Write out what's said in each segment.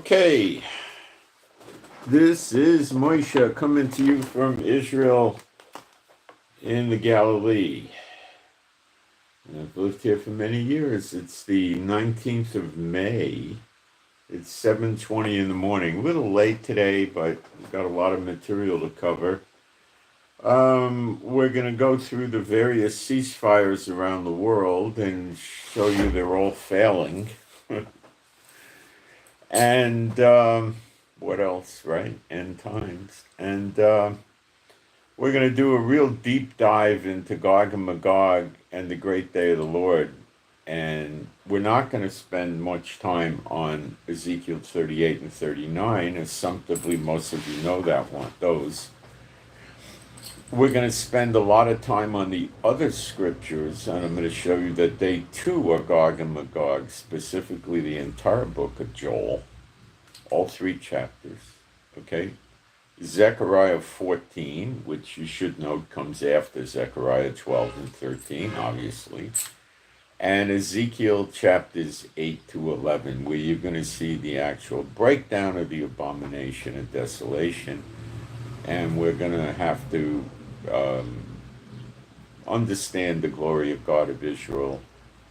Okay, this is Moshe coming to you from Israel in the Galilee. And I've lived here for many years. It's the 19th of May. It's 7:20 in the morning. A little late today, but we've got a lot of material to cover. We're going to go through the various ceasefires around the world and show you they're all failing. And what else, right? End times. And we're going to do a real deep dive into Gog and Magog and the great day of the Lord. And we're not going to spend much time on Ezekiel 38 and 39. Assumptively, most of you know those. We're going to spend a lot of time on the other scriptures, and I'm going to show you that they too are Gog and Magog, specifically the entire book of Joel, all 3 chapters, okay? Zechariah 14, which you should note comes after Zechariah 12 and 13, obviously, and Ezekiel chapters 8 to 11, where you're going to see the actual breakdown of the abomination of desolation, and we're going to have to understand the glory of God of Israel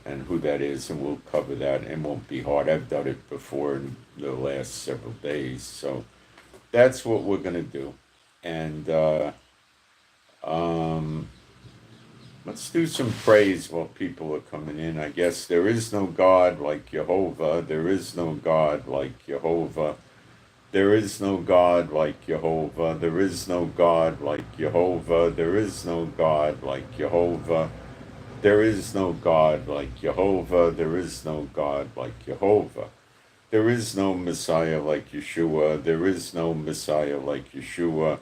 and who that is, and we'll cover that. It won't be hard. I've done it before in the last several days, so that's what we're going to do. And let's do some praise while people are coming in. I guess there is no God like Jehovah. There is no God like Jehovah. There is no God like Jehovah. There is no God like Jehovah. There is no God like Jehovah. There is no God like Jehovah. There is no God like Jehovah. There is no Messiah like Yeshua. There is no Messiah like Yeshua.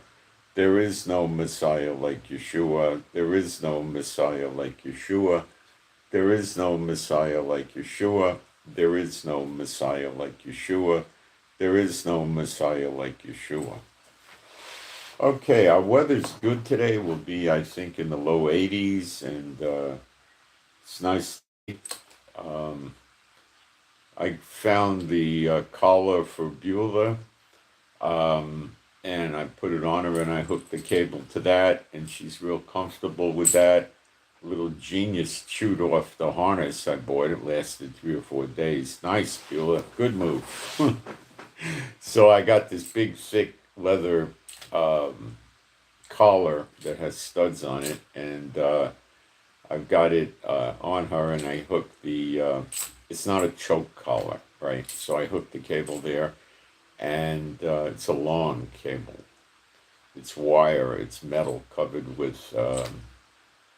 There is no Messiah like Yeshua. There is no Messiah like Yeshua. There is no Messiah like Yeshua. There is no Messiah like Yeshua. There is no Messiah like Yeshua. Okay, our weather's good today. We'll be, I think, in the low 80s, and it's nice. I found the collar for Beulah, and I put it on her, and I hooked the cable to that, and she's real comfortable with that. Little genius chewed off the harness I bought. It lasted 3 or 4 days. Nice, Beulah. Good move. So I got this big, thick leather collar that has studs on it, and I've got it on her, and I hooked the, it's not a choke collar, right? So I hooked the cable there, and it's a long cable. It's wire, it's metal covered with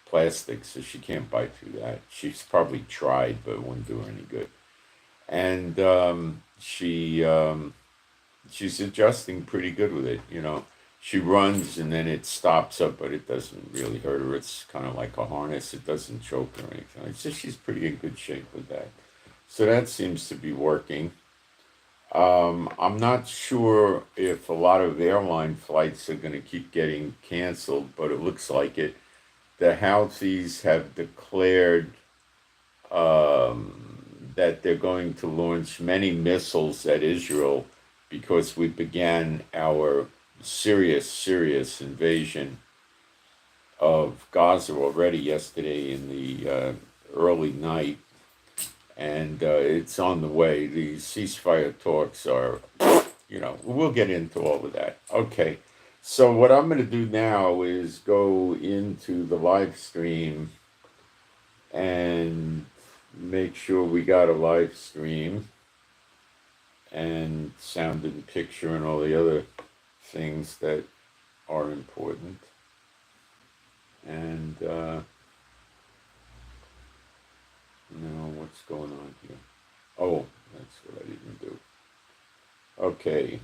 plastic, so she can't bite through that. She's probably tried, but it wouldn't do her any good. And she's adjusting pretty good with it, you know. She runs and then it stops up, but it doesn't really hurt her. It's kind of like a harness. It doesn't choke or anything. It's just she's pretty in good shape with that. So that seems to be working. I'm not sure if a lot of airline flights are going to keep getting canceled, but it looks like it. The Houthis have declared that they're going to launch many missiles at Israel because we began our serious invasion of Gaza already yesterday in the early night, and it's on the way. The ceasefire talks are, we'll get into all of that. Okay, so what I'm going to do now is go into the live stream and make sure we got a live stream and sound and picture and all the other things that are important. And what's going on here? Oh, that's what I didn't do. Okay.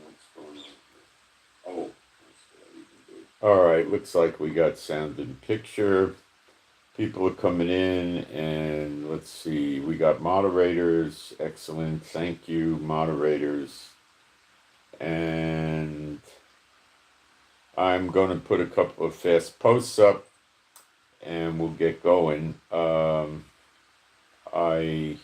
What's going on here? Oh, that's what I didn't do. All right, looks like we got sound and picture. People are coming in, and let's see, we got moderators. Excellent, thank you, moderators. And I'm going to put a couple of fast posts up and we'll get going. I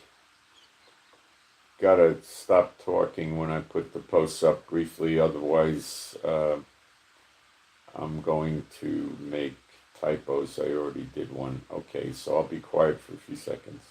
gotta stop talking when I put the posts up briefly, otherwise I'm going to make typos. I already did one. Okay, so I'll be quiet for a few seconds.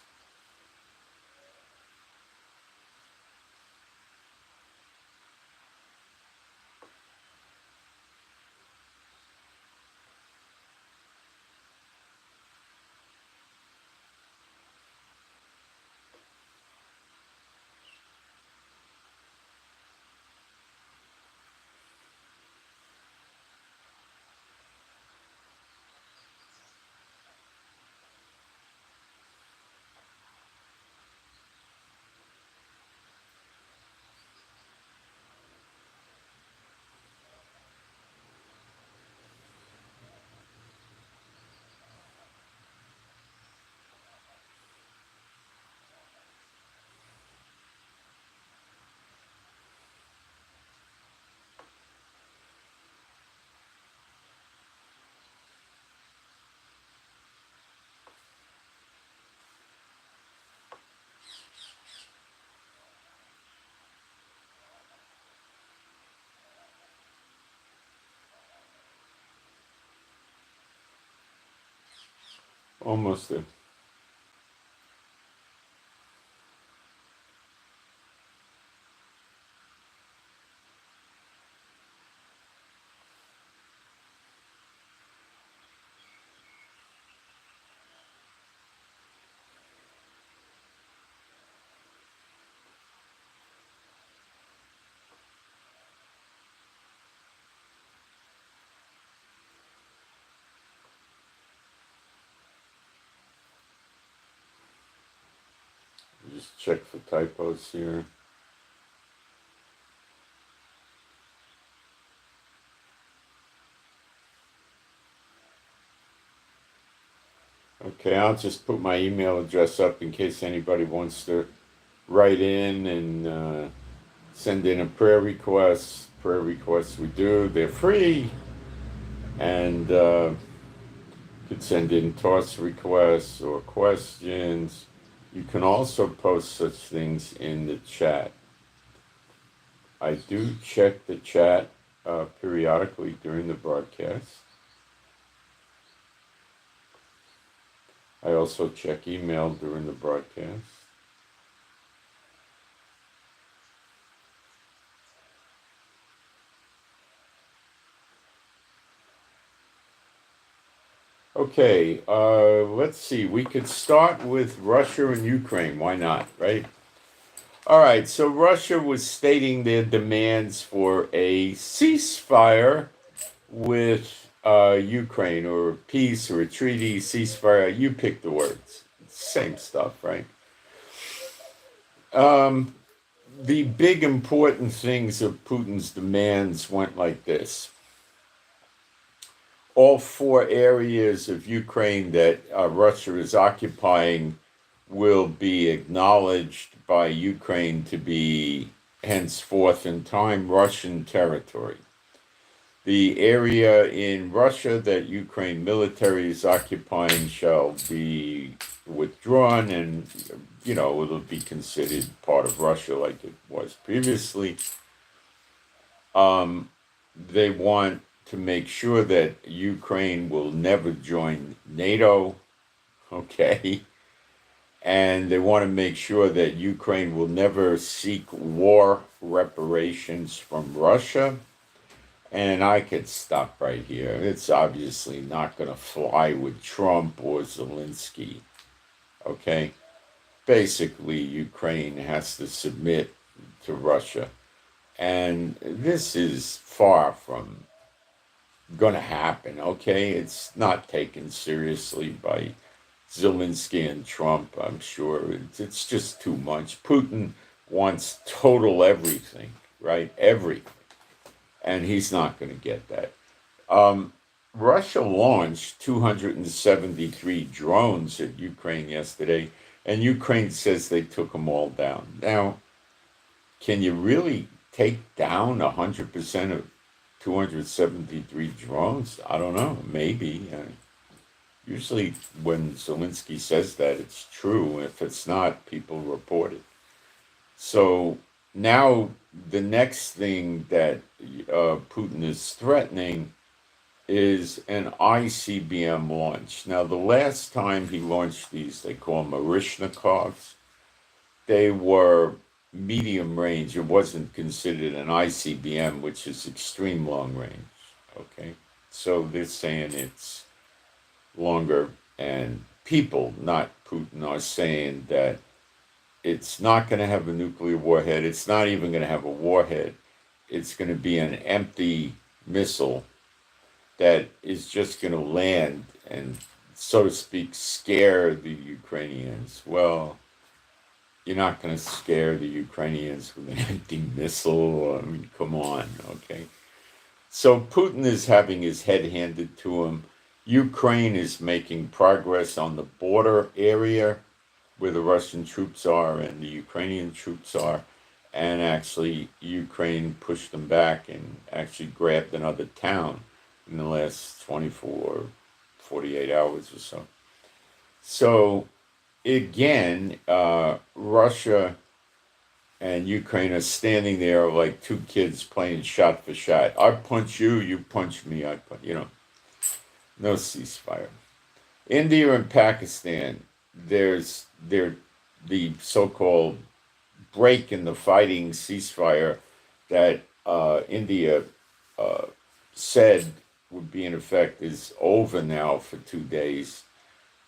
Almost there. Just check for typos here. Okay, I'll just put my email address up in case anybody wants to write in and send in a prayer request. Prayer requests we do, they're free. And you could send in toss requests or questions. You can also post such things in the chat. I do check the chat periodically during the broadcast. I also check email during the broadcast. Okay, let's see. We could start with Russia and Ukraine. Why not, right? All right, so Russia was stating their demands for a ceasefire with Ukraine, or peace, or a treaty, ceasefire. You pick the words. Same stuff, right? The big important things of Putin's demands went like this. All four areas of Ukraine that Russia is occupying will be acknowledged by Ukraine to be henceforth in time Russian territory. The area in Russia that Ukraine military is occupying shall be withdrawn, and it'll be considered part of Russia like it was previously. They want to make sure that Ukraine will never join NATO, okay? And they want to make sure that Ukraine will never seek war reparations from Russia. And I could stop right here. It's obviously not going to fly with Trump or Zelensky, okay? Basically, Ukraine has to submit to Russia. And this is far from going to happen, okay? It's not taken seriously by Zelensky and Trump, I'm sure. It's just too much. Putin wants total everything, right? Everything. And he's not going to get that. Russia launched 273 drones at Ukraine yesterday, and Ukraine says they took them all down. Now, can you really take down 100% of 273 drones? I don't know. Maybe. Usually when Zelensky says that, it's true. If it's not, people report it. So now the next thing that Putin is threatening is an ICBM launch. Now, the last time he launched these, they call them Orishnikovs, they were medium range. It wasn't considered an ICBM, which is extreme long range. Okay. So they're saying it's longer, and people, not Putin, are saying that it's not going to have a nuclear warhead. It's not even going to have a warhead. It's going to be an empty missile that is just going to land and, so to speak, scare the Ukrainians. Well, you're not going to scare the Ukrainians with an empty missile. I mean, come on, okay? So Putin is having his head handed to him. Ukraine is making progress on the border area where the Russian troops are and the Ukrainian troops are. And actually, Ukraine pushed them back and actually grabbed another town in the last 24, 48 hours or so. So again, Russia and Ukraine are standing there like two kids playing shot for shot. I punch you, you punch me, I punch, no ceasefire. India and Pakistan, there's the so-called break in the fighting ceasefire that India said would be in effect is over now for 2 days.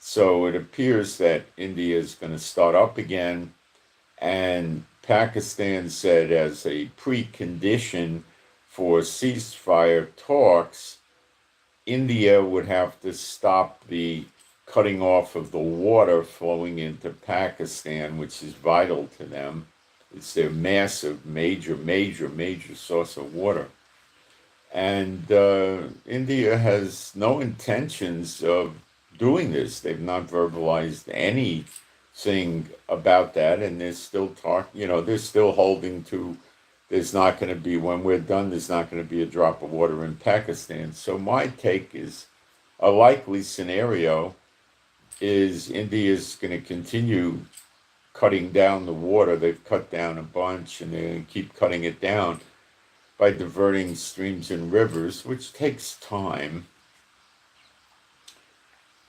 So it appears that India is going to start up again, and Pakistan said as a precondition for ceasefire talks, India would have to stop the cutting off of the water flowing into Pakistan, which is vital to them. It's their massive, major source of water. And India has no intentions of doing this. They've not verbalized anything about that, and they're still talking, they're still holding to there's not going to be, when we're done, there's not going to be a drop of water in Pakistan. So my take is a likely scenario is India's going to continue cutting down the water. They've cut down a bunch, and they're going to keep cutting it down by diverting streams and rivers, which takes time.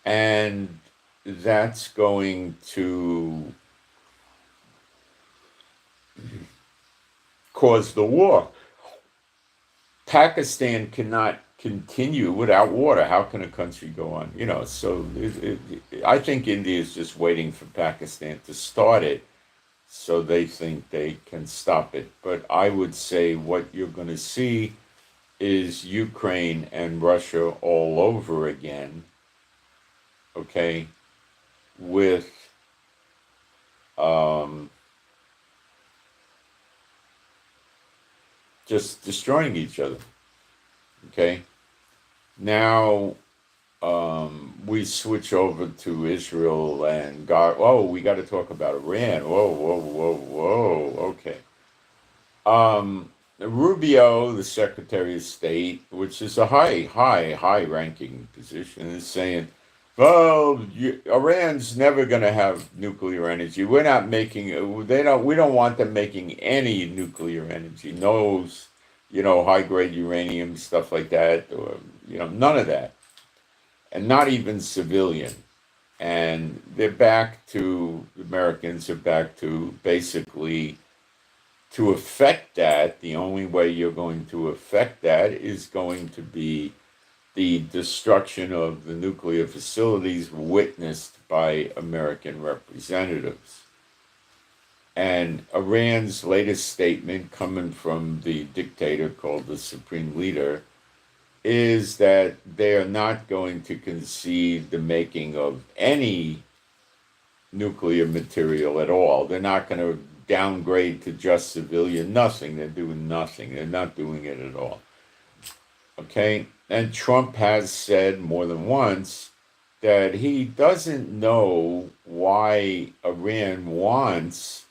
And that's going to cause the war. Pakistan cannot continue without water. How can a country go on? So I think India is just waiting for Pakistan to start it, so they think they can stop it. But I would say what you're going to see is Ukraine and Russia all over again, okay, with just destroying each other, okay? Now we switch over to Israel and God. Oh, we got to talk about Iran. Whoa, okay. Rubio, the Secretary of State, which is a high-ranking position, is saying, well, Iran's never going to have nuclear energy. We're not making. We don't want them making any nuclear energy. No, high-grade uranium, stuff like that, or none of that, and not even civilian. And the Americans are back to basically, to affect that, the only way you're going to affect that is going to be the destruction of the nuclear facilities witnessed by American representatives. And Iran's latest statement, coming from the dictator called the Supreme Leader, is that they are not going to concede the making of any nuclear material at all. They're not going to downgrade to just civilian, nothing. They're doing nothing. They're not doing it at all. Okay? And Trump has said more than once that he doesn't know why Iran wants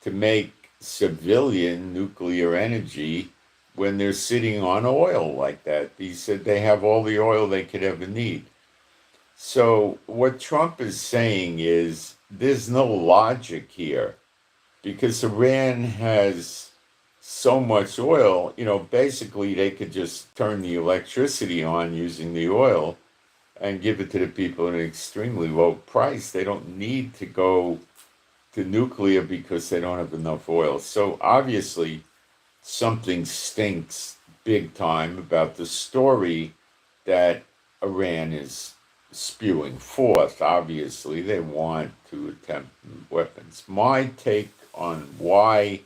to make civilian nuclear energy when they're sitting on oil like that. He said they have all the oil they could ever need. So what Trump is saying is there's no logic here because Iran has so much oil, basically they could just turn the electricity on using the oil and give it to the people at an extremely low price. They don't need to go to nuclear because they don't have enough oil. So obviously, something stinks big time about the story that Iran is spewing forth. Obviously, they want to attempt weapons. My take on why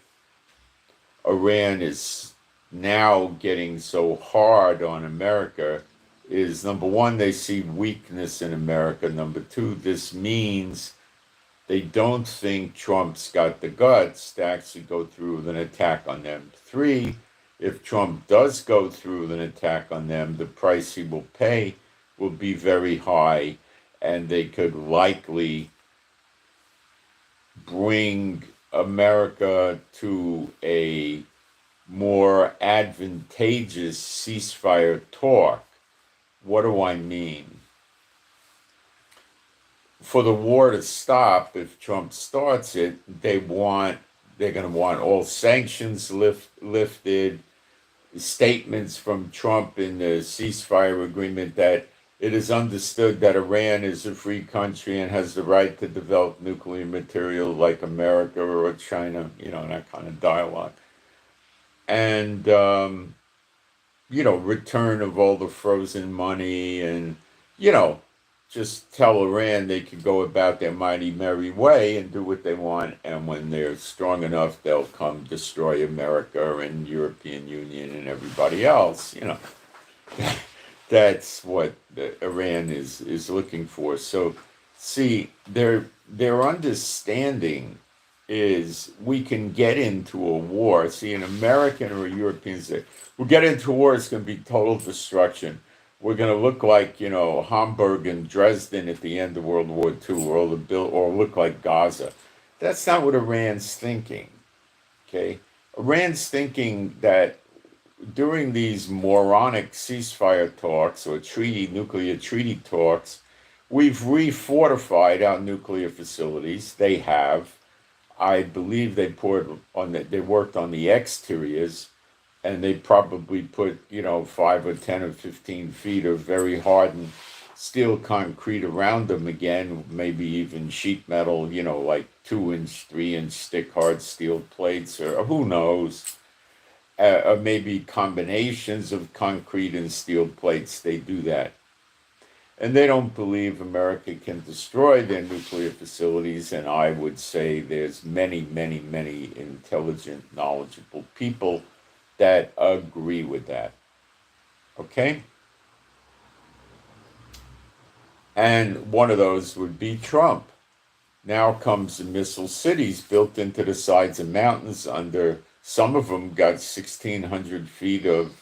Iran is now getting so hard on America is number one, they see weakness in America. Number two, this means they don't think Trump's got the guts to actually go through with an attack on them. Three, if Trump does go through with an attack on them, the price he will pay will be very high, and they could likely bring America to a more advantageous ceasefire talk. What do I mean? For the war to stop, if Trump starts it, they're going to want all sanctions lifted, statements from Trump in the ceasefire agreement that it is understood that Iran is a free country and has the right to develop nuclear material like America or China, that kind of dialogue. And, return of all the frozen money and, just tell Iran they could go about their mighty merry way and do what they want. And when they're strong enough, they'll come destroy America and European Union and everybody else. That's what Iran is looking for. So, see, their understanding is we can get into a war. See, an American or a European say, we'll get into war, it's going to be total destruction. We're going to look like, Hamburg and Dresden at the end of World War II, or look like Gaza. That's not what Iran's thinking, okay? Iran's thinking that during these moronic ceasefire talks or nuclear treaty talks, we've refortified our nuclear facilities. They have. I believe they worked on the exteriors, and they probably put 5 or 10 or 15 feet of very hardened steel concrete around them again, maybe even sheet metal, like 2-inch, 3-inch stick hard steel plates, or who knows, or maybe combinations of concrete and steel plates. They do that. And they don't believe America can destroy their nuclear facilities. And I would say there's many, many, many intelligent, knowledgeable people that agree with that. Okay? And one of those would be Trump. Now comes the missile cities built into the sides of mountains some of them got 1,600 feet of,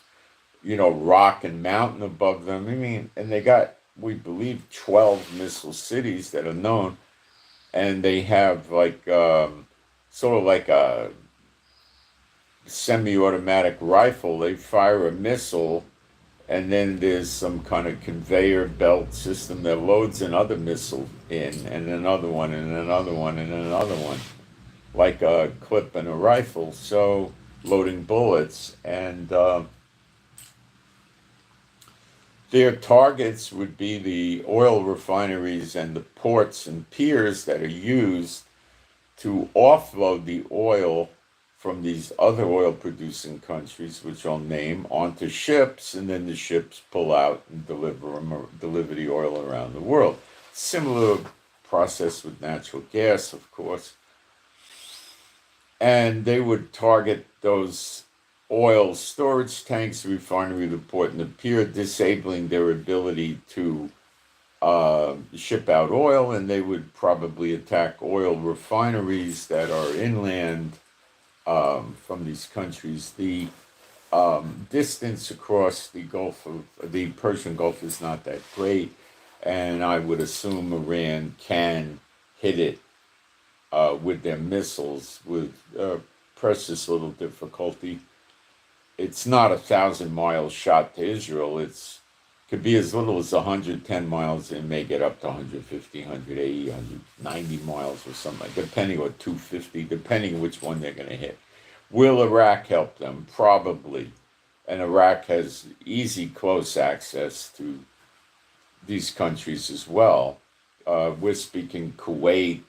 rock and mountain above them. And they got, we believe, 12 missile cities that are known. And they have sort of like a semi-automatic rifle. They fire a missile, and then there's some kind of conveyor belt system that loads another missile in, and another one, and another one, and another one, like a clip in a rifle. So loading bullets, and their targets would be the oil refineries and the ports and piers that are used to offload the oil from these other oil-producing countries, which I'll name, onto ships, and then the ships pull out and deliver the oil around the world. Similar process with natural gas, of course. And they would target those oil storage tanks, the refinery, the port, and the pier, disabling their ability to ship out oil, and they would probably attack oil refineries that are inland from these countries. The distance across the Persian Gulf is not that great, and I would assume Iran can hit it with their missiles with precious little difficulty. It's not a 1,000-mile shot to Israel. It's Could be as little as 110 miles and may get up to 150, 180, 190 miles or something, depending, or 250, depending which one they're going to hit. Will Iraq help them? Probably. And Iraq has easy, close access to these countries as well. We're speaking Kuwait,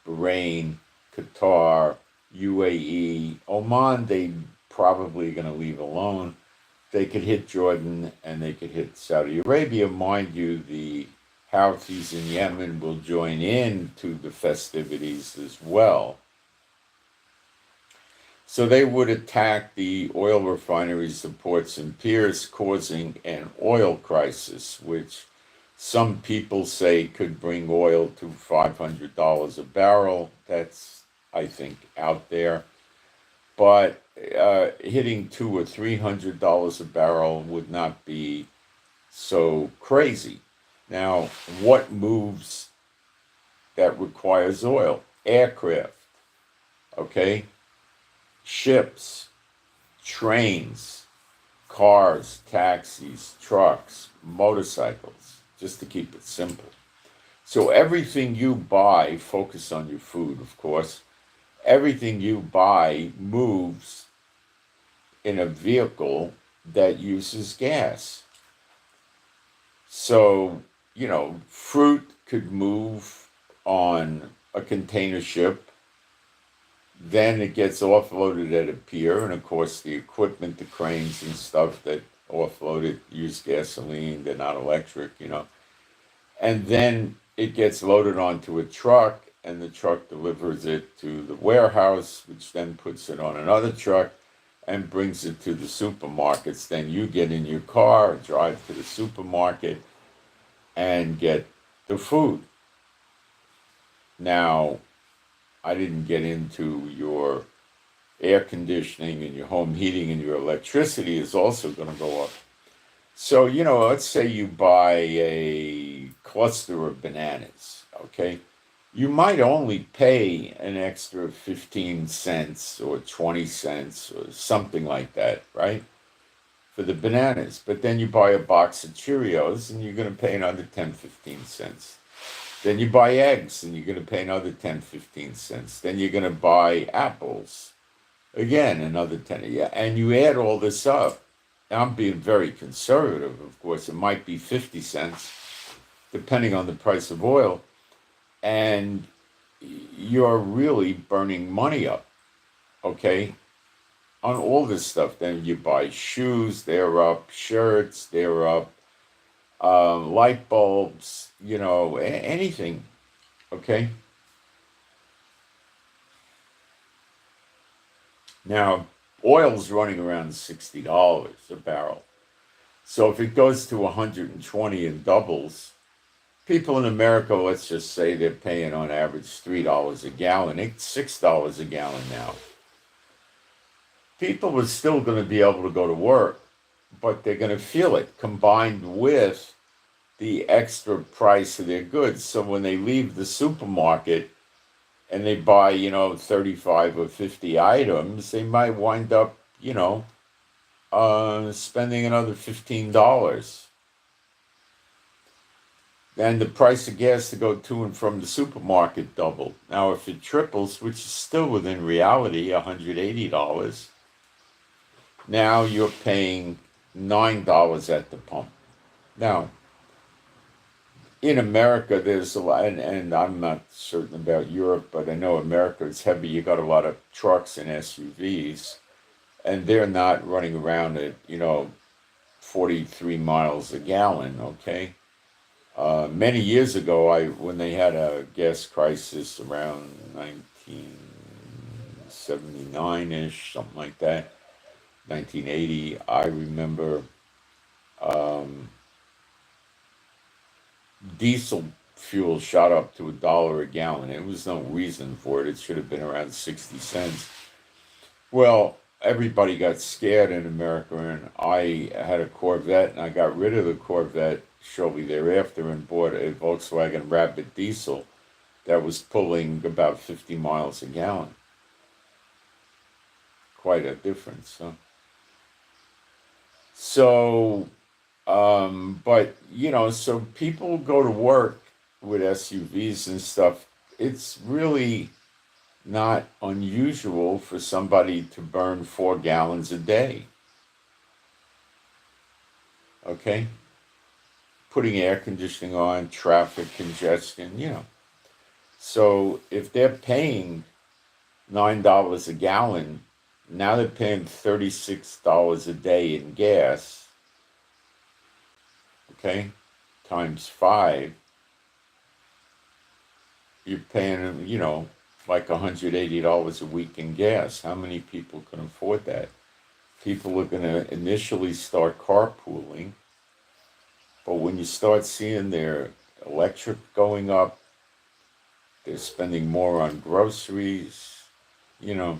Bahrain, Qatar, UAE, Oman, they probably going to leave alone. They could hit Jordan and they could hit Saudi Arabia. Mind you, the Houthis in Yemen will join in to the festivities as well. So they would attack the oil refineries, the ports and piers, causing an oil crisis, which some people say could bring oil to $500 a barrel. That's, I think, out there. But hitting $200 or $300 a barrel would not be so crazy. Now, what moves that requires oil? Aircraft, okay? Ships, trains, cars, taxis, trucks, motorcycles, just to keep it simple. So everything you buy, focus on your food, of course, everything you buy moves in a vehicle that uses gas. So, fruit could move on a container ship. Then it gets offloaded at a pier, and of course the equipment, the cranes and stuff that offload it use gasoline, they're not electric, And then it gets loaded onto a truck, and the truck delivers it to the warehouse, which then puts it on another truck and brings it to the supermarkets. Then you get in your car, drive to the supermarket, and get the food. Now, I didn't get into your air conditioning and your home heating, and your electricity is also going to go up. So, let's say you buy a cluster of bananas, okay? You might only pay an extra 15 cents or 20 cents or something like that, right? For the bananas. But then you buy a box of Cheerios and you're going to pay another 10, 15 cents. Then you buy eggs and you're going to pay another 10, 15 cents. Then you're going to buy apples. Again, another 10. Yeah, and you add all this up. Now, I'm being very conservative, of course. It might be 50 cents, depending on the price of oil. And you're really burning money up, okay, on all this stuff. Then you buy shoes, they're up, shirts, they're up, light bulbs, anything, okay? Now, oil's running around $60 a barrel. So if it goes to 120 and doubles, people in America, let's just say they're paying on average $3 a gallon. It's $6 a gallon now. People are still going to be able to go to work, but they're going to feel it, combined with the extra price of their goods. So when they leave the supermarket and they buy, 35 or 50 items, they might wind up, spending another $15. Then the price of gas to go to and from the supermarket doubled. Now, if it triples, which is still within reality, $180, now you're paying $9 at the pump. Now, in America, there's a lot, and I'm not certain about Europe, but I know America is heavy. You got a lot of trucks and SUVs, and they're not running around at, 43 miles a gallon, okay? Many years ago, when they had a gas crisis around 1979-ish, something like that, 1980, I remember diesel fuel shot up to $1 a gallon. There was no reason for it. It should have been around 60 cents. Well, everybody got scared in America, and I had a Corvette, and I got rid of the Corvette shortly thereafter and bought a Volkswagen Rapid diesel that was pulling about 50 miles a gallon. Quite a difference, huh? So, But so people go to work with SUVs and stuff. It's really not unusual for somebody to burn 4 gallons a day. Okay, putting air conditioning on, traffic congestion. So if they're paying $9 a gallon, now they're paying $36 a day in gas. Okay, times 5, you're paying, like $180 a week in gas. How many people can afford that? People are going to initially start carpooling, but when you start seeing their electric going up, they're spending more on groceries, you know,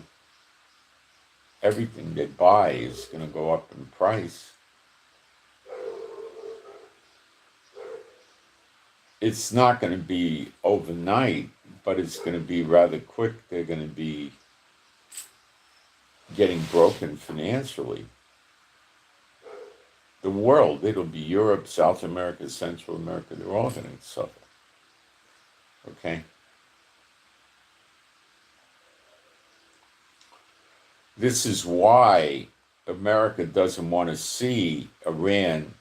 everything they buy is going to go up in price. It's not going to be overnight, but it's going to be rather quick. They're going to be getting broken financially. The world, it'll be Europe, South America, Central America, they're all going to suffer. Okay? This is why America doesn't want to see Iran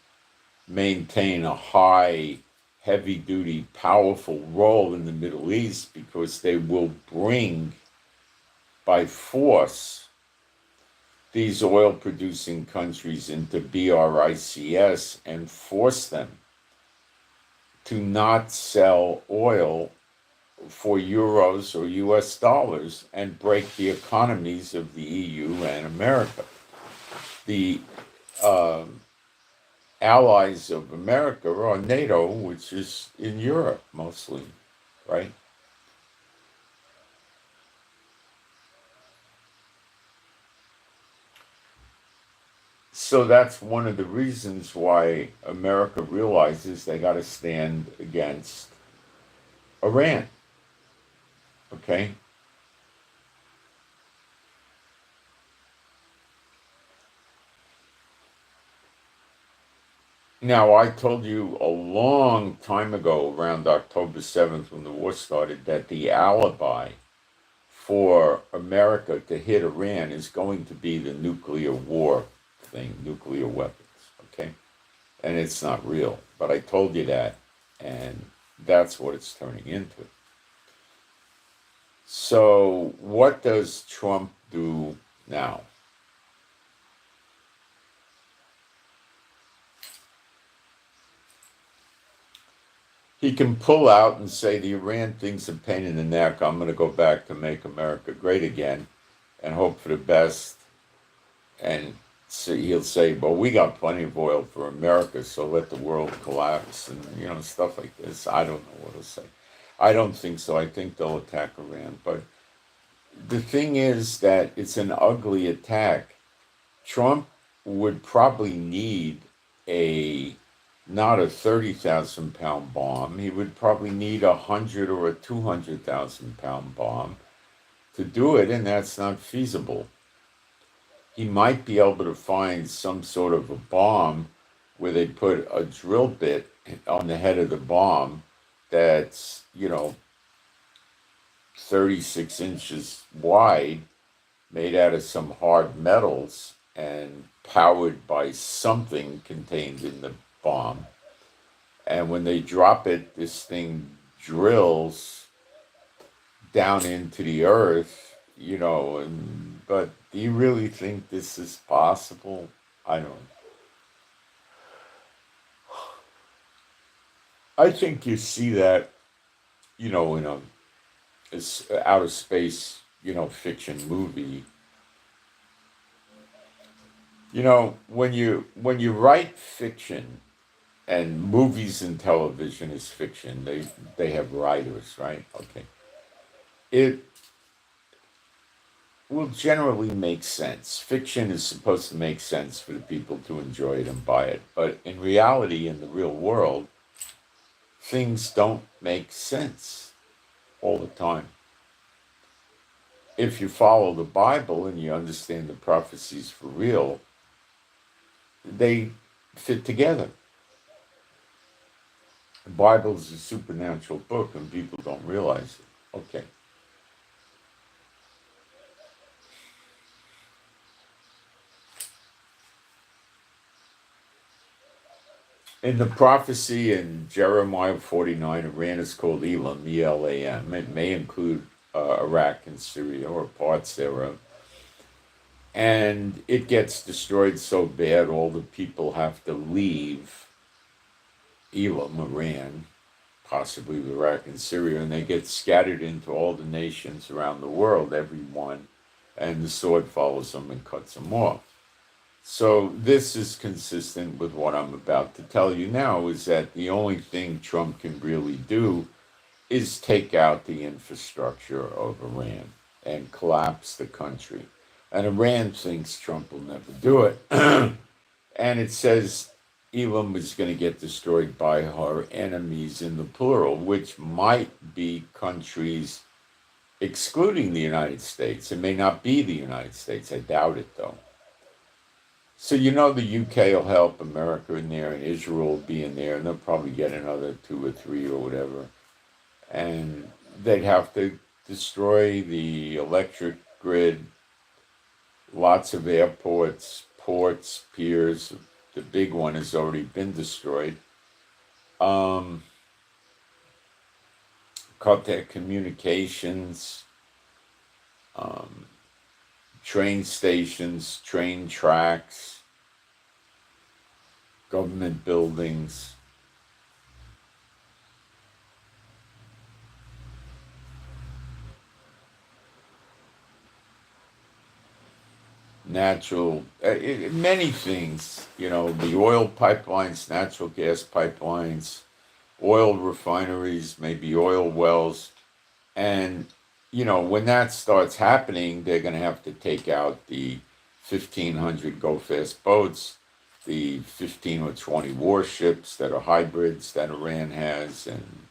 maintain a high, heavy-duty, powerful role in the Middle East, because they will bring by force these oil-producing countries into BRICS and force them to not sell oil for euros or US dollars and break the economies of the EU and America. The allies of America are NATO, which is in Europe mostly, right? So that's one of the reasons why America realizes they got to stand against Iran. Okay? Now, I told you a long time ago, around October 7th, when the war started, that the alibi for America to hit Iran is going to be the nuclear war thing, nuclear weapons, okay? And it's not real. But I told you that, and that's what it's turning into. So what does Trump do now? He can pull out and say the Iran thing's a pain in the neck. I'm going to go back to make America great again and hope for the best. And so he'll say, well, we got plenty of oil for America, so let the world collapse, and stuff like this. I don't know what he'll say. I don't think so. I think they'll attack Iran. But the thing is that it's an ugly attack. Trump would probably need not a 30,000-pound bomb. He would probably need 100 or a 200,000-pound bomb to do it, and that's not feasible. He might be able to find some sort of a bomb where they put a drill bit on the head of the bomb that's, 36 inches wide, made out of some hard metals and powered by something contained in the bomb. And when they drop it, this thing drills down into the earth, but do you really think this is possible? I don't. I think you see that, in a outer space, fiction movie. When you write fiction, and movies and television is fiction, they have writers, right? Okay. It will generally make sense. Fiction is supposed to make sense for the people to enjoy it and buy it. But in reality, in the real world, things don't make sense all the time. If you follow the Bible and you understand the prophecies for real, they fit together. The Bible is a supernatural book, and people don't realize it. Okay. In the prophecy in Jeremiah 49, Iran is called Elam, E-L-A-M. It may include Iraq and Syria or parts thereof. And it gets destroyed so bad, all the people have to leave Elam, Iran, possibly Iraq and Syria, and they get scattered into all the nations around the world, everyone, and the sword follows them and cuts them off. So this is consistent with what I'm about to tell you now, is that the only thing Trump can really do is take out the infrastructure of Iran and collapse the country. And Iran thinks Trump will never do it. And it says Elam is going to get destroyed by her enemies in the plural, which might be countries excluding the United States. It may not be the United States. I doubt it, though. So the UK will help America in there, and Israel will be in there, and they'll probably get another 2 or 3 or whatever. And they'd have to destroy the electric grid, lots of airports, ports, piers. The big one has already been destroyed. Cut their communications, train stations, train tracks, government buildings. Many things, the oil pipelines, natural gas pipelines, oil refineries, maybe oil wells. And, when that starts happening, they're going to have to take out the 1,500 go-fast boats, the 15 or 20 warships that are hybrids that Iran has, and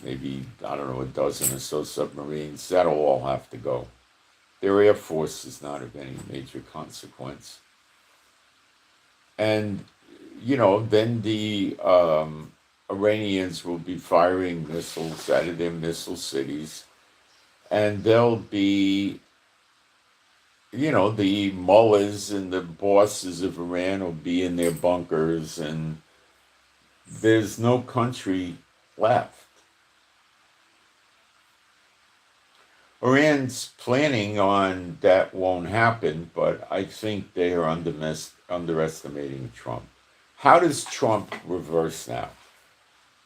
maybe, I don't know, a dozen or so submarines. That'll all have to go. Their air force is not of any major consequence. And, then the Iranians will be firing missiles out of their missile cities. And there'll be, the mullahs and the bosses of Iran will be in their bunkers, and there's no country left. Iran's planning on that won't happen, but I think they are underestimating Trump. How does Trump reverse now?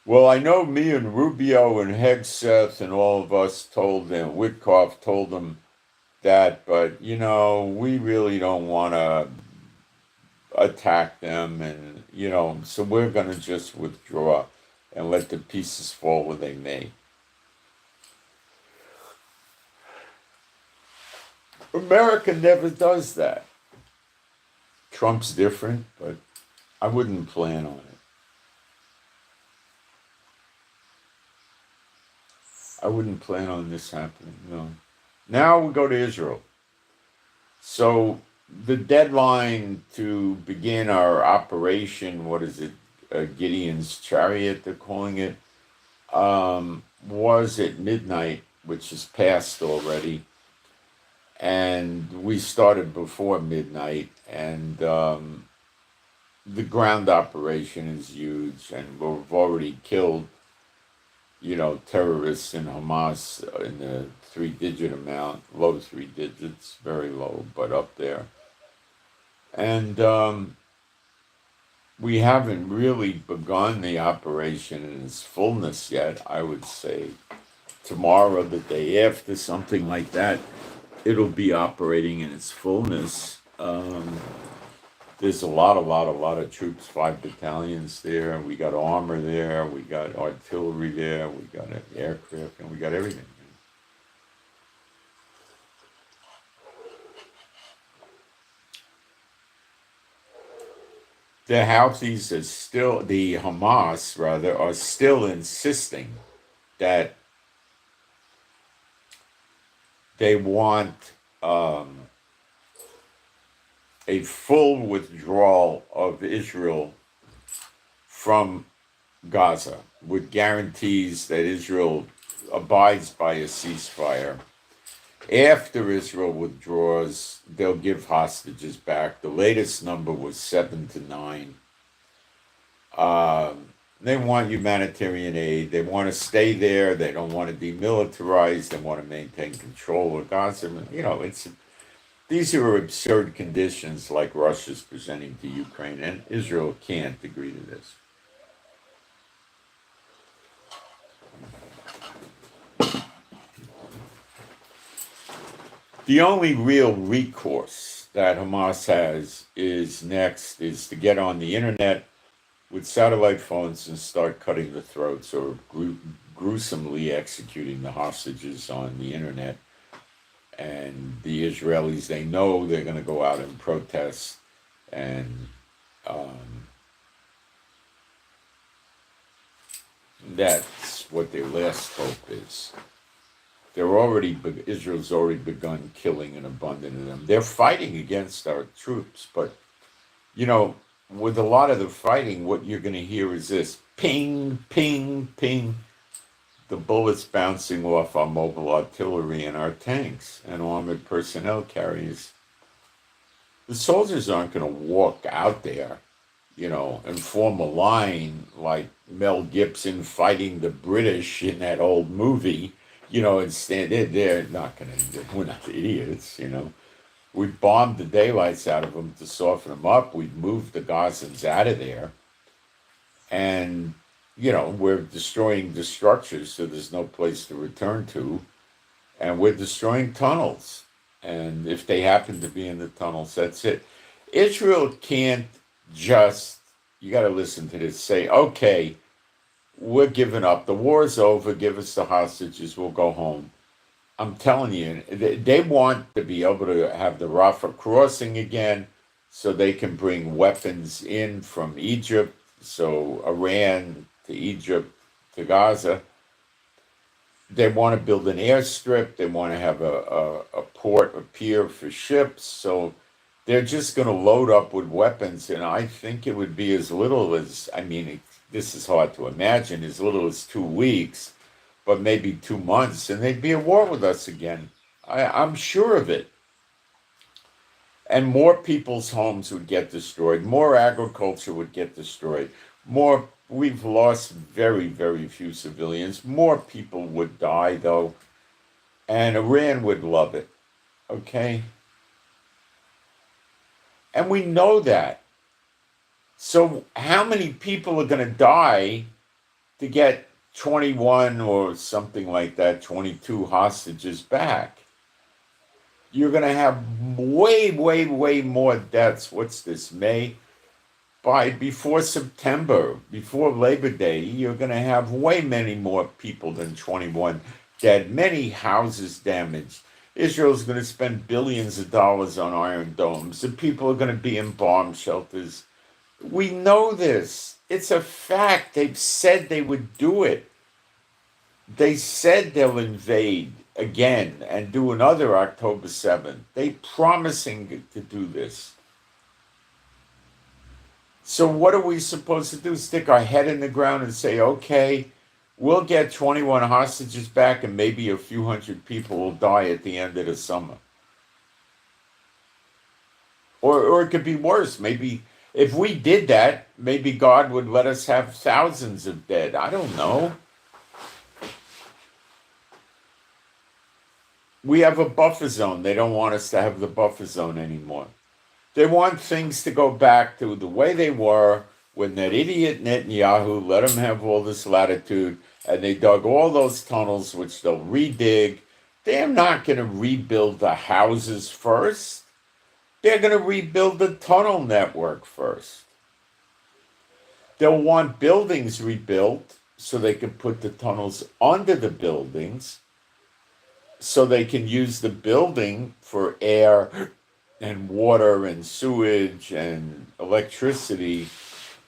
Well, I know me and Rubio and Hegseth and all of us told them, Witkoff told them that, but, we really don't want to attack them, and, so we're going to just withdraw and let the pieces fall where they may. America never does that. Trump's different, but I wouldn't plan on it. I wouldn't plan on this happening, no. Now we go to Israel. So the deadline to begin our operation, Gideon's Chariot, they're calling it, was at midnight, which is past already. And we started before midnight, and the ground operation is huge, and we've already killed, terrorists in Hamas in the 3-digit amount, low 3 digits, very low, but up there. And we haven't really begun the operation in its fullness yet. I would say tomorrow, the day after, something like that, it'll be operating in its fullness. There's a lot of troops, 5 battalions there. We got armor there. We got artillery there. We got an aircraft, and we got everything. The Houthis the Hamas rather, are still insisting that they want a full withdrawal of Israel from Gaza with guarantees that Israel abides by a ceasefire. After Israel withdraws, they'll give hostages back. The latest number was 7 to 9. They want humanitarian aid. They want to stay there. They don't want to demilitarize. They want to maintain control of Gaza. These are absurd conditions like Russia's presenting to Ukraine, and Israel can't agree to this. The only real recourse that Hamas has is to get on the internet with satellite phones and start cutting the throats or gruesomely executing the hostages on the internet. And the Israelis, they know they're going to go out and protest, and that's what their last hope is. Israel's already begun killing an abundance of them. They're fighting against our troops, but with a lot of the fighting, what you're going to hear is this: ping, ping, ping. The bullets bouncing off our mobile artillery and our tanks and armored personnel carriers. The soldiers aren't going to walk out there, and form a line like Mel Gibson fighting the British in that old movie, and stand there. They're not going to, we're not idiots, We bombed the daylights out of them to soften them up. We've moved the Gazans out of there. And we're destroying the structures, so there's no place to return to. And we're destroying tunnels. And if they happen to be in the tunnels, that's it. Israel can't just, you got to listen to this, say, okay, we're giving up. The war's over. Give us the hostages. We'll go home. I'm telling you, they want to be able to have the Rafah crossing again so they can bring weapons in from Egypt. So Iran to Egypt to Gaza. They want to build an airstrip. They want to have a port, a pier for ships. So they're just going to load up with weapons. And I think it would be as little as, this is hard to imagine, as little as 2 weeks, but maybe 2 months, and they'd be at war with us again. I'm sure of it. And more people's homes would get destroyed. More agriculture would get destroyed. We've lost very, very few civilians. More people would die, though. And Iran would love it. Okay? And we know that. So how many people are going to die to get 21 or something like that, 22 hostages back? You're going to have way, way, way more deaths. What's this, May? Before September, before Labor Day, you're going to have way many more people than 21 dead, many houses damaged. Israel's going to spend billions of dollars on Iron Domes. The people are going to be in bomb shelters. We know this. It's a fact. They've said they would do it. They said they'll invade again and do another October 7th. They're promising to do this. So what are we supposed to do? Stick our head in the ground and say, okay, we'll get 21 hostages back and maybe a few hundred people will die at the end of the summer. Or it could be worse. Maybe if we did that, maybe God would let us have thousands of dead. I don't know. We have a buffer zone. They don't want us to have the buffer zone anymore. They want things to go back to the way they were when that idiot Netanyahu let them have all this latitude and they dug all those tunnels, which they'll redig. They're not going to rebuild the houses first. They're going to rebuild the tunnel network first. They'll want buildings rebuilt so they can put the tunnels under the buildings so they can use the building for air and water and sewage and electricity.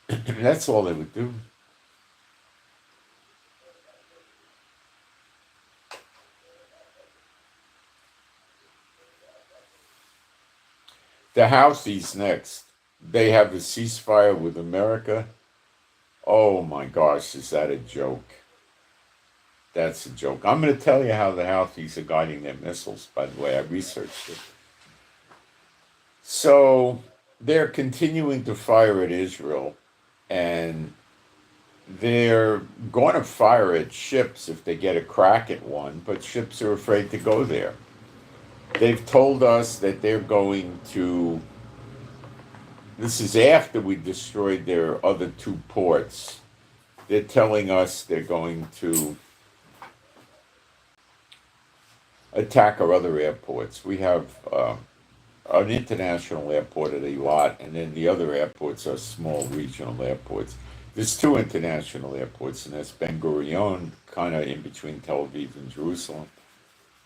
That's all they would do. The Houthis next. They have a ceasefire with America. Oh my gosh, is that a joke? That's a joke. I'm going to tell you how the Houthis are guiding their missiles, by the way. I researched it. So they're continuing to fire at Israel, and they're going to fire at ships if they get a crack at one, but ships are afraid to go there. They've told us that they're going to, this is after we destroyed their other two ports. They're telling us they're going to attack our other airports. We have an international airport at Eilat, and then the other airports are small regional airports. There's two international airports, and that's Ben Gurion, kind of in between Tel Aviv and Jerusalem,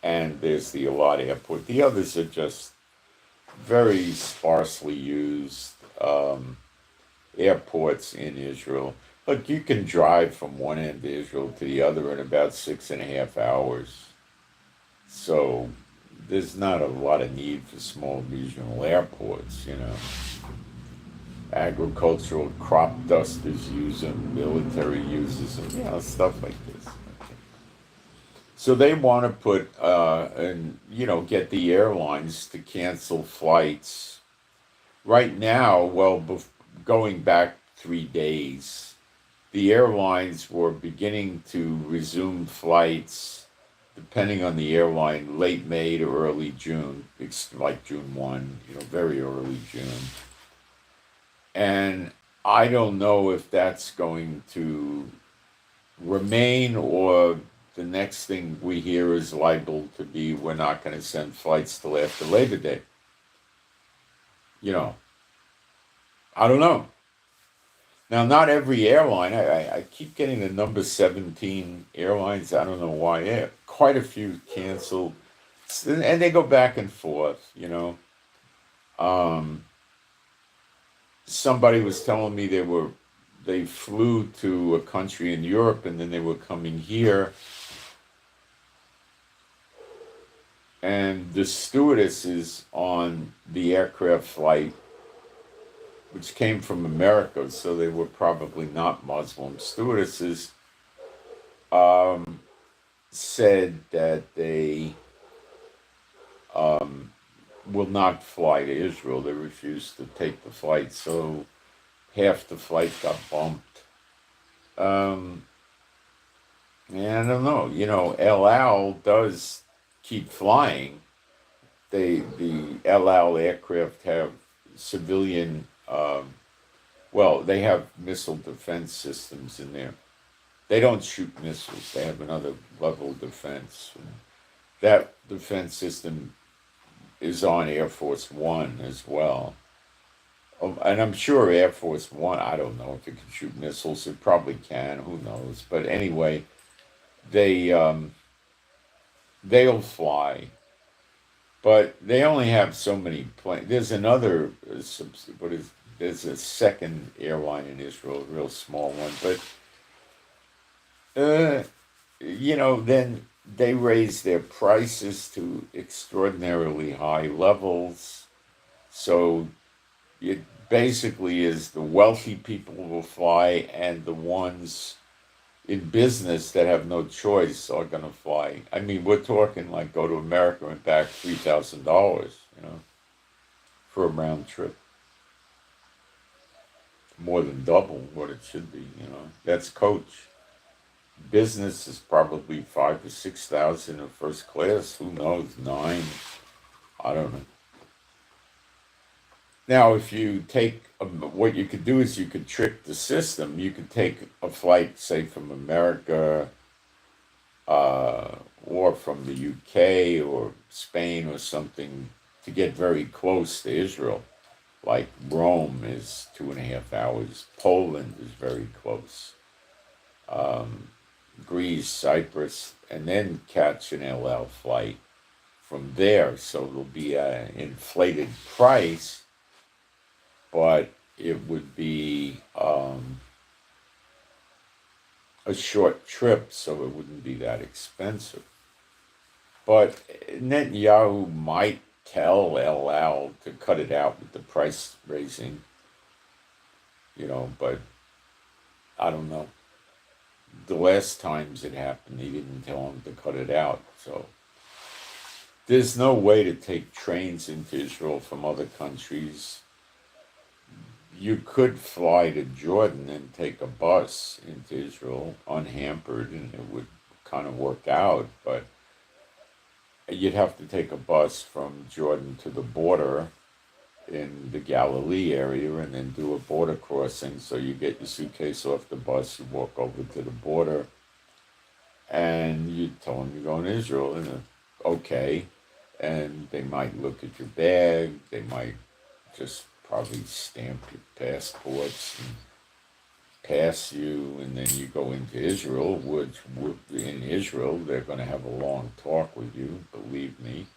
and there's the Eilat airport. The others are just very sparsely used airports in Israel. Look, you can drive from one end of Israel to the other in about 6.5 hours. So there's not a lot of need for small regional airports, you know. Agricultural crop dusters use them, military uses them, you know, stuff like this. So they want to put, and, you know, get the airlines to cancel flights. Right now, well, going back 3 days, the airlines were beginning to resume flights, depending on the airline, late May to early June, like June 1, you know, very early June. And I don't know if that's going to remain, or the next thing we hear is liable to be we're not going to send flights till after Labor Day. You know, I don't know. Now, not every airline, I keep getting the number 17 airlines. I don't know why. Yeah, quite a few canceled. And they go back and forth, you know. Somebody was telling me they flew to a country in Europe, and then they were coming here. And the stewardesses on the aircraft flight, which came from America, so they were probably not Muslim stewardesses, said that they will not fly to Israel. They refused to take the flight, so half the flight got bumped. And I don't know. You know, El Al does keep flying. The El Al aircraft have civilian. Well, they have missile defense systems in there. They don't shoot missiles. They have another level of defense. That defense system is on Air Force One as well. And I'm sure Air Force One, I don't know if it can shoot missiles. It probably can. Who knows? But anyway, they'll fly. But they only have so many planes. There's another, there's a second airline in Israel, a real small one. But, you know, then they raise their prices to extraordinarily high levels. So it basically is the wealthy people will fly, and the ones in business that have no choice are going to fly. I mean, we're talking like go to America and back $3,000, you know, for a round trip. More than double what it should be, you know. That's coach. Business is probably 5,000 to 6,000 in first class. Who knows? 9. I don't know. Now, if you take, what you could do is you could trick the system. You could take a flight, say, from America, or from the UK or Spain or something, to get very close to Israel. Like Rome is 2.5 hours. Poland is very close. Greece, Cyprus, and then catch an El Al flight from there. So it'll be an inflated price, but it would be a short trip, so it wouldn't be that expensive. But Netanyahu might tell El Al to cut it out with the price raising, you know, but I don't know. The last times it happened, he didn't tell him to cut it out. So there's no way to take trains into Israel from other countries. You could fly to Jordan and take a bus into Israel unhampered, and it would kind of work out, but you'd have to take a bus from Jordan to the border in the Galilee area and then do a border crossing. So you get your suitcase off the bus, you walk over to the border, and you tell them you're going to Israel, and okay. And they might look at your bag, they might just probably stamp your passports and pass you, and then you go into Israel, which in Israel, they're going to have a long talk with you, believe me.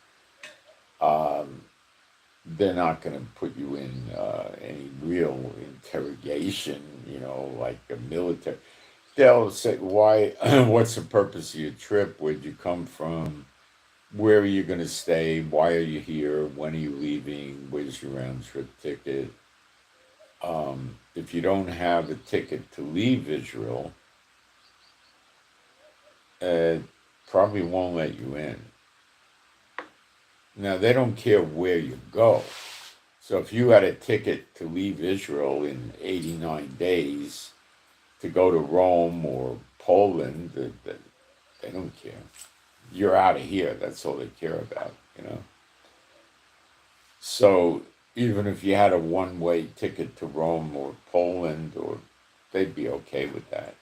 They're not going to put you in any real interrogation, like a military. They'll say, why, what's the purpose of your trip? Where'd you come from? Where are you going to stay? Why are you here? When are you leaving? Where's your round trip ticket? If you don't have a ticket to leave Israel, probably won't let you in. Now, they don't care where you go. So if you had a ticket to leave Israel in 89 days to go to Rome or Poland, they don't care. You're out of here. That's all they care about, So even if you had a one-way ticket to Rome or Poland, they'd be okay with that,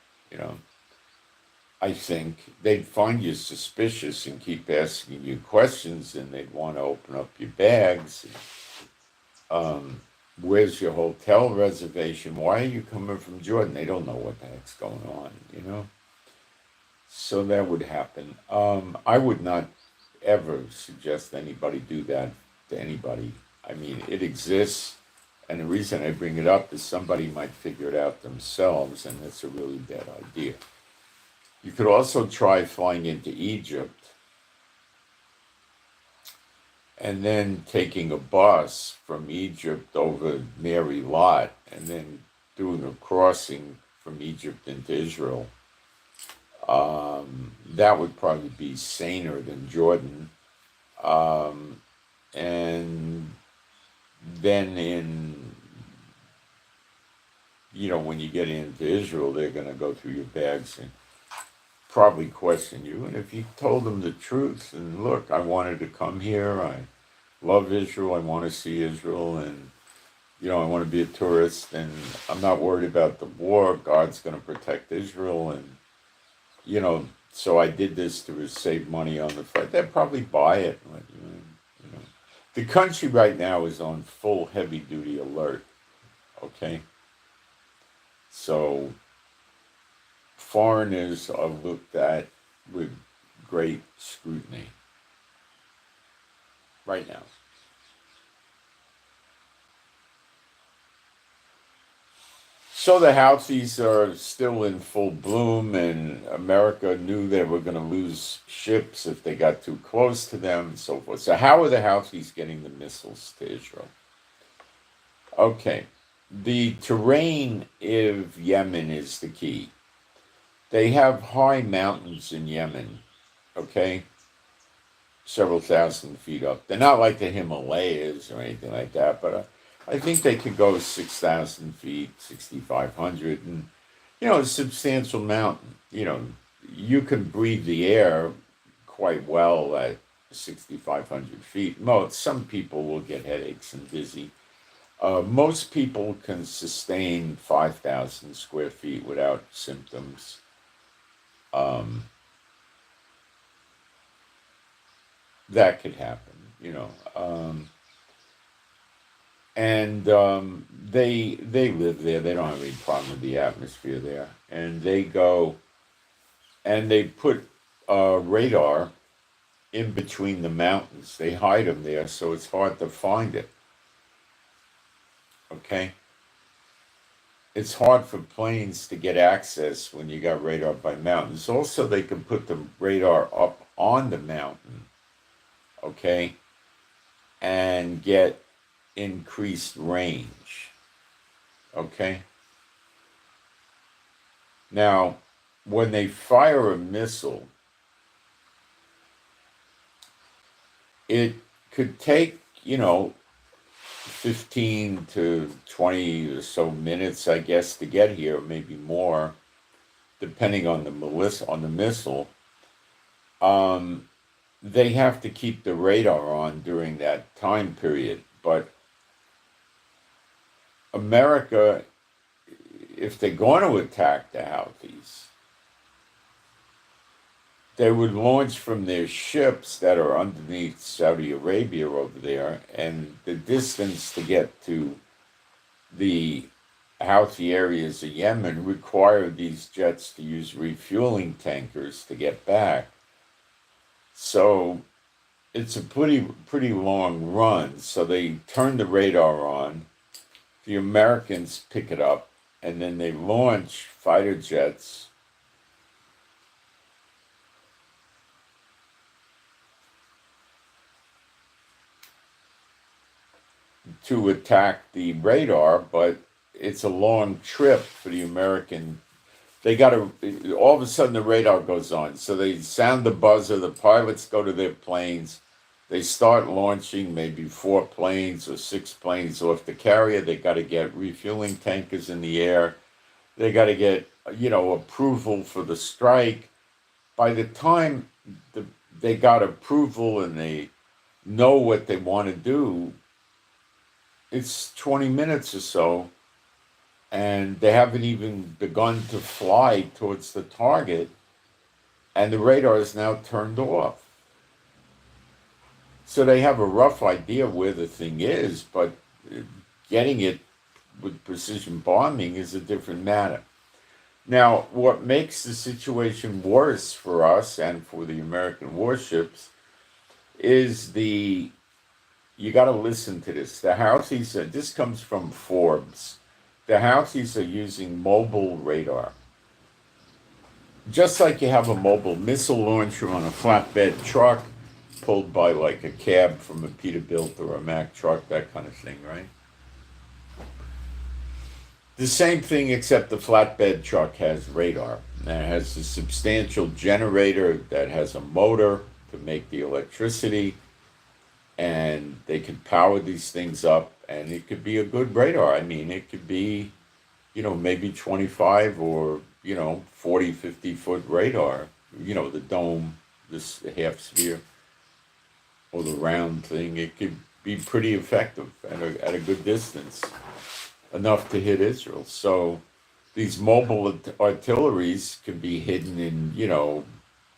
I think they'd find you suspicious and keep asking you questions, and they'd want to open up your bags. Where's your hotel reservation? Why are you coming from Jordan? They don't know what the heck's going on, So that would happen. I would not ever suggest anybody do that to anybody. I mean, it exists, and the reason I bring it up is somebody might figure it out themselves, and that's a really bad idea. You could also try flying into Egypt and then taking a bus from Egypt over Mary Lot and then doing a crossing from Egypt into Israel. That would probably be saner than Jordan. And then when you get into Israel, they're going to go through your bags and probably question you. And if you told them the truth, and look, I wanted to come here, I love Israel, I want to see Israel, and I want to be a tourist, and I'm not worried about the war, God's going to protect Israel, and so I did this to save money on the flight, they'd probably buy it and let you in. The country right now is on full heavy-duty alert, okay? So foreigners are looked at with great scrutiny right now. So the Houthis are still in full bloom, and America knew they were going to lose ships if they got too close to them and so forth. So how are the Houthis getting the missiles to Israel? Okay, the terrain of Yemen is the key. They have high mountains in Yemen, okay? Several thousand feet up. They're not like the Himalayas or anything like that, but I think they could go 6,000 feet, 6,500, and, a substantial mountain. You can breathe the air quite well at 6,500 feet. Some people will get headaches and dizzy. Most people can sustain 5,000 square feet without symptoms. That could happen, and they live there. They don't have any problem with the atmosphere there, and they go and they put radar in between the mountains. They hide them there, so it's hard to find it. Okay. It's hard for planes to get access when you got radar by mountains. Also, they can put the radar up on the mountain, okay, and get increased range, okay? Now, when they fire a missile, it could take, 15 to 20 or so minutes, I guess, to get here, maybe more, depending on the missile. They have to keep the radar on during that time period. But America, if they're going to attack the Houthis, they would launch from their ships that are underneath Saudi Arabia over there, and the distance to get to the Houthi areas of Yemen require these jets to use refueling tankers to get back. So it's a pretty long run. So they turn the radar on, the Americans pick it up, and then they launch fighter jets to attack the radar, but it's a long trip for the American. They got to, all of a sudden the radar goes on. So they sound the buzzer, the pilots go to their planes, they start launching maybe 4 planes or 6 planes off the carrier. They got to get refueling tankers in the air. They got to get, approval for the strike. By the time they got approval and they know what they want to do, it's 20 minutes or so, and they haven't even begun to fly towards the target, and the radar is now turned off. So they have a rough idea where the thing is, but getting it with precision bombing is a different matter. Now, what makes the situation worse for us and for the American warships is you got to listen to this. The Houthis, this comes from Forbes. The Houthis are using mobile radar. Just like you have a mobile missile launcher on a flatbed truck pulled by like a cab from a Peterbilt or a Mack truck, that kind of thing, right? The same thing, except the flatbed truck has radar. And it has a substantial generator that has a motor to make the electricity, and they can power these things up, and it could be a good radar. I mean, it could be, maybe 25 or, 40, 50-foot radar, the dome, this half sphere, or the round thing. It could be pretty effective at a good distance, enough to hit Israel. So these mobile artilleries can be hidden in,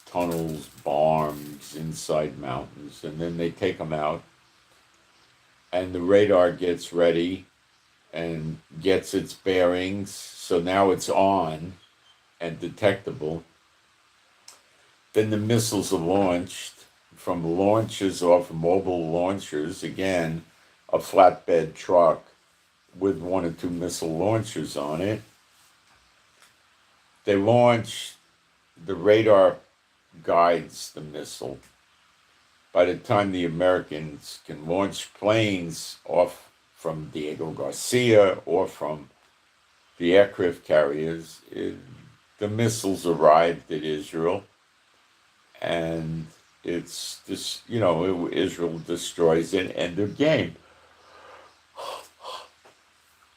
tunnels, barns, inside mountains, and then they take them out, and the radar gets ready and gets its bearings, so now it's on and detectable. Then the missiles are launched from launches off mobile launchers, again, a flatbed truck with 1 or 2 missile launchers on it. They launch, the radar guides the missile. By the time the Americans can launch planes off from Diego Garcia or from the aircraft carriers, the missiles arrived at Israel, and it's just, Israel destroys it, end of game.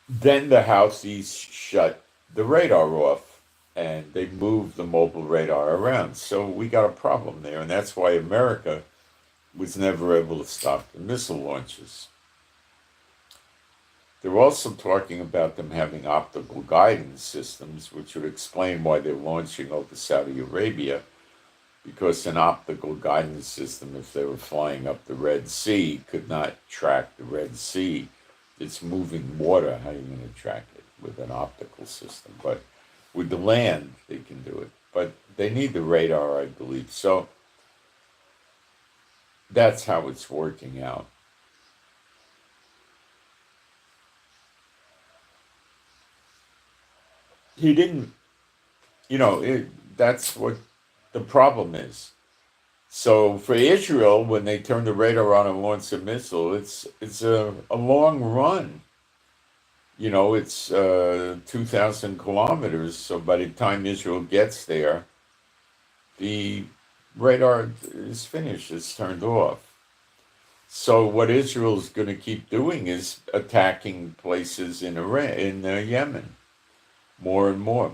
Then the Houthis shut the radar off, and they moved the mobile radar around. So we got a problem there, and that's why America was never able to stop the missile launches. They're also talking about them having optical guidance systems, which would explain why they're launching over Saudi Arabia, because an optical guidance system, if they were flying up the Red Sea, could not track the Red Sea. It's moving water. How are you going to track it with an optical system? But with the land, they can do it. But they need the radar, I believe. So that's how it's working out. He didn't, that's what the problem is. So for Israel, when they turn the radar on and launch a missile, it's a long run. it's 2,000 kilometers. So by the time Israel gets there, the radar is finished. It's turned off. So what Israel's going to keep doing is attacking places in Iran, in Yemen, more and more.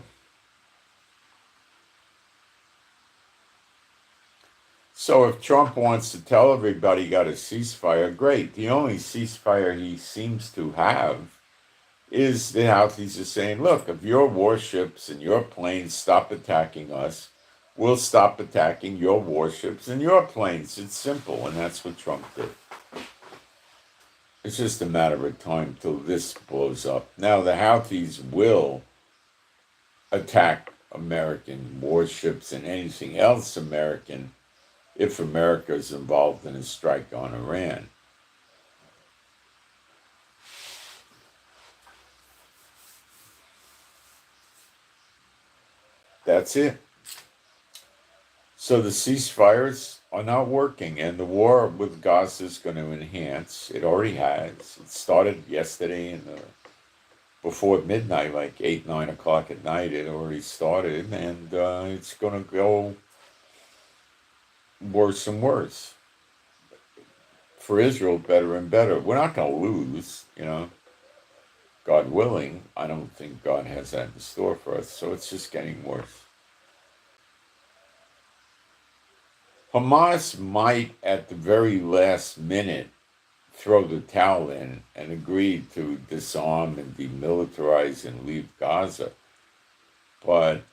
So if Trump wants to tell everybody he got a ceasefire, great. The only ceasefire he seems to have is the Houthis are saying, look, if your warships and your planes stop attacking us, we'll stop attacking your warships and your planes. It's simple, and that's what Trump did. It's just a matter of time till this blows up. Now, the Houthis will attack American warships and anything else American if America is involved in a strike on Iran. That's it. So the ceasefires are not working, and the war with Gaza is going to enhance. It already has. It started yesterday before midnight, like 8, 9 o'clock at night. It already started, and it's going to go worse and worse. For Israel, better and better. We're not going to lose, God willing. I don't think God has that in store for us, so it's just getting worse. Hamas might, at the very last minute, throw the towel in and agree to disarm and demilitarize and leave Gaza. But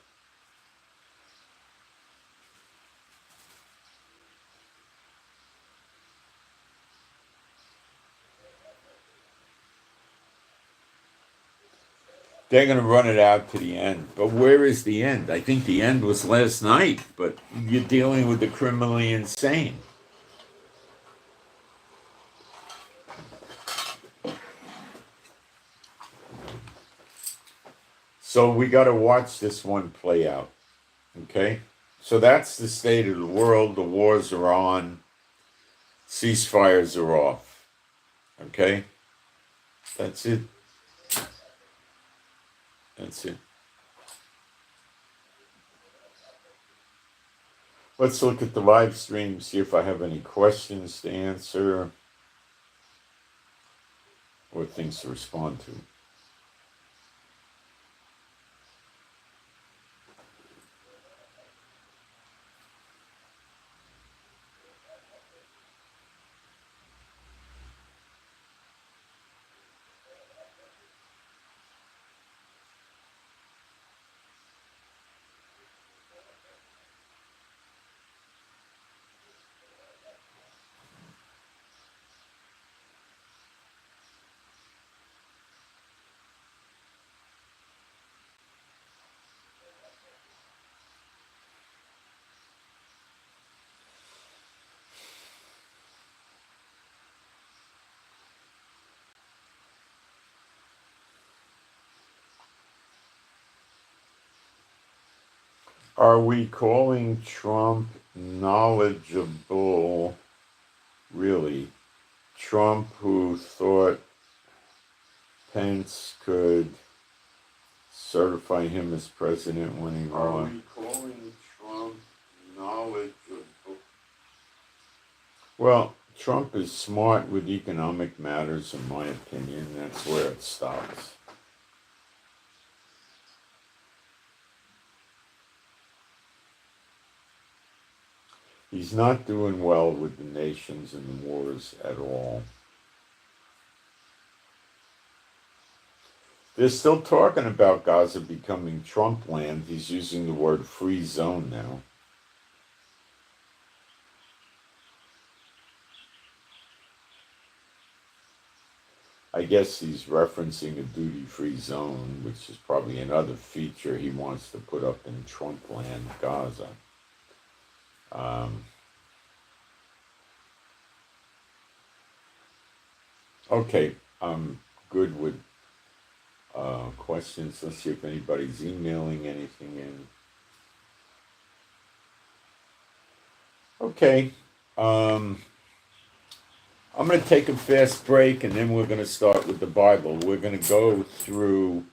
they're going to run it out to the end. But where is the end? I think the end was last night, but you're dealing with the criminally insane. So we got to watch this one play out, okay? So that's the state of the world. The wars are on. Ceasefires are off, okay? That's it. That's it. Let's look at the live stream, see if I have any questions to answer or things to respond to. Are we calling Trump knowledgeable? Really? Trump, who thought Pence could certify him as president when he won? Are we calling Trump knowledgeable? Well, Trump is smart with economic matters, in my opinion. That's where it stops. He's not doing well with the nations and the wars at all. They're still talking about Gaza becoming Trump land. He's using the word free zone now. I guess he's referencing a duty-free zone, which is probably another feature he wants to put up in Trump land, Gaza. Okay, I'm good with questions. Let's see if anybody's emailing anything in. Okay. I'm going to take a fast break and then we're going to start with the Bible. We're going to go through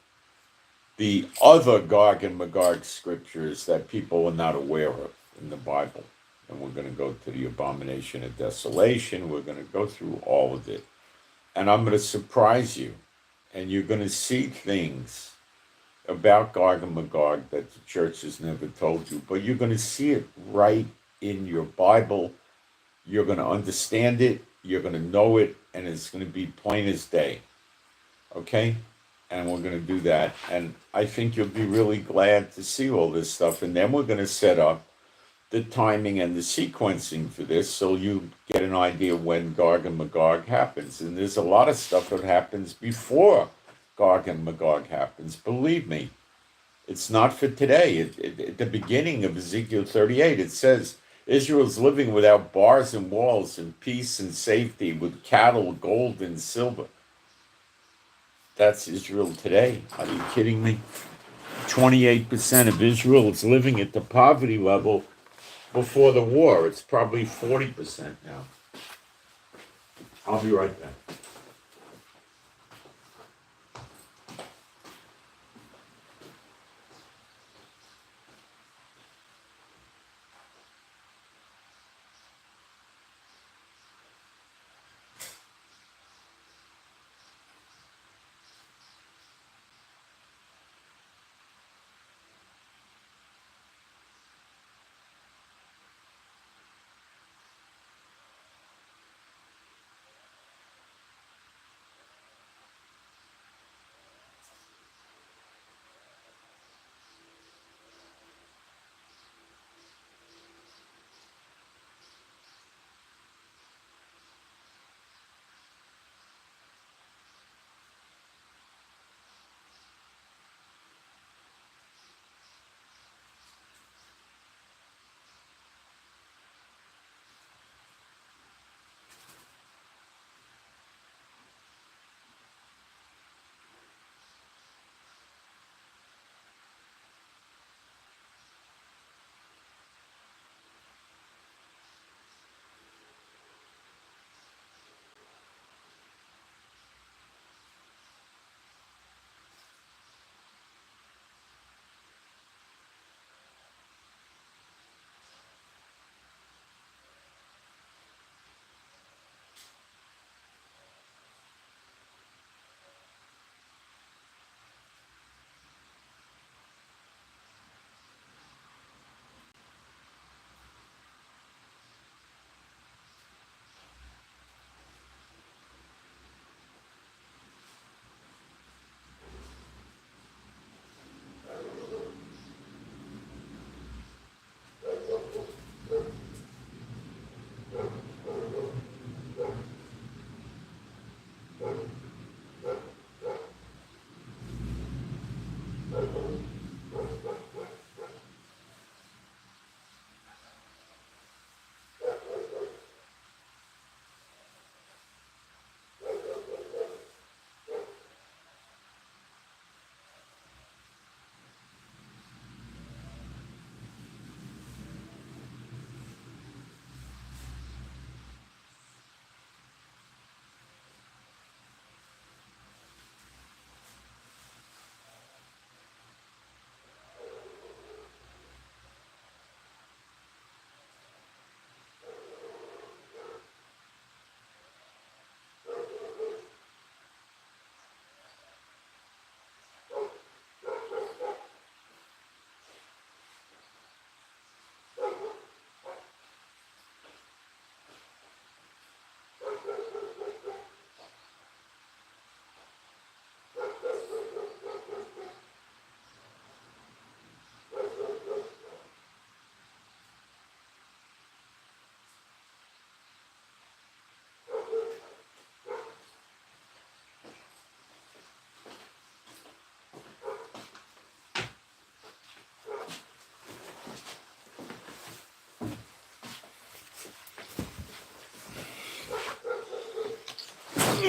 the other Gog and Magog scriptures that people are not aware of in the Bible. And we're going to go to the abomination of desolation. We're going to go through all of it. And I'm going to surprise you. And you're going to see things about Gog and Magog that the church has never told you. But you're going to see it right in your Bible. You're going to understand it. You're going to know it. And it's going to be plain as day. Okay? And we're going to do that. And I think you'll be really glad to see all this stuff. And then we're going to set up the timing and the sequencing for this so you get an idea when Gog and Magog happens. And there's a lot of stuff that happens before Gog and Magog happens. Believe me, it's not for today. At the beginning of Ezekiel 38, it says, Israel's living without bars and walls in peace and safety with cattle, gold, and silver. That's Israel today. Are you kidding me? 28% of Israel is living at the poverty level before the war. It's probably 40% now. I'll be right back.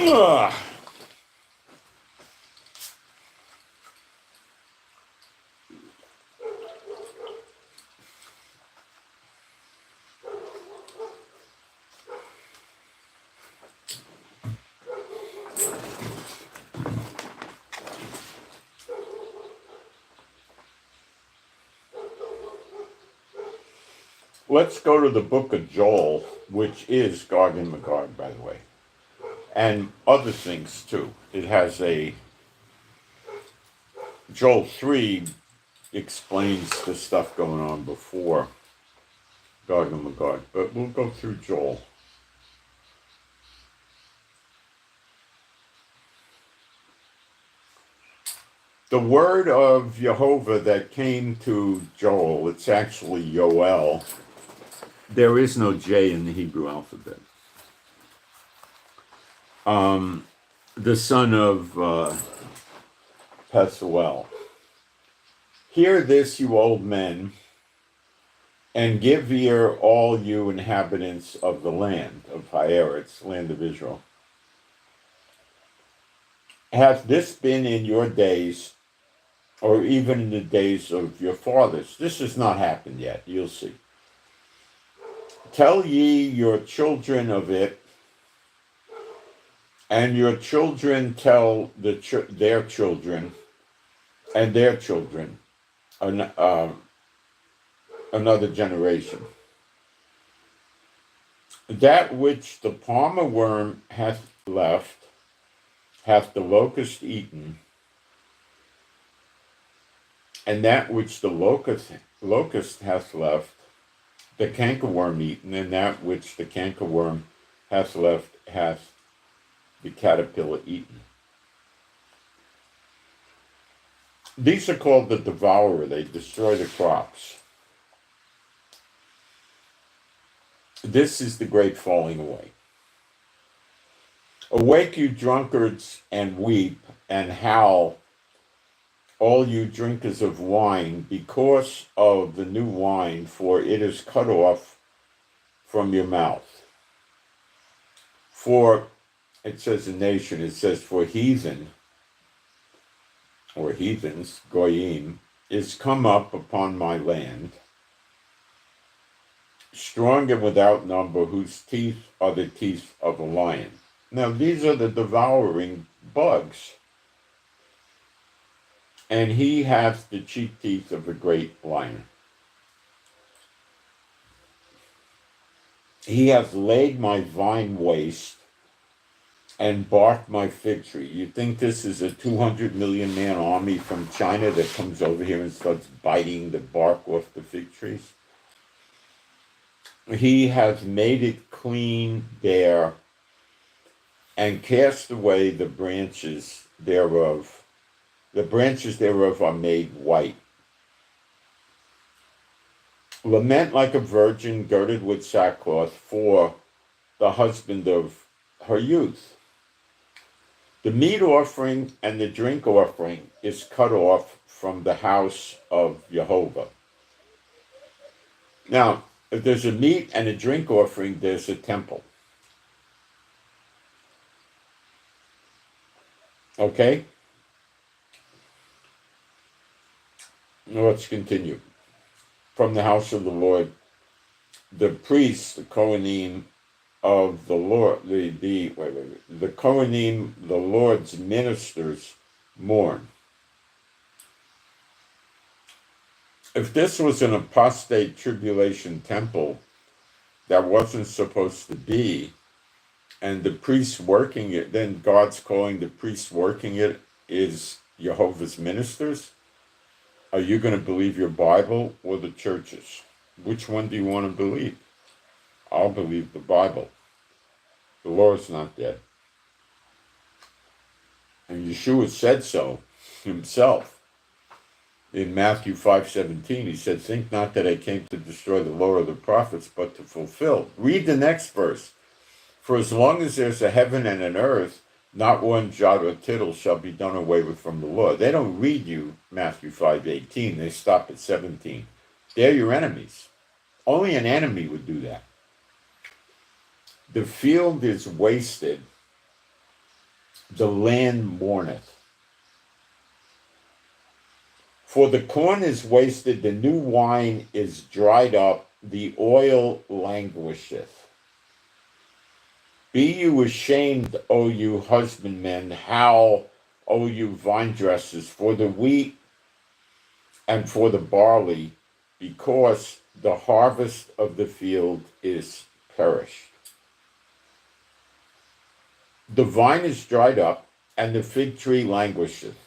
Ugh. Let's go to the book of Joel, which is Gog and Magog, by the way, and other things too. It has Joel 3 explains the stuff going on before Gog and Magog, but we'll go through Joel. The word of Jehovah that came to Joel, it's actually Yoel. There is no J in the Hebrew alphabet. The son of Pethuel. Hear this, you old men, and give ear, all you inhabitants of the land of Haaretz, land of Israel. Hath this been in your days, or even in the days of your fathers? This has not happened yet, you'll see. Tell ye your children of it, and your children tell their children, and their children, another generation. That which the palmer worm hath left, hath the locust eaten, and that which the locust hath left, the cankerworm eaten, and that which the cankerworm hath left, hath the caterpillar eaten. These are called the devourer. They destroy the crops. This is the great falling away. Awake, you drunkards, and weep, and howl, all you drinkers of wine, because of the new wine, for it is cut off from your mouth. For, it says a nation, it says for heathen, or heathens, goyim, is come up upon my land, strong and without number, whose teeth are the teeth of a lion. Now, these are the devouring bugs. And he hath the cheek teeth of a great lion. He hath laid my vine waste, and barked my fig tree. You think this is a 200 million man army from China that comes over here and starts biting the bark off the fig trees? He hath made it clean bare, and cast away the branches thereof. The branches thereof are made white. Lament like a virgin girded with sackcloth for the husband of her youth. The meat offering and the drink offering is cut off from the house of Jehovah. Now, if there's a meat and a drink offering, there's a temple. Okay? Let's continue. From the house of the Lord, the priests, the Kohanim of the Lord, the Kohanim, the Lord's ministers, mourn. If this was an apostate tribulation temple that wasn't supposed to be, and the priests working it, then God's calling the priests working it is Jehovah's ministers. Are you going to believe your Bible or the churches? Which one do you want to believe? I'll believe the Bible. The Lord's not dead. And Yeshua said so himself. In Matthew 5:17, he said, think not that I came to destroy the law of the prophets, but to fulfill. Read the next verse. For as long as there's a heaven and an earth, not one jot or tittle shall be done away with from the law. They don't read you Matthew 5:18. They stop at 17. They're your enemies. Only an enemy would do that. The field is wasted. The land mourneth. For the corn is wasted, the new wine is dried up, the oil languisheth. Be you ashamed, O you husbandmen, howl, O you vine dressers, for the wheat and for the barley, because the harvest of the field is perished. The vine is dried up, and the fig tree languisheth.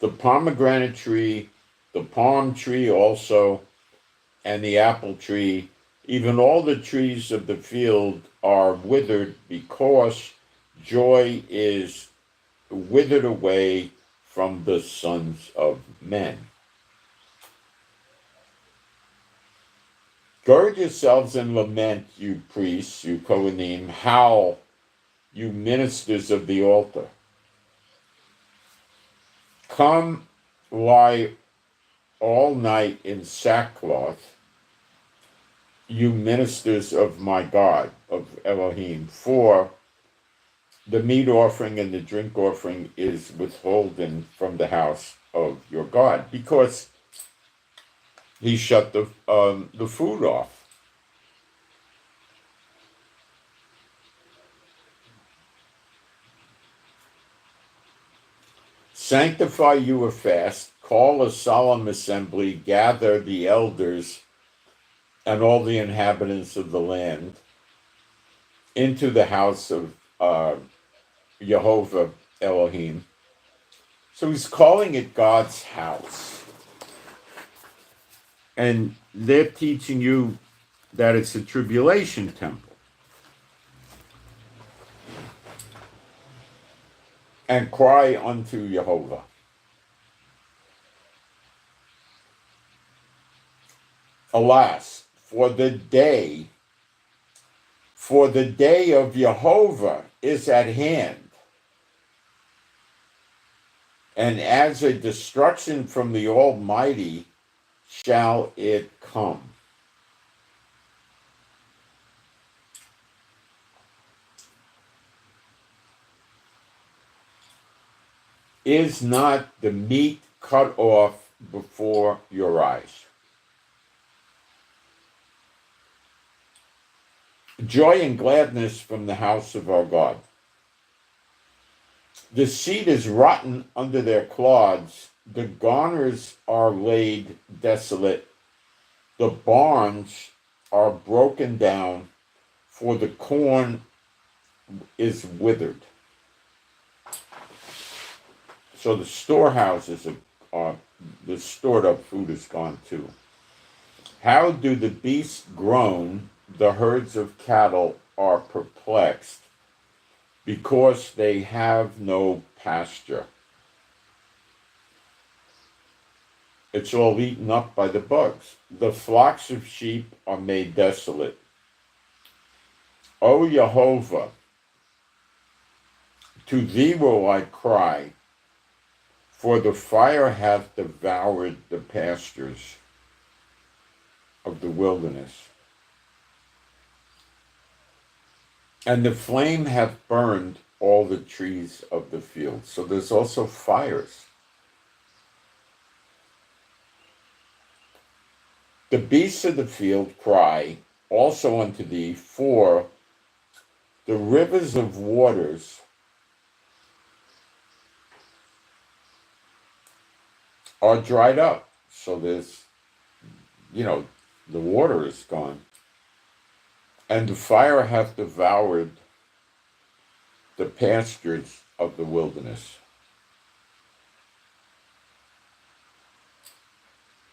The pomegranate tree, the palm tree also, and the apple tree, even all the trees of the field are withered, because joy is withered away from the sons of men. Gird yourselves and lament, you priests, you Kohanim, howl, you ministers of the altar. Come, lie all night in sackcloth, you ministers of my God, of Elohim, for the meat offering and the drink offering is withholden from the house of your God, because he shut the food off. Sanctify you a fast, call a solemn assembly, gather the elders and all the inhabitants of the land into the house of Jehovah Elohim. So he's calling it God's house. And they're teaching you that it's a tribulation temple. And cry unto Jehovah. Alas, for the day of Jehovah is at hand, and as a destruction from the Almighty shall it come. Is not the meat cut off before your eyes? Joy and gladness from the house of our God. The seed is rotten under their clods, the garners are laid desolate, the barns are broken down, for the corn is withered. So the storehouses are the stored up food is gone too. How do the beasts groan? The herds of cattle are perplexed, because they have no pasture. It's all eaten up by the bugs. The flocks of sheep are made desolate. O Jehovah, to thee will I cry, for the fire hath devoured the pastures of the wilderness, and the flame hath burned all the trees of the field. So there's also fires. The beasts of the field cry also unto thee, for the rivers of waters are dried up. So there's, the water is gone. And the fire hath devoured the pastures of the wilderness.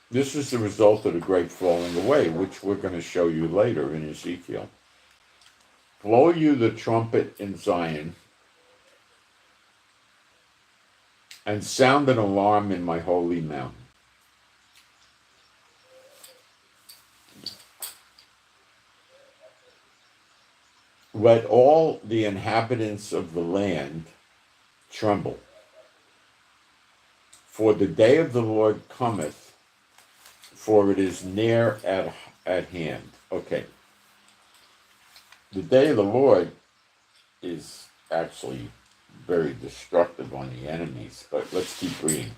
This is the result of the great falling away, which we're going to show you later in Ezekiel. Blow you the trumpet in Zion, and sound an alarm in my holy mountain. Let all the inhabitants of the land tremble, for the day of the Lord cometh, for it is near at hand. Okay. The day of the Lord is actually very destructive on the enemies, but let's keep reading.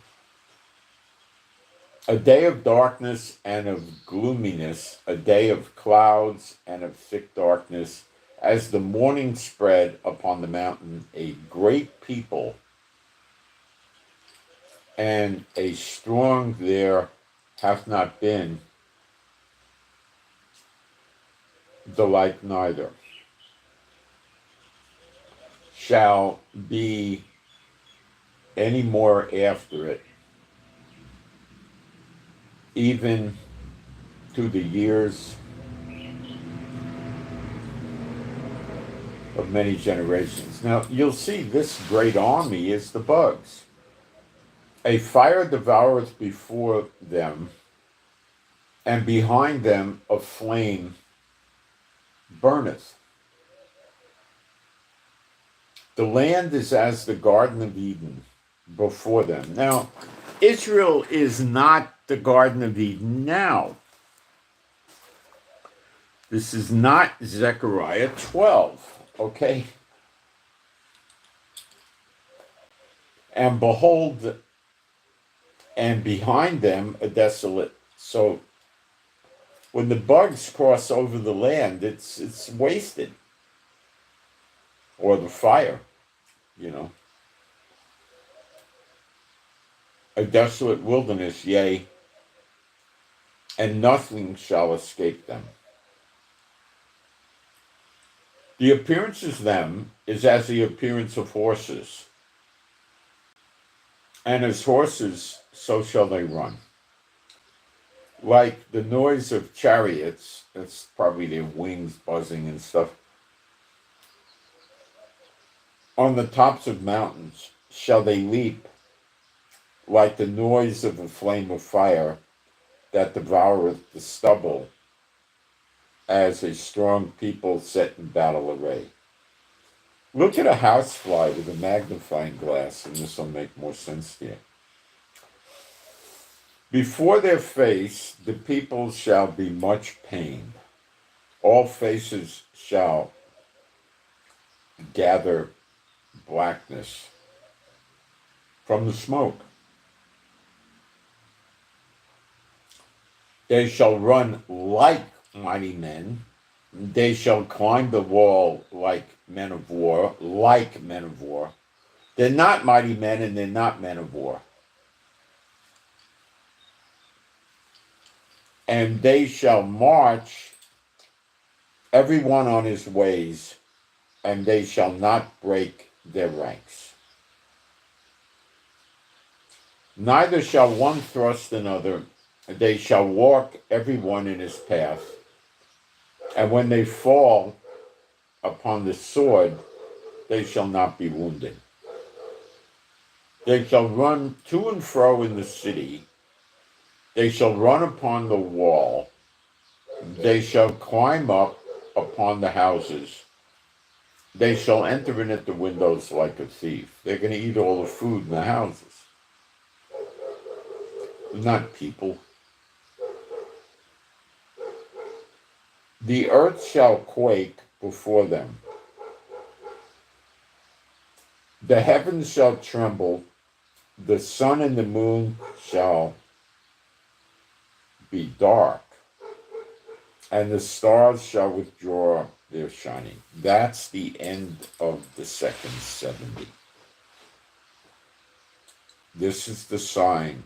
A day of darkness and of gloominess, a day of clouds and of thick darkness, as the morning spread upon the mountain, a great people and a strong there hath not been, the like neither shall be any more after it, even to the years of many generations. Now, you'll see this great army is the bugs. A fire devoureth before them, and behind them a flame burneth. The land is as the Garden of Eden before them. Now, Israel is not the Garden of Eden now. This is not Zechariah 12, okay? And behold, and behind them a desolate. So when the bugs cross over the land, it's wasted. Or the fire, you know. A desolate wilderness, yea, and nothing shall escape them. The appearance of them is as the appearance of horses, and as horses, so shall they run. Like the noise of chariots, that's probably their wings buzzing and stuff, on the tops of mountains shall they leap, like the noise of a flame of fire that devoureth the stubble, as a strong people set in battle array. Look at a housefly with a magnifying glass, and this will make more sense to you. Before their face the people shall be much pained. All faces shall gather blackness from the smoke. They shall run like mighty men. They shall climb the wall like men of war, like men of war. They're not mighty men and they're not men of war. And they shall march every one on his ways, and they shall not break their ranks. Neither shall one thrust another. They shall walk every one in his path. And when they fall upon the sword, they shall not be wounded. They shall run to and fro in the city. They shall run upon the wall. They shall climb up upon the houses. They shall enter in at the windows like a thief. They're going to eat all the food in the houses. Not people. The earth shall quake before them. The heavens shall tremble. The sun and the moon shall be dark, and the stars shall withdraw their shining. That's the end of the second 70. This is the sign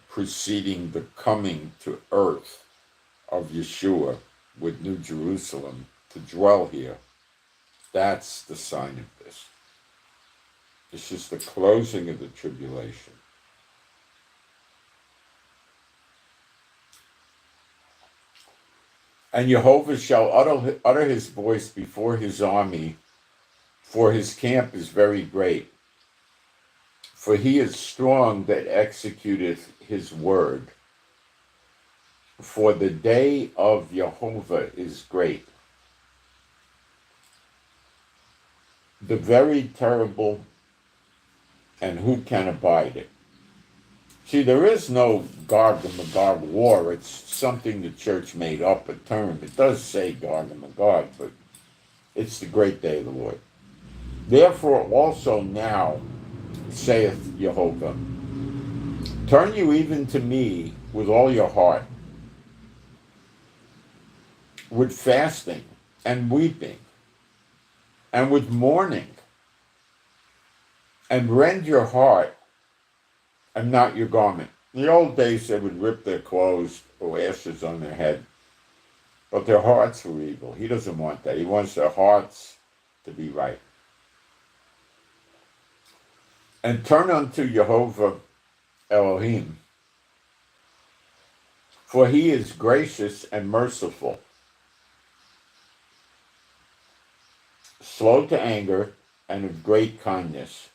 preceding the coming to earth of Yeshua with New Jerusalem to dwell here. That's the sign of this. This is the closing of the tribulation. And Jehovah shall utter his voice before his army, for his camp is very great. For he is strong that executeth his word. For the day of Jehovah is great. The very terrible, and who can abide it? See, there is no Gog and Magog war. It's something the church made up, a term. It does say Gog and Magog, but it's the great day of the Lord. Therefore also now, saith Jehovah, turn you even to me with all your heart, with fasting and weeping, and with mourning, and rend your heart and not your garment. In the old days, they would rip their clothes or ashes on their head. but their hearts were evil. He doesn't want that. He wants their hearts to be right. And turn unto Jehovah Elohim, for he is gracious and merciful, slow to anger, and of great kindness,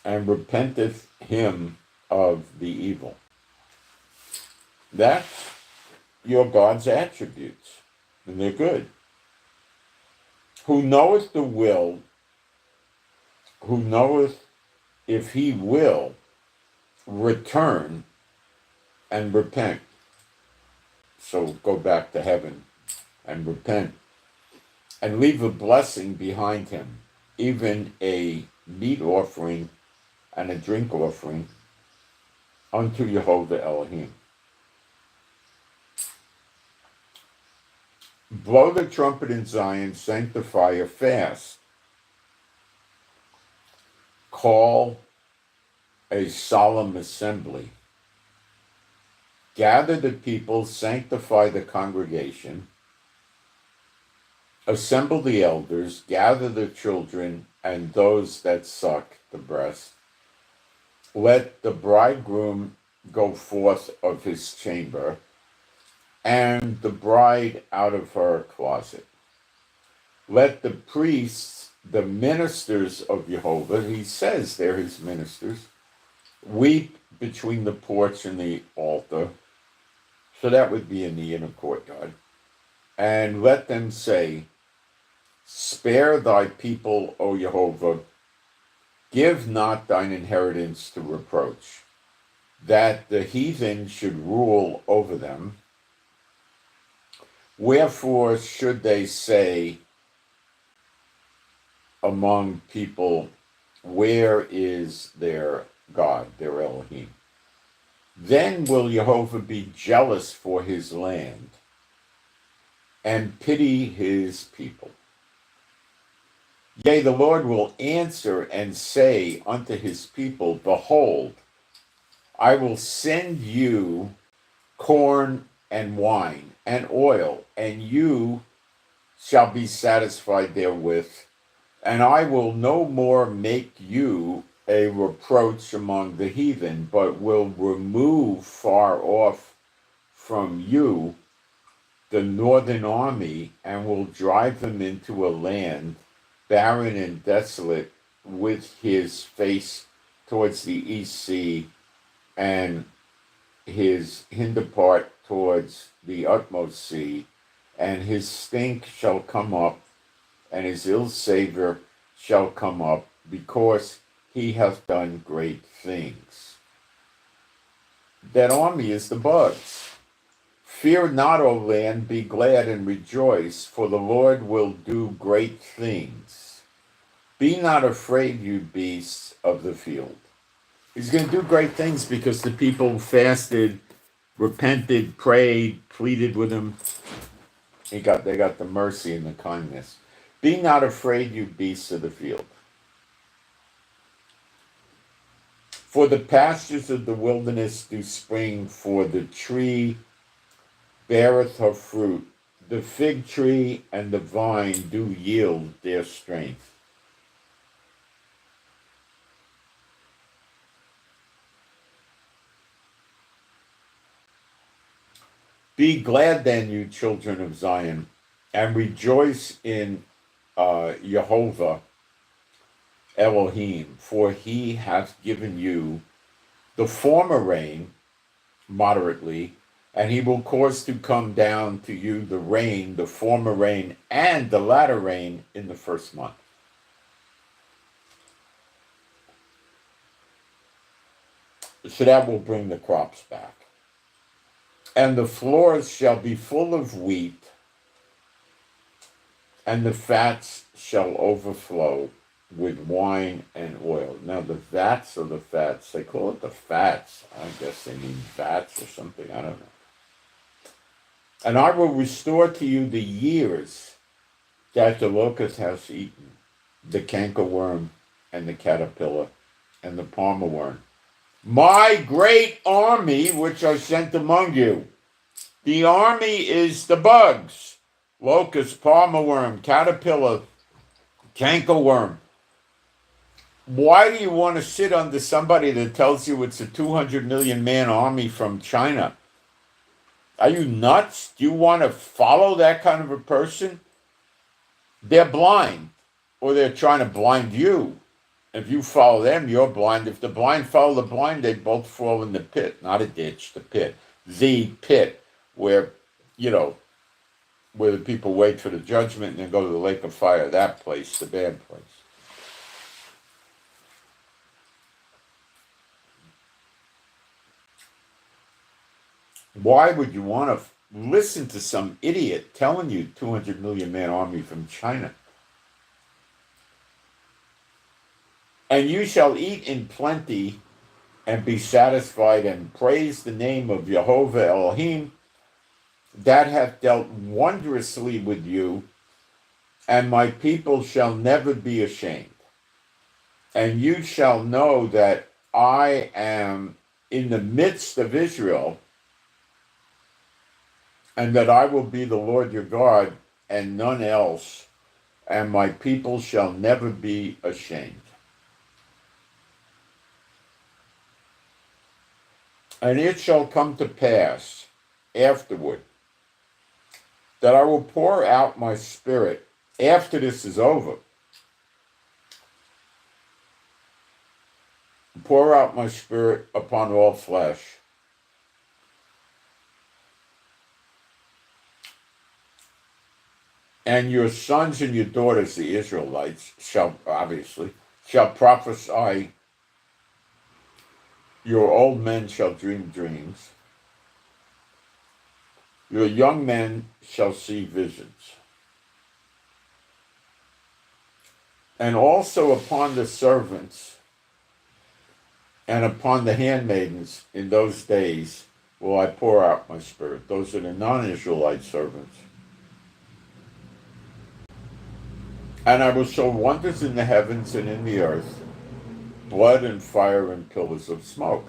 and repenteth him of the evil. That's your God's attributes, and they're good. Who knoweth the will, who knoweth if he will return and repent. So go back to heaven and repent, and leave a blessing behind him, even a meat offering and a drink offering unto Jehovah Elohim. Blow the trumpet in Zion, sanctify a fast. Call a solemn assembly. Gather the people, sanctify the congregation. Assemble the elders, gather the children and those that suck the breast. Let the bridegroom go forth of his chamber, and the bride out of her closet. Let the priests, the ministers of Jehovah, he says they're his ministers, weep between the porch and the altar. So that would be in the inner courtyard. And let them say, spare thy people, O Jehovah, give not thine inheritance to reproach, that the heathen should rule over them. Wherefore should they say among people, where is their God, their Elohim? Then will Jehovah be jealous for his land and pity his people. Yea, the Lord will answer and say unto his people, behold, I will send you corn and wine and oil, and you shall be satisfied therewith, and I will no more make you a reproach among the heathen, but will remove far off from you the northern army, and will drive them into a land barren and desolate, with his face towards the east sea, and his hinder part towards the utmost sea, and his stink shall come up, and his ill savor shall come up, because he hath done great things. That army is the bugs. Fear not, O land, be glad and rejoice, for the Lord will do great things. Be not afraid, you beasts of the field. He's going to do great things because the people fasted, repented, prayed, pleaded with him. They got the mercy and the kindness. Be not afraid, you beasts of the field. For the pastures of the wilderness do spring, for the tree beareth her fruit. The fig tree and the vine do yield their strength. Be glad then, you children of Zion, and rejoice in Jehovah Elohim, for he hath given you the former rain moderately, and he will cause to come down to you the rain, the former rain, and the latter rain in the first month. So that will bring the crops back. And the floors shall be full of wheat, and the fats shall overflow with wine and oil. Now the vats or the fats, they call it the fats. I guess they mean vats or something, I don't know. And I will restore to you the years that the locust has eaten, the cankerworm and the caterpillar and the palmer worm. My great army which I sent among you. The army is the bugs, locust, palmer worm, caterpillar, cankerworm. Why do you want to sit under somebody that tells you it's a 200 million man army from China? Are you nuts? Do you want to follow that kind of a person? They're blind, or they're trying to blind you. If you follow them, you're blind. If the blind follow the blind, they both fall in the pit, not a ditch, the pit. The pit, where, where the people wait for the judgment and then go to the lake of fire. That place, the bad place. Why would you want to listen to some idiot telling you 200 million man army from China? And you shall eat in plenty and be satisfied, and praise the name of Jehovah Elohim, that hath dealt wondrously with you, and my people shall never be ashamed. And you shall know that I am in the midst of Israel, and that I will be the Lord your God, and none else, and my people shall never be ashamed. And it shall come to pass afterward that I will pour out my spirit after this is over. Pour out my spirit upon all flesh. And your sons and your daughters, the Israelites, shall prophesy. Your old men shall dream dreams. Your young men shall see visions. And also upon the servants and upon the handmaidens in those days will I pour out my spirit. Those are the non-Israelite servants. And I will show wonders in the heavens and in the earth, blood and fire and pillars of smoke.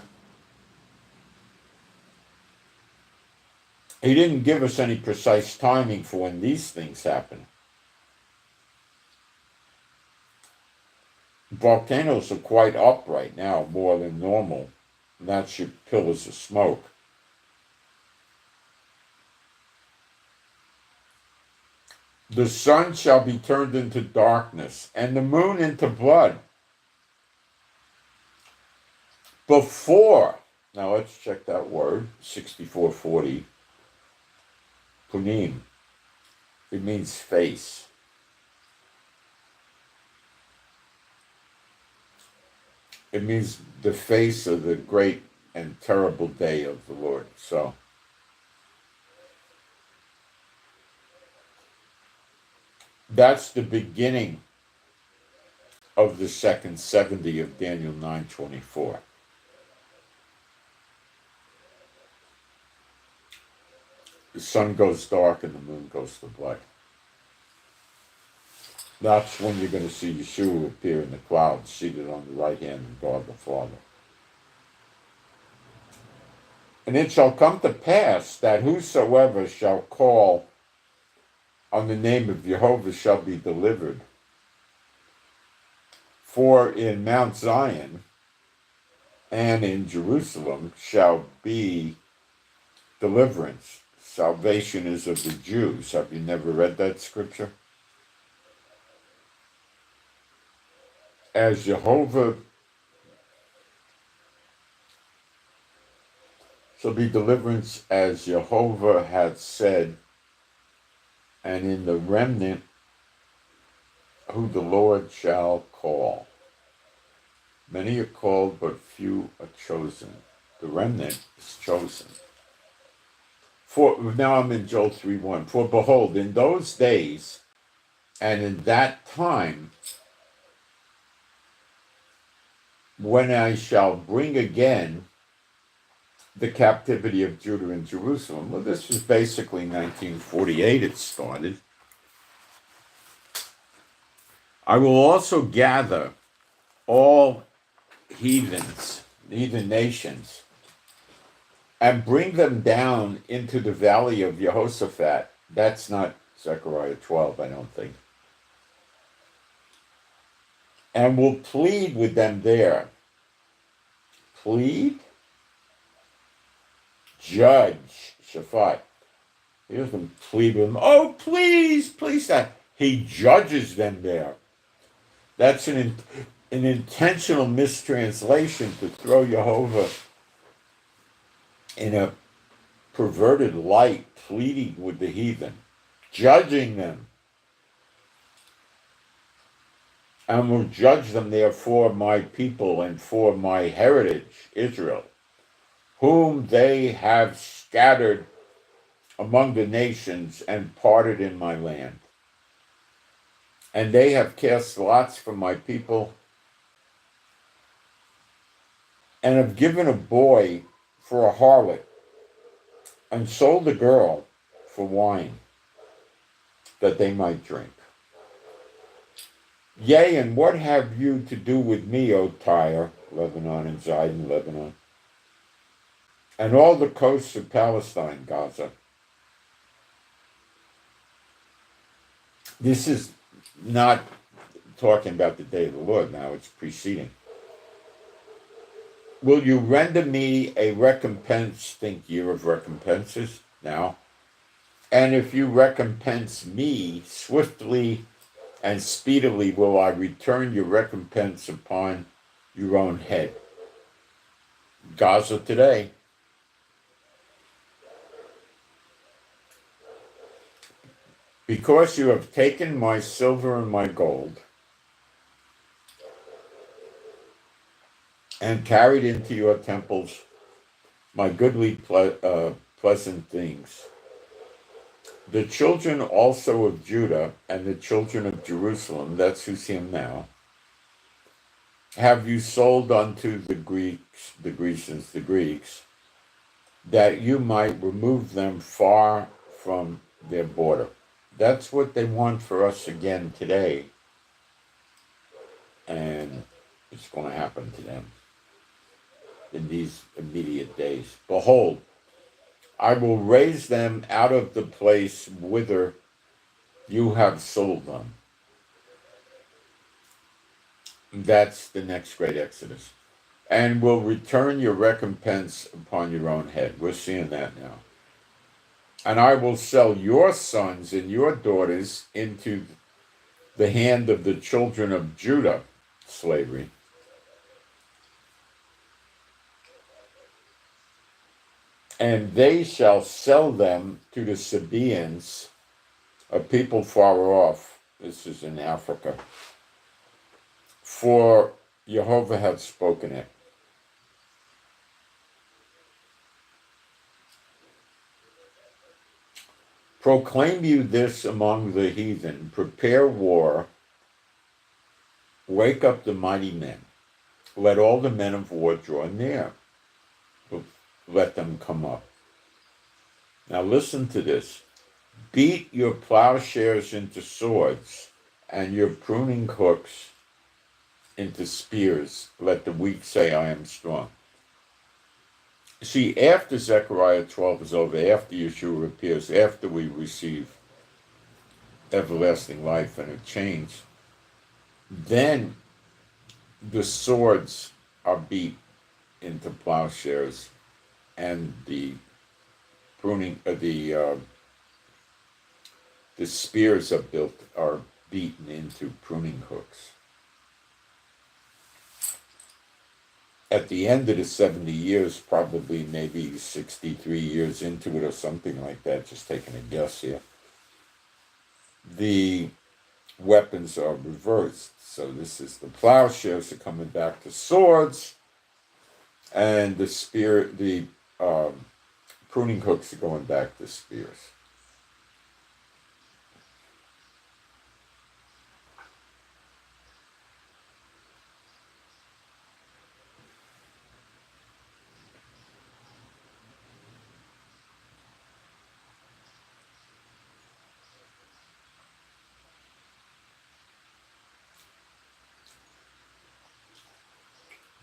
He didn't give us any precise timing for when these things happen. Volcanoes are quite up right now, more than normal. And that's your pillars of smoke. The sun shall be turned into darkness, and the moon into blood. Before, now let's check that word, 6440, punim. It means face. It means the face of the great and terrible day of the Lord. So, that's the beginning of the second 70 of Daniel 9:24. The sun goes dark and the moon goes to blood. That's when you're going to see Yeshua appear in the clouds, seated on the right hand of God the Father. And it shall come to pass that whosoever shall call on the name of Jehovah shall be delivered. For in Mount Zion and in Jerusalem shall be deliverance. Salvation is of the Jews. Have you never read that scripture? As Jehovah shall be deliverance, as Jehovah hath said, and in the remnant who the Lord shall call. Many are called, but few are chosen. The remnant is chosen. For now I'm in Joel 3:1. For behold, in those days and in that time, when I shall bring again the captivity of Judah and Jerusalem. Well, this was basically 1948 it started. I will also gather all heathen nations and bring them down into the valley of Jehoshaphat. That's not Zechariah 12, I don't think. And will plead with them there. Plead? Judge, Shaphat. He doesn't plead with them. Oh, please, please, that. He judges them there. That's an intentional mistranslation to throw Jehovah in a perverted light, pleading with the heathen, judging them. And will judge them there for my people and for my heritage, Israel, whom they have scattered among the nations and parted in my land. And they have cast lots for my people and have given a boy for a harlot and sold a girl for wine that they might drink. Yea, and what have you to do with me, O Tyre, Lebanon, and Zidon, Lebanon, and all the coasts of Palestine, Gaza? This is not talking about the day of the Lord now, it's preceding. Will you render me a recompense, think year of recompenses now? And if you recompense me, swiftly and speedily will I return your recompense upon your own head. Gaza today. Because you have taken my silver and my gold and carried into your temples my goodly pleasant things. The children also of Judah and the children of Jerusalem, that's who's him now, have you sold unto the Greeks, the Grecians, the Greeks, that you might remove them far from their border. That's what they want for us again today. And it's going to happen to them in these immediate days. Behold, I will raise them out of the place whither you have sold them. That's the next great Exodus. And will return your recompense upon your own head. We're seeing that now. And I will sell your sons and your daughters into the hand of the children of Judah, slavery. And they shall sell them to the Sabaeans, a people far off. This is in Africa. For Jehovah hath spoken it. Proclaim you this among the heathen, prepare war, wake up the mighty men, let all the men of war draw near, let them come up. Now listen to this. Beat your plowshares into swords, and your pruning hooks into spears. Let the weak say, I am strong. See, after Zechariah 12 is over, after Yeshua appears, after we receive everlasting life and a change, then the swords are beat into plowshares, and the pruning, the spears are beaten into pruning hooks. At the end of the 70 years, probably maybe 63 years into it or something like that, just taking a guess here, the weapons are reversed. So this is the plowshares are coming back to swords, and the pruning hooks are going back to spears.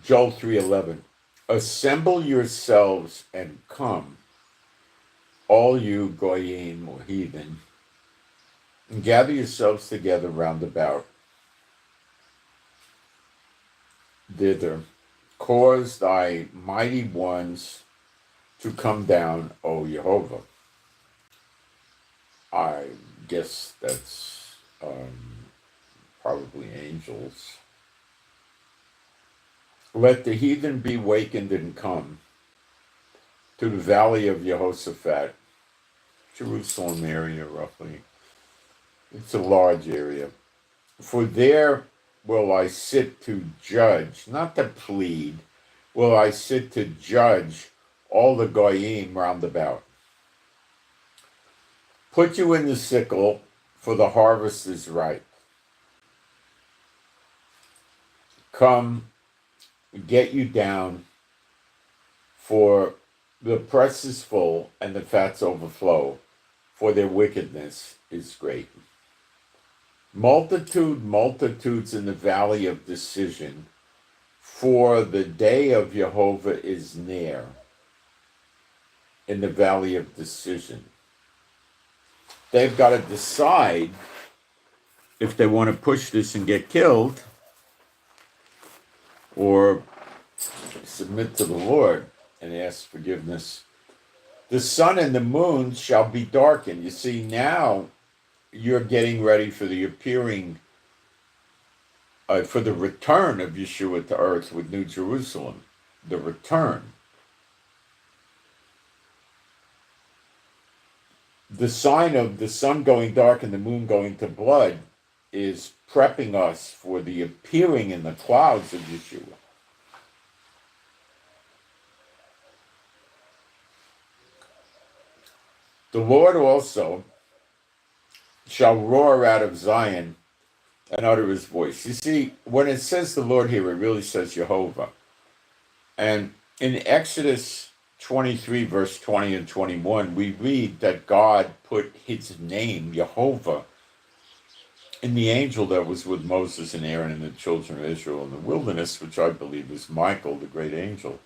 Joel 3:11. Assemble yourselves and come, all you goyim or heathen, and gather yourselves together round about thither. Cause thy mighty ones to come down, O Jehovah. I guess that's probably angels. Let the heathen be wakened and come to the valley of Jehoshaphat, Jerusalem area roughly. It's a large area. For there will I sit to judge, not to plead, will I sit to judge all the goyim round about. Put you in the sickle, for the harvest is ripe. Come, get you down, for the press is full and the fats overflow, for their wickedness is great. Multitudes in the valley of decision, for the day of Jehovah is near in the valley of decision. They've got to decide if they want to push this and get killed or submit to the Lord and ask forgiveness. The sun and the moon shall be darkened. You see, now you're getting ready for the appearing, for the return of Yeshua to earth with New Jerusalem. The return. The sign of the sun going dark and the moon going to blood is prepping us for the appearing in the clouds of Yeshua. The Lord also shall roar out of Zion and utter his voice. You see, when it says the Lord here, it really says Jehovah. And in Exodus 23, verse 20 and 21, we read that God put his name, Jehovah, in the angel that was with Moses and Aaron and the children of Israel in the wilderness, which I believe is Michael, the great angel.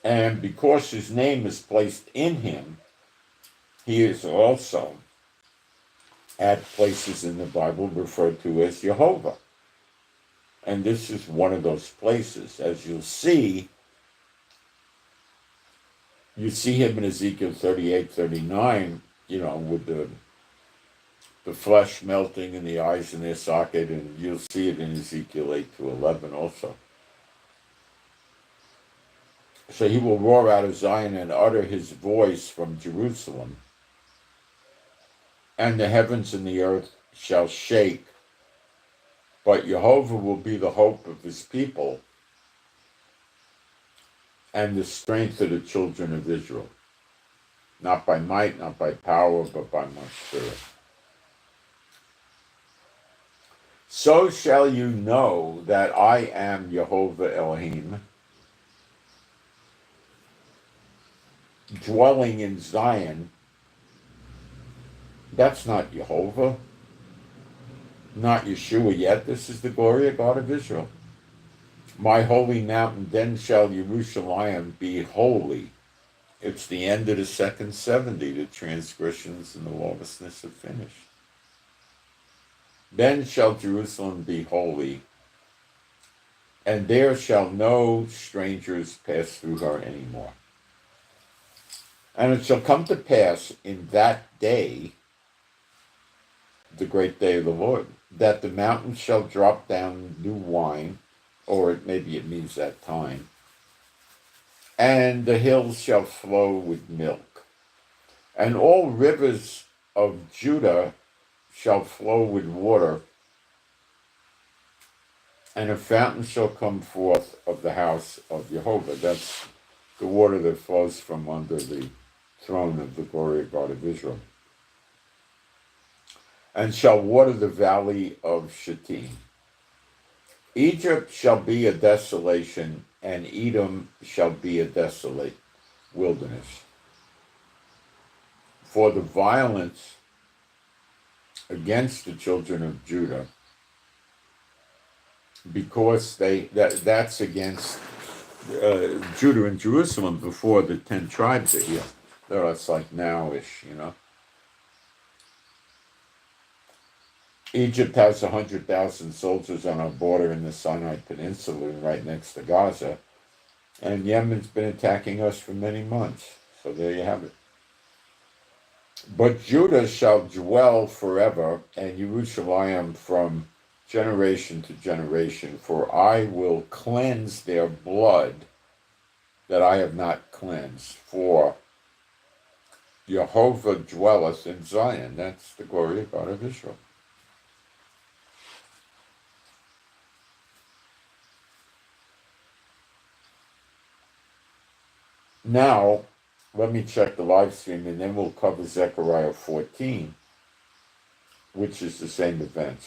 And because his name is placed in him, he is also at places in the Bible referred to as Jehovah. And this is one of those places. As you'll see, you see him in Ezekiel 38, 39, with the flesh melting and the eyes in their socket, and you'll see it in Ezekiel 8 to 11 also. So he will roar out of Zion and utter his voice from Jerusalem, and the heavens and the earth shall shake, but Jehovah will be the hope of his people and the strength of the children of Israel. Not by might, not by power, but by my spirit. So shall you know that I am Jehovah Elohim, dwelling in Zion. That's not Jehovah, not Yeshua yet. This is the glory of God of Israel. My holy mountain, then shall Jerusalem be holy. It's the end of the second 70. The transgressions and the lawlessness are finished. Then shall Jerusalem be holy, and there shall no strangers pass through her anymore. And it shall come to pass in that day, the great day of the Lord, that the mountains shall drop down new wine, or maybe it means that time, and the hills shall flow with milk, and all rivers of Judah shall flow with water, and a fountain shall come forth of the house of Jehovah. That's the water that flows from under the throne of the glory of God of Israel. And shall water the valley of Shittim. Egypt shall be a desolation, and Edom shall be a desolate wilderness. For the violence against the children of Judah because that's against Judah and Jerusalem before the 10 tribes are here. So it's like now-ish, you know. Egypt has 100,000 soldiers on our border in the Sinai Peninsula, right next to Gaza, and Yemen's been attacking us for many months. So there you have it. But Judah shall dwell forever, and Jerusalem from generation to generation, for I will cleanse their blood that I have not cleansed. For Jehovah dwelleth in Zion. That's the glory of God of Israel. Now, let me check the live stream, and then we'll cover Zechariah 14, which is the same event.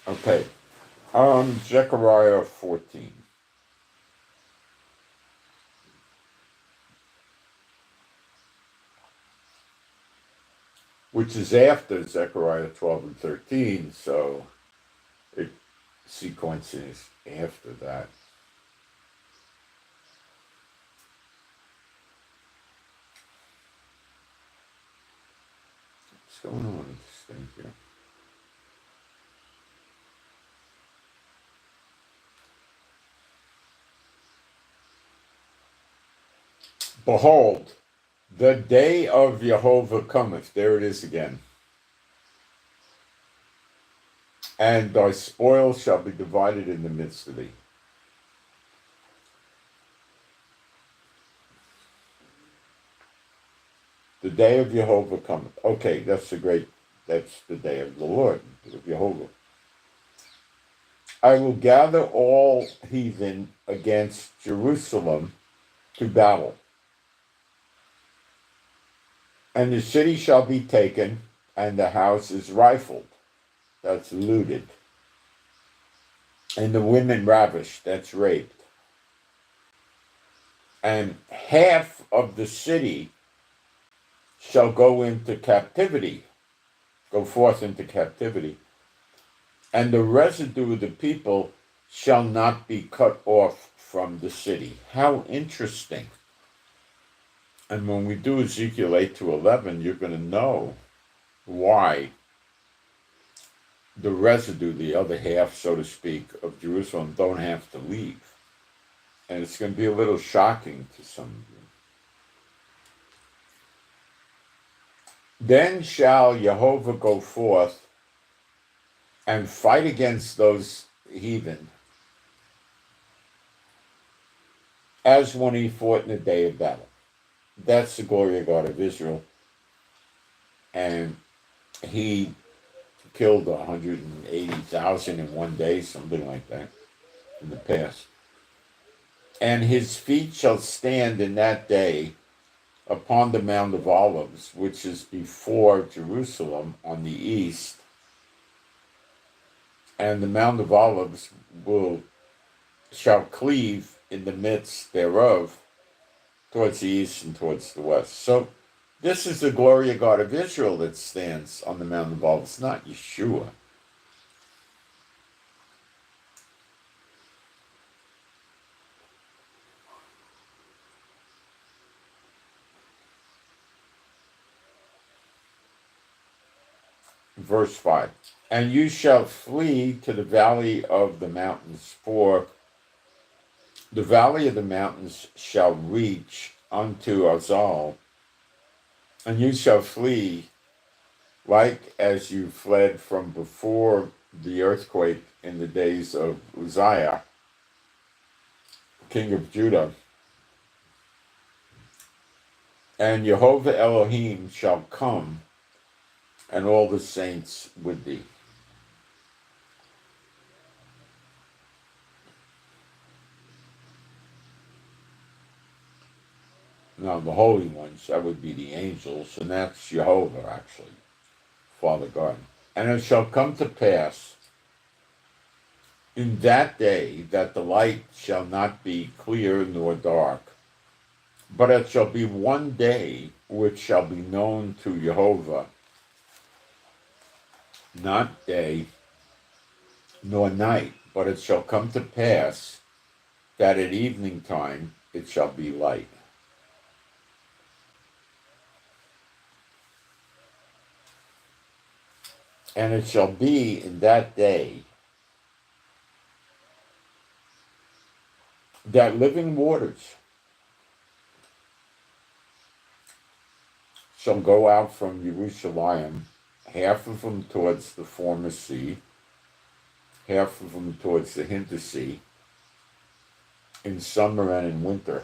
Okay, Zechariah 14. Which is after Zechariah 12 and 13, so it sequences after that. What's going on with this thing here? Behold, the day of Jehovah cometh. There it is again. And thy spoil shall be divided in the midst of thee. The day of Jehovah cometh. Okay, that's the day of the Lord, of Jehovah. I will gather all heathen against Jerusalem to battle. And the city shall be taken, and the house is rifled. That's looted. And the women ravished. That's raped. And half of the city shall go into captivity, go forth into captivity. And the residue of the people shall not be cut off from the city. How interesting. And when we do Ezekiel 8 to 11, you're going to know why the residue, the other half, so to speak, of Jerusalem don't have to leave. And it's going to be a little shocking to some of you. Then shall Jehovah go forth and fight against those heathen, as when he fought in the day of battle. That's the glory of God of Israel. And he killed 180,000 in one day, something like that, in the past. And his feet shall stand in that day upon the Mount of Olives, which is before Jerusalem on the east. And the Mount of Olives shall cleave in the midst thereof towards the east and towards the west. So this is the glory of God of Israel that stands on the Mount of Olives, not Yeshua. Verse 5. And you shall flee to the valley of the mountains, for the valley of the mountains shall reach unto Azal, and you shall flee like as you fled from before the earthquake in the days of Uzziah, king of Judah. And Jehovah Elohim shall come, and all the saints with thee. Now, the holy ones, that would be the angels, and that's Jehovah, actually, Father God. And it shall come to pass in that day that the light shall not be clear nor dark, but it shall be one day which shall be known to Jehovah, not day nor night, but it shall come to pass that at evening time it shall be light. And it shall be in that day that living waters shall go out from Jerusalem, half of them towards the former sea, half of them towards the hinter sea. In summer and in winter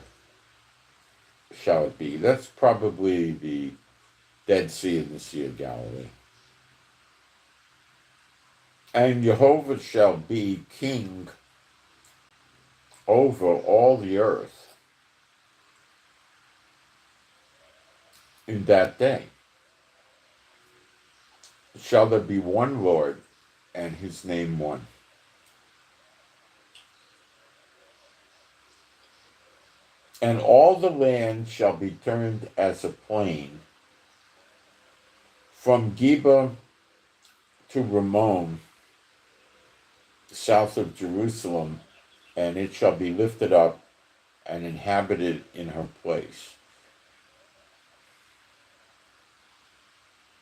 shall it be. That's probably the Dead Sea and the Sea of Galilee. And Jehovah shall be king over all the earth in that day. Shall there be one Lord, and his name one. And all the land shall be turned as a plain, from Geba to Ramon, south of Jerusalem, and it shall be lifted up and inhabited in her place.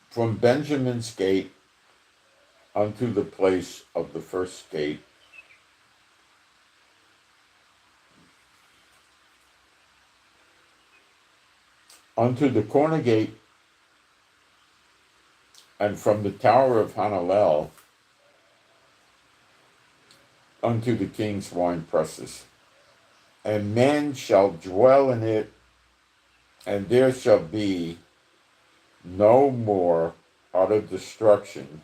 From Benjamin's gate unto the place of the first gate, unto the corner gate, and from the tower of Hanalel unto the king's wine presses. And men shall dwell in it, and there shall be no more utter destruction.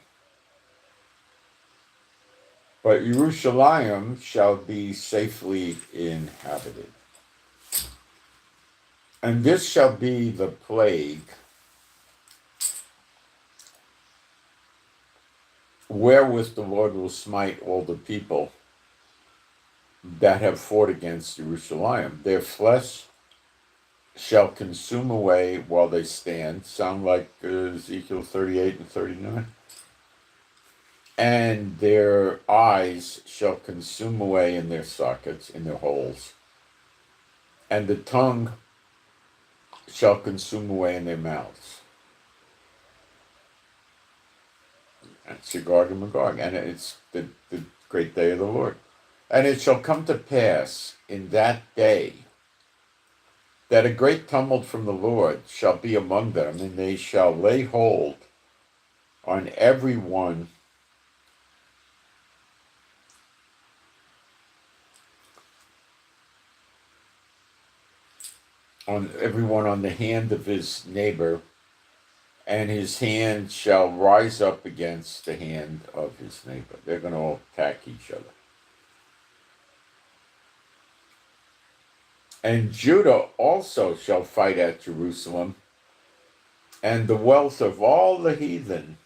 But Jerusalem shall be safely inhabited. And this shall be the plague wherewith the Lord will smite all the people that have fought against Jerusalem. Their flesh shall consume away while they stand. Sound like Ezekiel 38 and 39. And their eyes shall consume away in their sockets, in their holes. And the tongue shall consume away in their mouths. That's Gog and Magog, and it's the great day of the Lord. And it shall come to pass in that day that a great tumult from the Lord shall be among them, and they shall lay hold on every one on the hand of his neighbor, and his hand shall rise up against the hand of his neighbor. They're going to attack each other. And Judah also shall fight at Jerusalem, and the wealth of all the heathen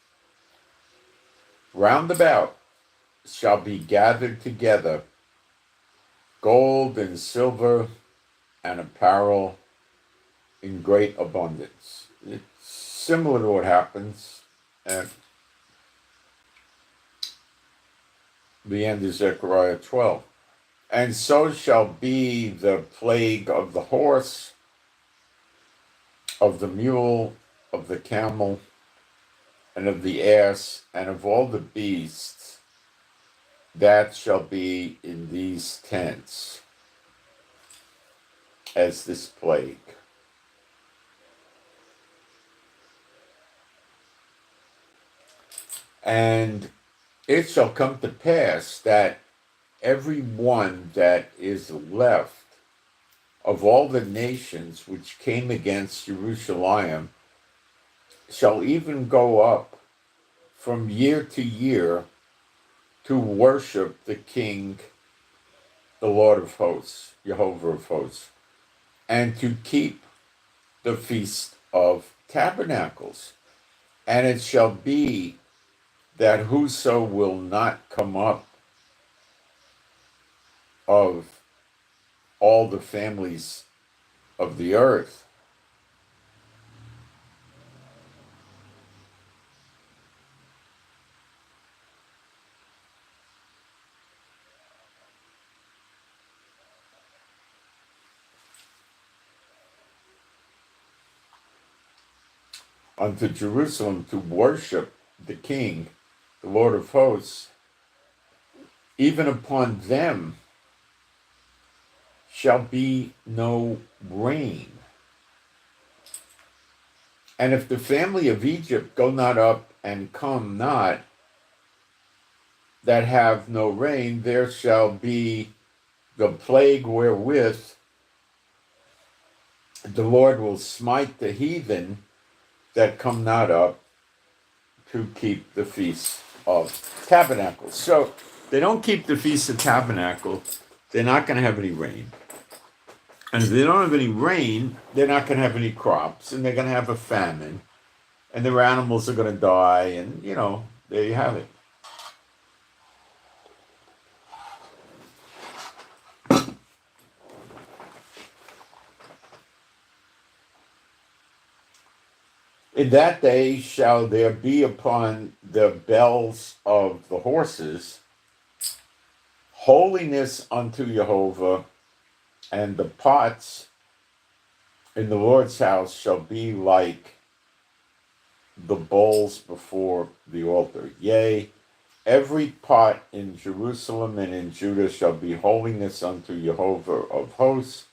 round about shall be gathered together, gold and silver and apparel in great abundance. It's similar to what happens at the end of Zechariah 12. And so shall be the plague of the horse, of the mule, of the camel, and of the ass, and of all the beasts that shall be in these tents as this plague. And it shall come to pass that every one that is left of all the nations which came against Jerusalem shall even go up from year to year to worship the King, the Lord of hosts, Jehovah of hosts, and to keep the Feast of Tabernacles. And it shall be that whoso will not come up of all the families of the earth unto Jerusalem to worship the King, the Lord of hosts, even upon them shall be no rain. And if the family of Egypt go not up and come not, that have no rain, there shall be the plague wherewith the Lord will smite the heathen that come not up to keep the Feast of Tabernacles. So they don't keep the Feast of Tabernacle, they're not going to have any rain. And if they don't have any rain, they're not going to have any crops, and they're going to have a famine, and their animals are going to die, and, there you have it. In that day shall there be upon the bells of the horses holiness unto Jehovah, and the pots in the Lord's house shall be like the bowls before the altar. Yea, every pot in Jerusalem and in Judah shall be holiness unto Jehovah of hosts,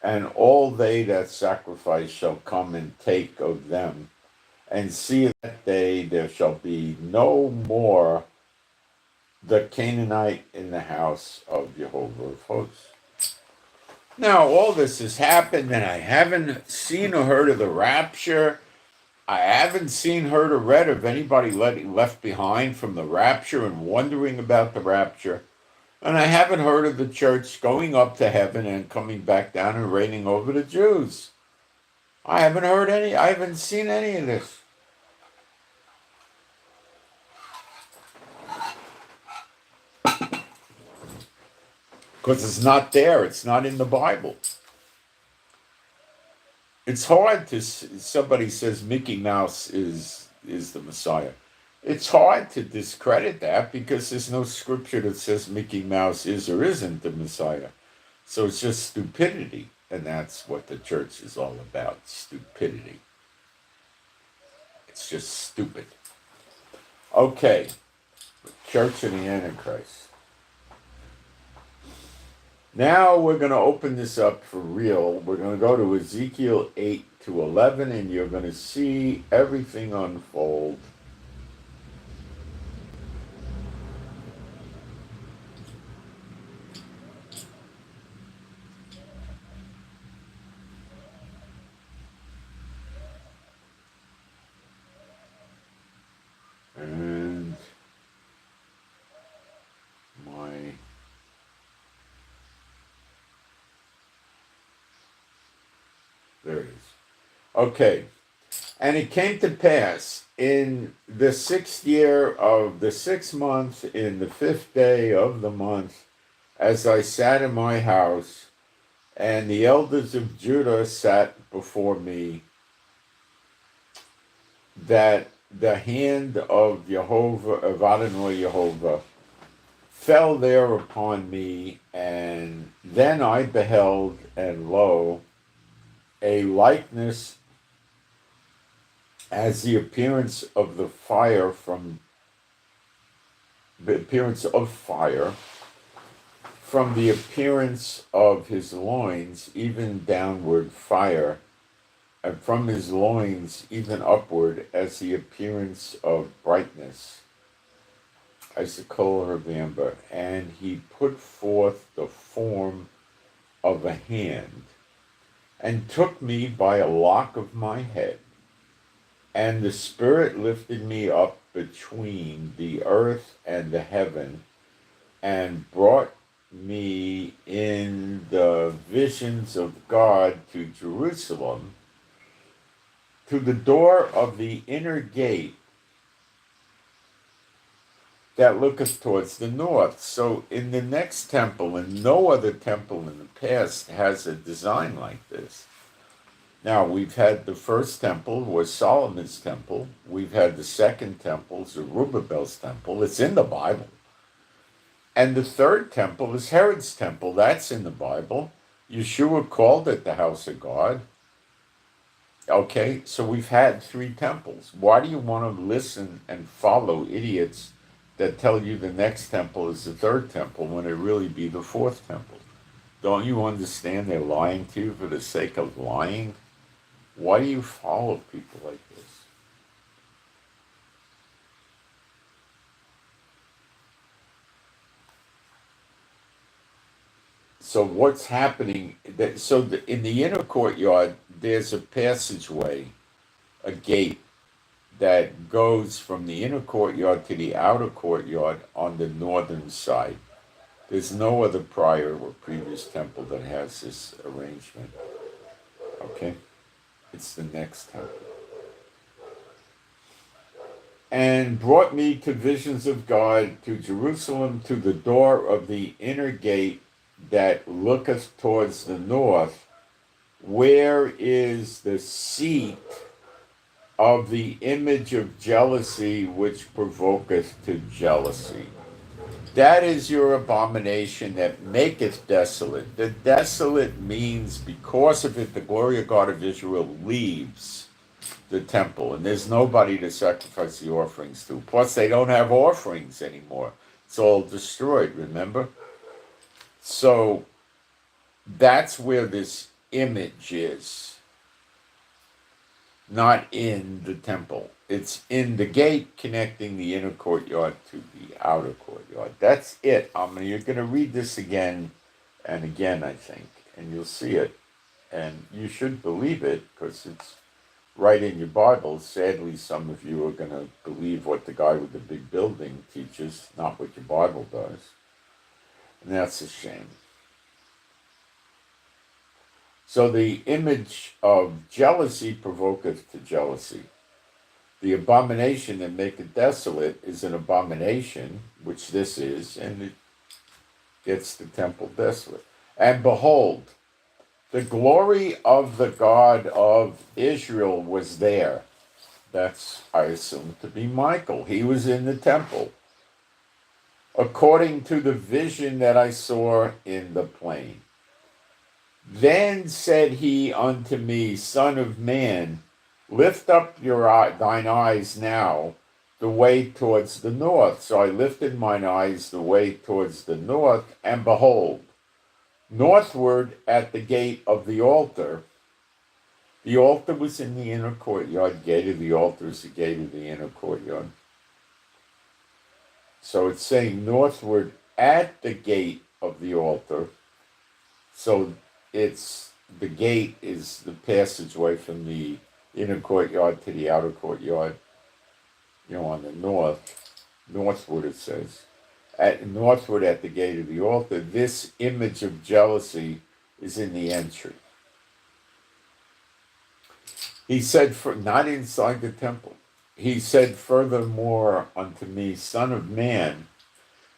and all they that sacrifice shall come and take of them. And see that day there shall be no more the Canaanite in the house of Jehovah of hosts. Now, all this has happened, and I haven't seen or heard of the rapture. I haven't seen, heard, or read of anybody left behind from the rapture and wondering about the rapture. And I haven't heard of the church going up to heaven and coming back down and reigning over the Jews. I haven't seen any of this. Because it's not there. It's not in the Bible. It's hard to, somebody says Mickey Mouse is the Messiah. It's hard to discredit that because there's no scripture that says Mickey Mouse is or isn't the Messiah. So it's just stupidity. And that's what the church is all about, stupidity. It's just stupid. Okay, Church of the Antichrist. Now we're going to open this up for real. We're going to go to Ezekiel 8 to 11, and you're going to see everything unfold. And there it is. Okay. And it came to pass in the 6th year of the 6th month, in the 5th day of the month, as I sat in my house, and the elders of Judah sat before me, that the hand of Jehovah, of Adonai Jehovah, fell there upon me, and then I beheld, and lo, a likeness as the appearance of the fire from the appearance of fire from the appearance of his loins, even downward fire, and from his loins even upward as the appearance of brightness, as the color of amber. And he put forth the form of a hand, and took me by a lock of my head. And the Spirit lifted me up between the earth and the heaven, and brought me in the visions of God to Jerusalem, to the door of the inner gate that looketh towards the north. So in the next temple, and no other temple in the past has a design like this. Now, we've had the first temple was Solomon's temple. We've had the second temple, Zerubbabel's temple. It's in the Bible. And the third temple is Herod's temple. That's in the Bible. Yeshua called it the house of God. Okay, so we've had three temples. Why do you want to listen and follow idiots that tell you the next temple is the third temple when it really be the fourth temple? Don't you understand they're lying to you for the sake of lying? Why do you follow people like this? So what's happening? In the inner courtyard, there's a passageway, a gate that goes from the inner courtyard to the outer courtyard on the northern side. There's no other prior or previous temple that has this arrangement. Okay? It's the next temple. And brought me to visions of God, to Jerusalem, to the door of the inner gate that looketh towards the north, where is the seat of the image of jealousy which provoketh to jealousy. That is your abomination that maketh desolate. The desolate means because of it, the glory of God of Israel leaves the temple, and there's nobody to sacrifice the offerings to. Plus, they don't have offerings anymore. It's all destroyed, remember? So that's where this image is. Not in the temple. It's in the gate connecting the inner courtyard to the outer courtyard. That's it. You're going to read this again and again, I think, and you'll see it. And you should believe it because it's right in your Bible. Sadly, some of you are going to believe what the guy with the big building teaches, not what your Bible does. And that's a shame. So the image of jealousy provoketh to jealousy. The abomination that maketh desolate is an abomination, which this is, and it gets the temple desolate. And behold, the glory of the God of Israel was there. That's, I assume, to be Michael. He was in the temple, according to the vision that I saw in the plain. Then said he unto me, Son of man, lift up thine eyes now the way towards the north. So I lifted mine eyes the way towards the north, and behold, northward at the gate of the altar. The altar was in the inner courtyard. Gate of the altar is the gate of the inner courtyard. So it's saying northward at the gate of the altar. So it's the gate is the passageway from the inner courtyard to the outer courtyard, on the northward it says. Northward at the gate of the altar, this image of jealousy is in the entry. He said, not inside the temple. He said furthermore unto me, Son of man,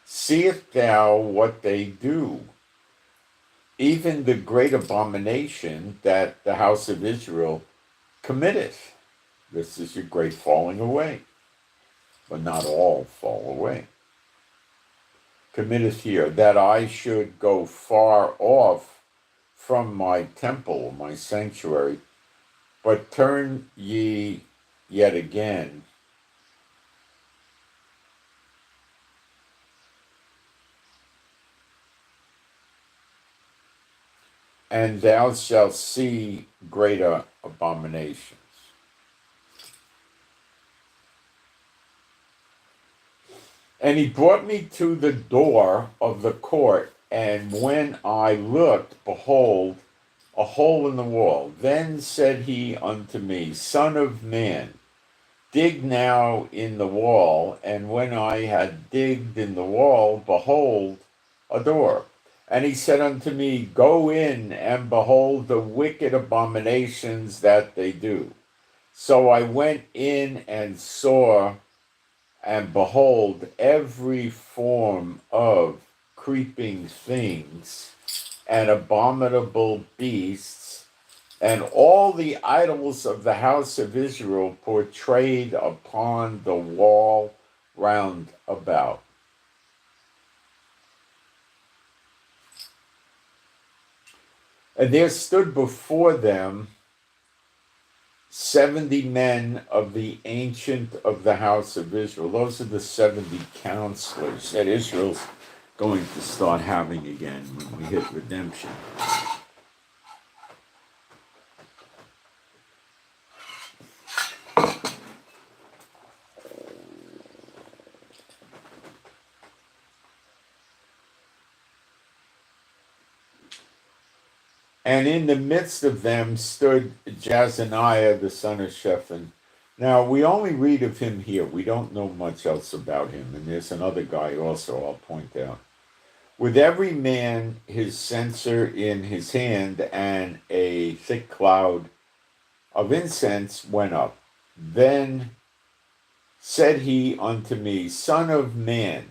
seest thou what they do? Even the great abomination that the house of Israel committeth. This is your great falling away. But not all fall away. Committeth here, that I should go far off from my temple, my sanctuary, but turn ye yet again, and thou shalt see greater abominations. And he brought me to the door of the court, and when I looked, behold, a hole in the wall. Then said he unto me, Son of man, dig now in the wall. And when I had digged in the wall, behold, a door. And he said unto me, Go in and behold the wicked abominations that they do. So I went in and saw, and behold, every form of creeping things and abominable beasts, and all the idols of the house of Israel portrayed upon the wall round about. And there stood before them 70 men of the ancient of the house of Israel. Those are the 70 counselors that Israel's going to start having again when we hit redemption. And in the midst of them stood Jazaniah, the son of Shaphan. Now, we only read of him here. We don't know much else about him. And there's another guy also I'll point out. With every man his censer in his hand, and a thick cloud of incense went up. Then said he unto me, Son of man,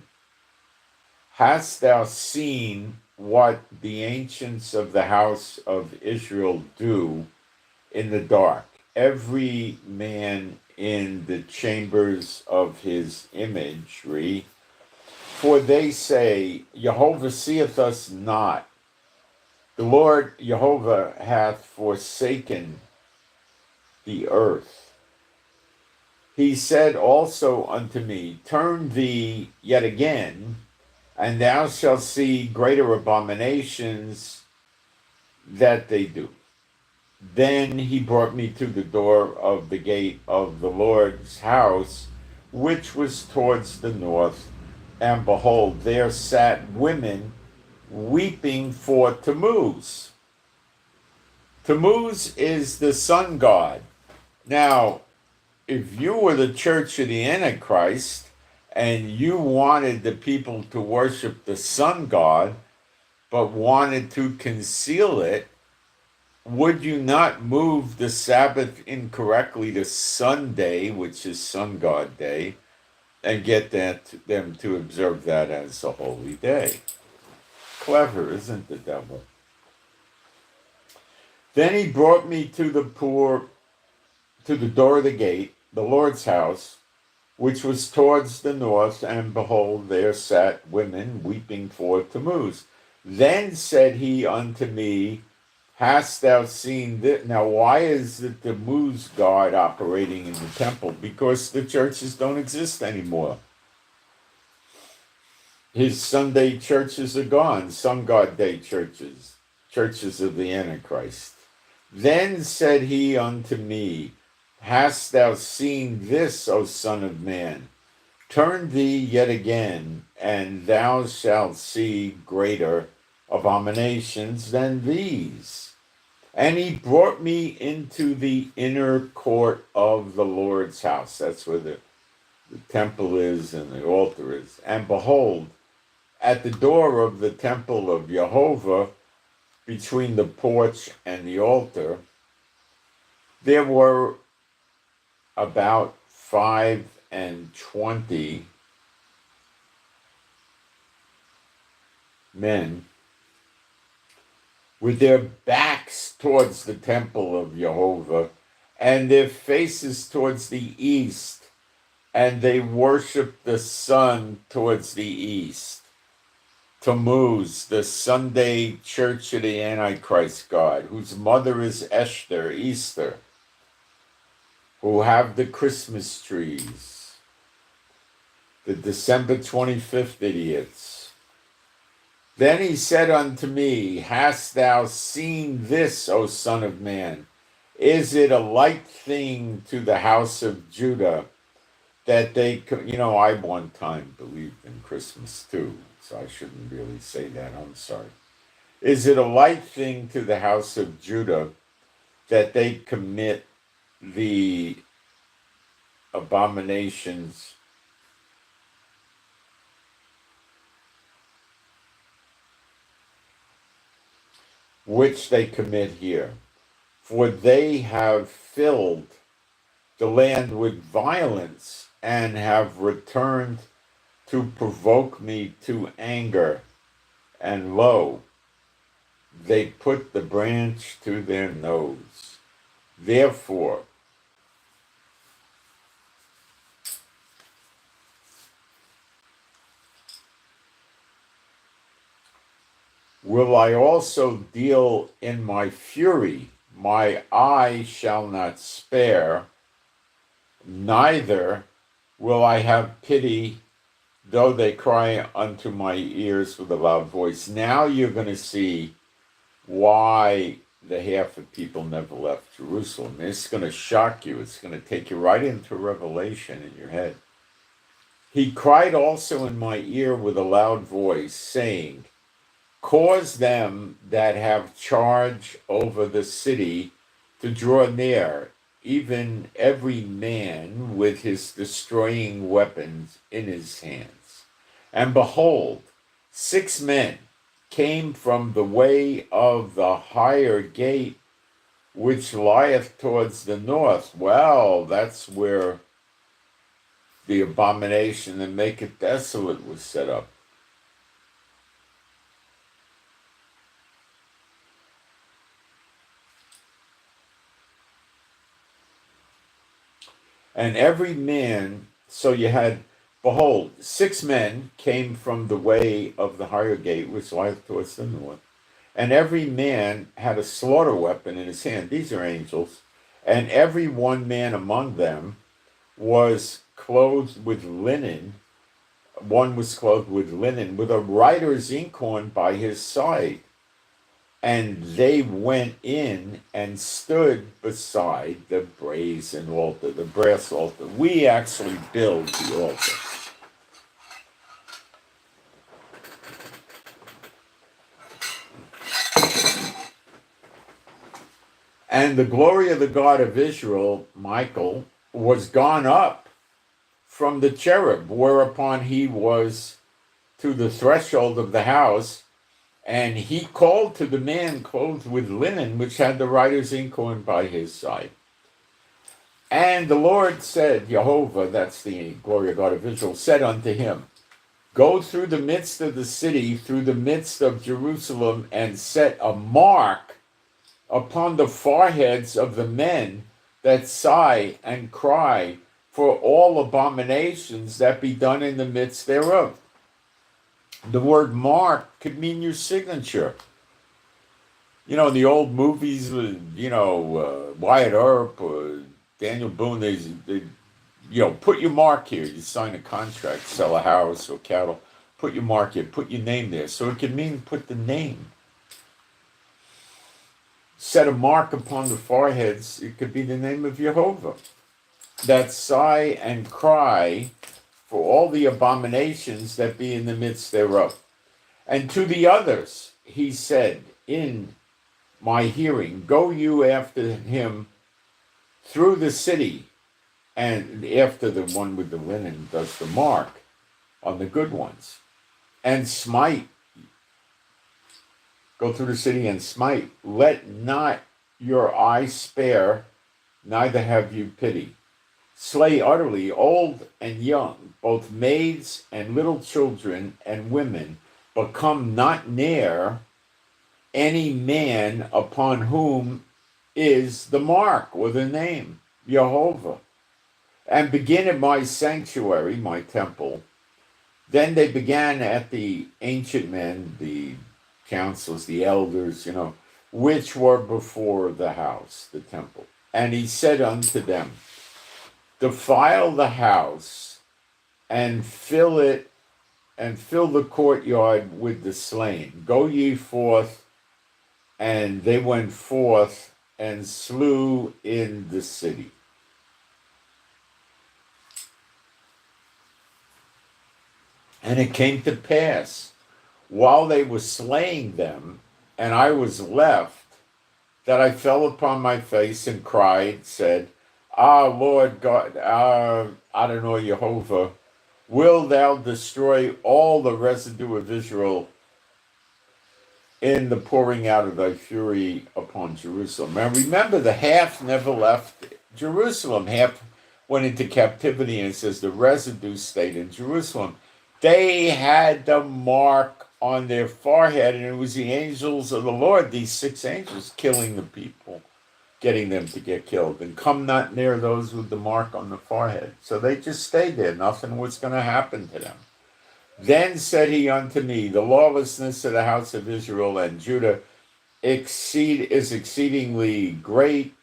hast thou seen what the ancients of the house of Israel do in the dark, every man in the chambers of his imagery? For they say, Jehovah seeth us not. The Lord Jehovah hath forsaken the earth. He said also unto me, Turn thee yet again, and thou shalt see greater abominations that they do. Then he brought me to the door of the gate of the Lord's house, which was towards the north, and behold, there sat women weeping for Tammuz. Tammuz is the sun god. Now, if you were the church of the Antichrist, and you wanted the people to worship the sun god, but wanted to conceal it, would you not move the Sabbath incorrectly to Sunday, which is sun god day, and get them to observe that as a holy day? Clever, isn't the devil? Then he brought me to the door of the gate, the Lord's house, which was towards the north, and behold, there sat women weeping for Tammuz. Then said he unto me, Hast thou seen this? Now, why is the Tammuz god operating in the temple? Because the churches don't exist anymore. His Sunday churches are gone, sun god day churches, churches of the Antichrist. Then said he unto me, Hast thou seen this, O Son of man? Turn thee yet again, and thou shalt see greater abominations than these. And he brought me into the inner court of the Lord's house. That's where the temple is and the altar is. And behold, at the door of the temple of Jehovah, between the porch and the altar, there were about 25 men with their backs towards the temple of Jehovah and their faces towards the east, and they worshiped the sun towards the east. Tammuz, the Sunday church of the Antichrist god, whose mother is Esther, Easter. who have the Christmas trees, the December 25th idiots. Then he said unto me, hast thou seen this, O son of man? Is it a light thing to the house of Judah that they, I one time believed in Christmas too, so I shouldn't really say that, I'm sorry. Is it a light thing to the house of Judah that they commit the abominations which they commit here? For they have filled the land with violence and have returned to provoke me to anger. And lo, they put the branch to their nose. Therefore, will I also deal in my fury? My eye shall not spare, neither will I have pity, though they cry unto my ears with a loud voice. Now you're going to see why the half of people never left Jerusalem. It's going to shock you. It's going to take you right into Revelation in your head. He cried also in my ear with a loud voice, saying, cause them that have charge over the city to draw near, even every man with his destroying weapons in his hands. And behold, 6 men came from the way of the higher gate, which lieth towards the north. Well, that's where the abomination that maketh desolate was set up. And every man, so you had, behold, 6 men came from the way of the higher gate, which lieth towards the north. And every man had a slaughter weapon in his hand. These are angels. And every one man among them was clothed with linen. One was clothed with linen, with a writer's inkhorn by his side. And they went in and stood beside the brazen altar, the brass altar. We actually build the altar. And the glory of the God of Israel, Michael, was gone up from the cherub, whereupon he was to the threshold of the house. And he called to the man clothed with linen, which had the writer's inkhorn by his side. And the Lord said, Jehovah, that's the glory of God of Israel, said unto him, go through the midst of the city, through the midst of Jerusalem, and set a mark upon the foreheads of the men that sigh and cry for all abominations that be done in the midst thereof. The word mark could mean your signature. In the old movies, Wyatt Earp or Daniel Boone, they put your mark here. You sign a contract, sell a house or cattle, put your mark here, put your name there. So it could mean put the name. Set a mark upon the foreheads, it could be the name of Jehovah. That sigh and cry for all the abominations that be in the midst thereof. And to the others he said in my hearing, go you after him through the city, and after the one with the linen does the mark on the good ones, and smite. Go through the city and smite. Let not your eye spare, neither have you pity. Slay utterly old and young, both maids and little children and women, but come not near any man upon whom is the mark or the name, Jehovah. And begin at my sanctuary, my temple. Then they began at the ancient men, the councils, the elders, which were before the house, the temple. And he said unto them, defile the house and fill it and fill the courtyard with the slain. Go ye forth. And they went forth and slew in the city. And it came to pass, while they were slaying them, and I was left, that I fell upon my face and cried, said, Lord God, Adonai Jehovah, will thou destroy all the residue of Israel in the pouring out of thy fury upon Jerusalem? And remember, the half never left Jerusalem. Half went into captivity, and it says the residue stayed in Jerusalem. They had the mark on their forehead, and it was the angels of the Lord, these 6 angels, killing the people, getting them to get killed. And come not near those with the mark on the forehead. So they just stayed there. Nothing was going to happen to them. Then said he unto me, the lawlessness of the house of Israel and Judah is exceedingly great,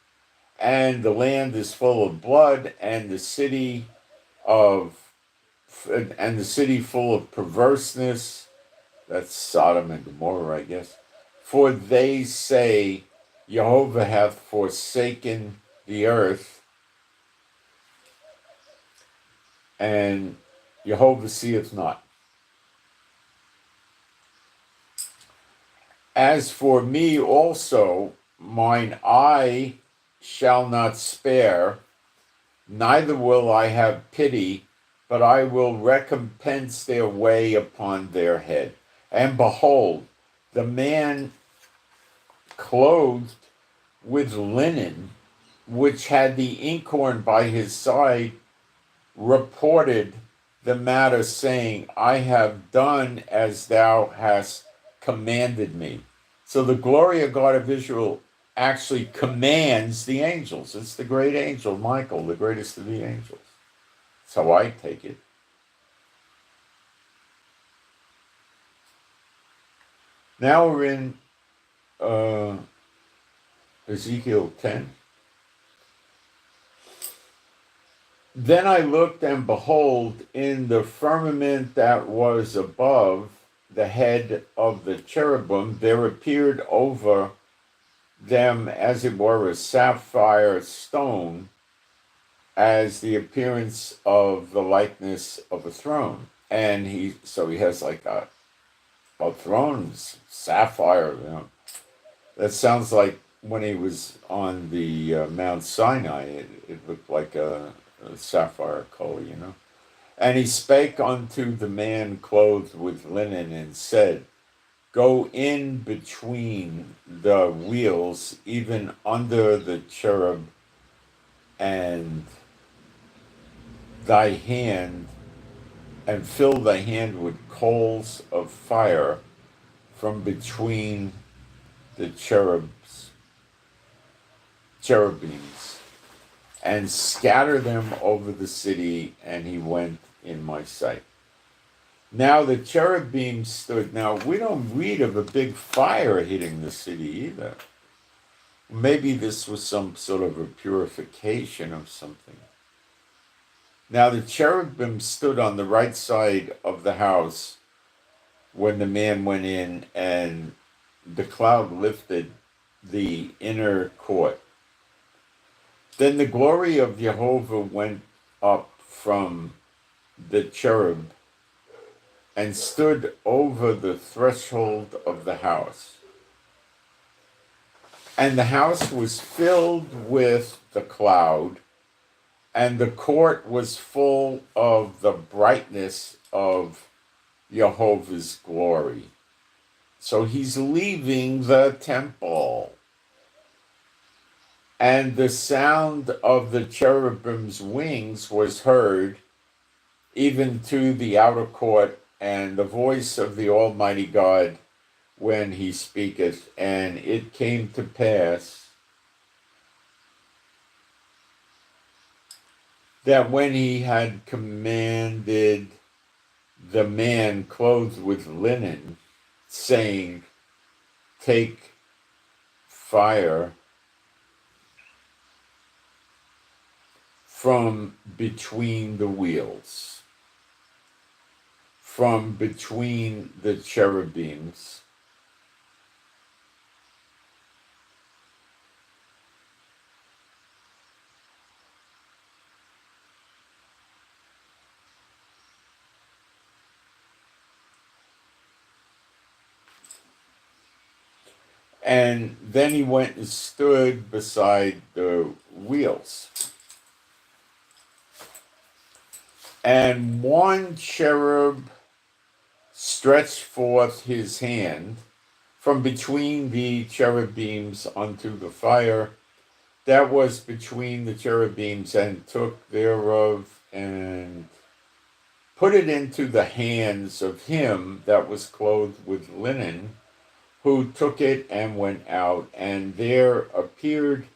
and the land is full of blood, and the city full of perverseness. That's Sodom and Gomorrah, I guess. For they say, Jehovah hath forsaken the earth, and Jehovah seeth not. As for me also, mine eye shall not spare, neither will I have pity, but I will recompense their way upon their head. And behold, the man clothed with linen, which had the inkhorn by his side, reported the matter, saying, I have done as thou hast commanded me. So the glory of God of Israel actually commands the angels. It's the great angel, Michael, the greatest of the angels. That's how I take it. Now we're in Ezekiel 10. Then I looked, and behold, in the firmament that was above the head of the cherubim, there appeared over them, as it were, a sapphire stone, as the appearance of the likeness of a throne. And he has like a throne, sapphire. That sounds like when he was on the Mount Sinai, it looked like a sapphire color, And he spake unto the man clothed with linen, and said, Go in between the wheels, even under the cherub, and thy hand, and fill thy hand with coals of fire from between the cherubims, and scatter them over the city. And he went in my sight. Now the cherubim stood. Now we don't read of a big fire hitting the city either. Maybe this was some sort of a purification of something. Now the cherubim stood on the right side of the house when the man went in, and the cloud lifted the inner court. Then the glory of Jehovah went up from the cherub and stood over the threshold of the house. And the house was filled with the cloud, and the court was full of the brightness of Jehovah's glory. So he's leaving the temple. And the sound of the cherubim's wings was heard even to the outer court, and the voice of the Almighty God when he speaketh. And it came to pass that when he had commanded the man clothed with linen, saying, Take fire from between the wheels, from between the cherubims. And then he went and stood beside the wheels. And one cherub stretched forth his hand from between the cherubims unto the fire that was between the cherubims, and took thereof and put it into the hands of him that was clothed with linen, who took it and went out. And there appeared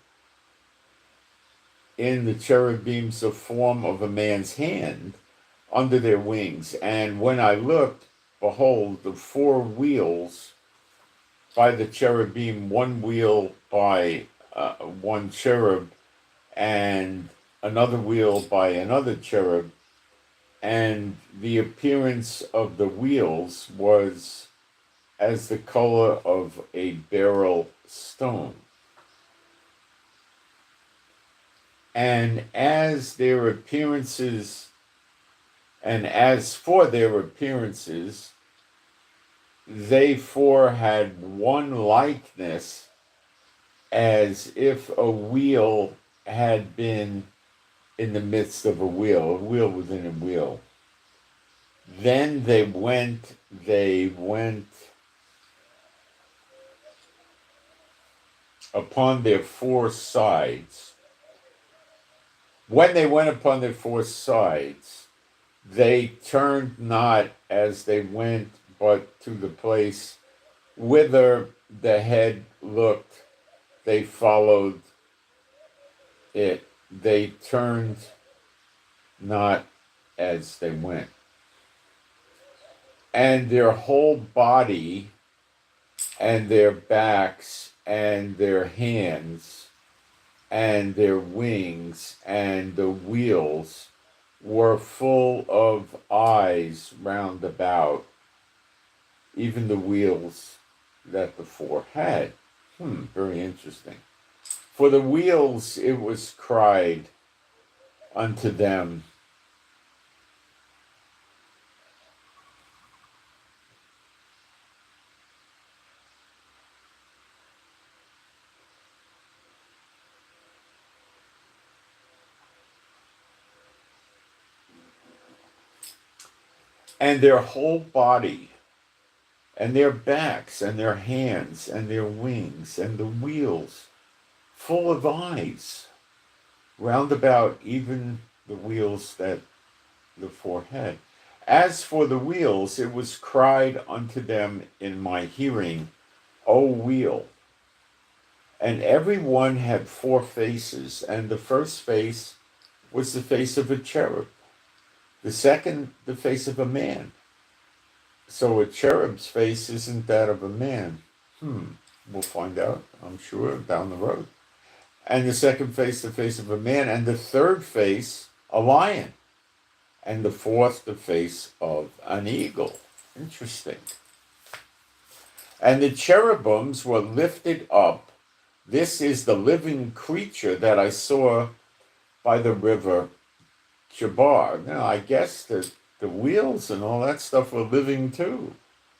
in the cherubims the form of a man's hand under their wings. And when I looked, behold, the four wheels by the cherubim, one wheel by one cherub, and another wheel by another cherub. And the appearance of the wheels was as the color of a beryl stone. And as for their appearances, they four had one likeness, as if a wheel had been in the midst of a wheel within a wheel. Then they went upon their four sides. When they went upon their four sides, they turned not as they went, but to the place whither the head looked, they followed it. They turned not as they went. And their whole body, and their backs, and their hands, and their wings, and the wheels were full of eyes round about, even the wheels that the four had. Very interesting. For the wheels it was cried unto them, and their whole body, and their backs, and their hands, and their wings, and the wheels, full of eyes, round about, even the wheels that the four had. As for the wheels, it was cried unto them in my hearing, O wheel. And every one had four faces, and the first face was the face of a cherub, the second the face of a man. So a cherub's face isn't that of a man. We'll find out, I'm sure, down the road. And the second face, the face of a man, and the third face, a lion, and the fourth, the face of an eagle. Interesting. And the cherubims were lifted up. This is the living creature that I saw by the river Chabar. Now, I guess that the wheels and all that stuff were living too.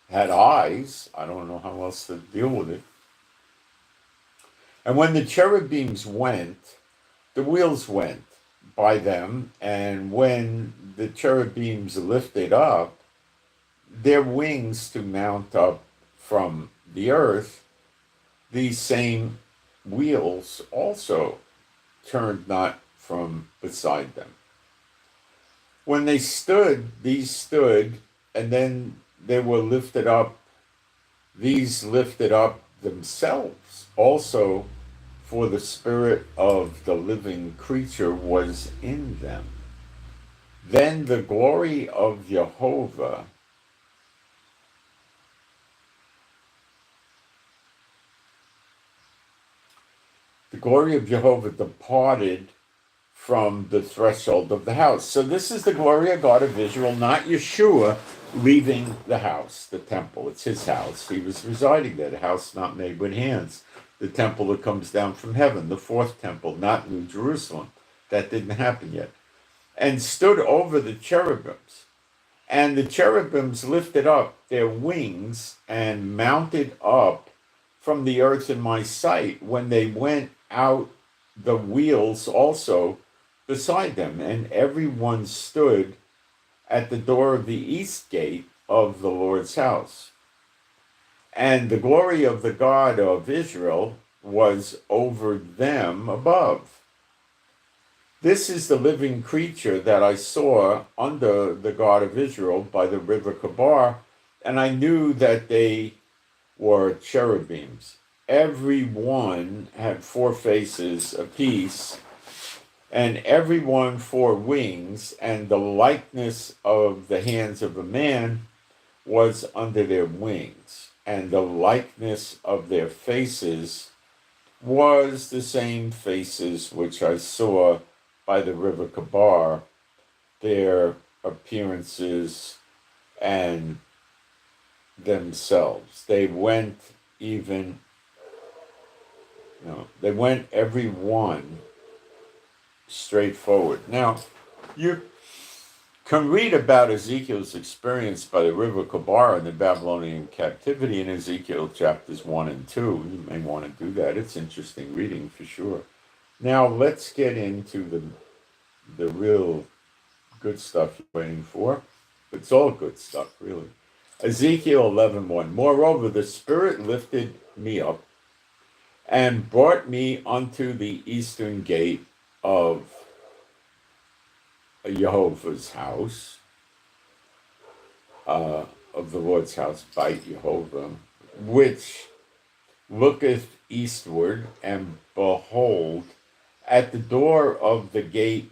Had eyes. I don't know how else to deal with it. And when the cherubims went, the wheels went by them. And when the cherubims lifted up their wings to mount up from the earth, these same wheels also turned not from beside them. When they stood, these stood, and then they were lifted up. These lifted up themselves also, for the spirit of the living creature was in them. Then the glory of Jehovah departed from the threshold of the house. So this is the glory of God of Israel, not Yeshua leaving the house, the temple. It's his house. He was residing there, the house not made with hands. The temple that comes down from heaven, the fourth temple, not New Jerusalem. That didn't happen yet. And stood over the cherubims. And the cherubims lifted up their wings and mounted up from the earth in my sight when they went out the wheels also beside them. And everyone stood at the door of the east gate of the Lord's house. And the glory of the God of Israel was over them above. This is the living creature that I saw under the God of Israel by the river Kabar, and I knew that they were cherubims. Every one had 4 faces apiece, and every one 4 wings, and the likeness of the hands of a man was under their wings, and the likeness of their faces was the same faces which I saw by the river Kabar, their appearances and themselves. They went every one straight forward. Now, you can read about Ezekiel's experience by the river Kabar in the Babylonian captivity in Ezekiel chapters 1 and 2. You may want to do that. It's interesting reading for sure. Now, let's get into the real good stuff you're waiting for. It's all good stuff, really. Ezekiel 11:1. Moreover, the Spirit lifted me up and brought me unto the eastern gate of Jehovah's house, of the Lord's house by Jehovah, which looketh eastward, and behold, at the door of the gate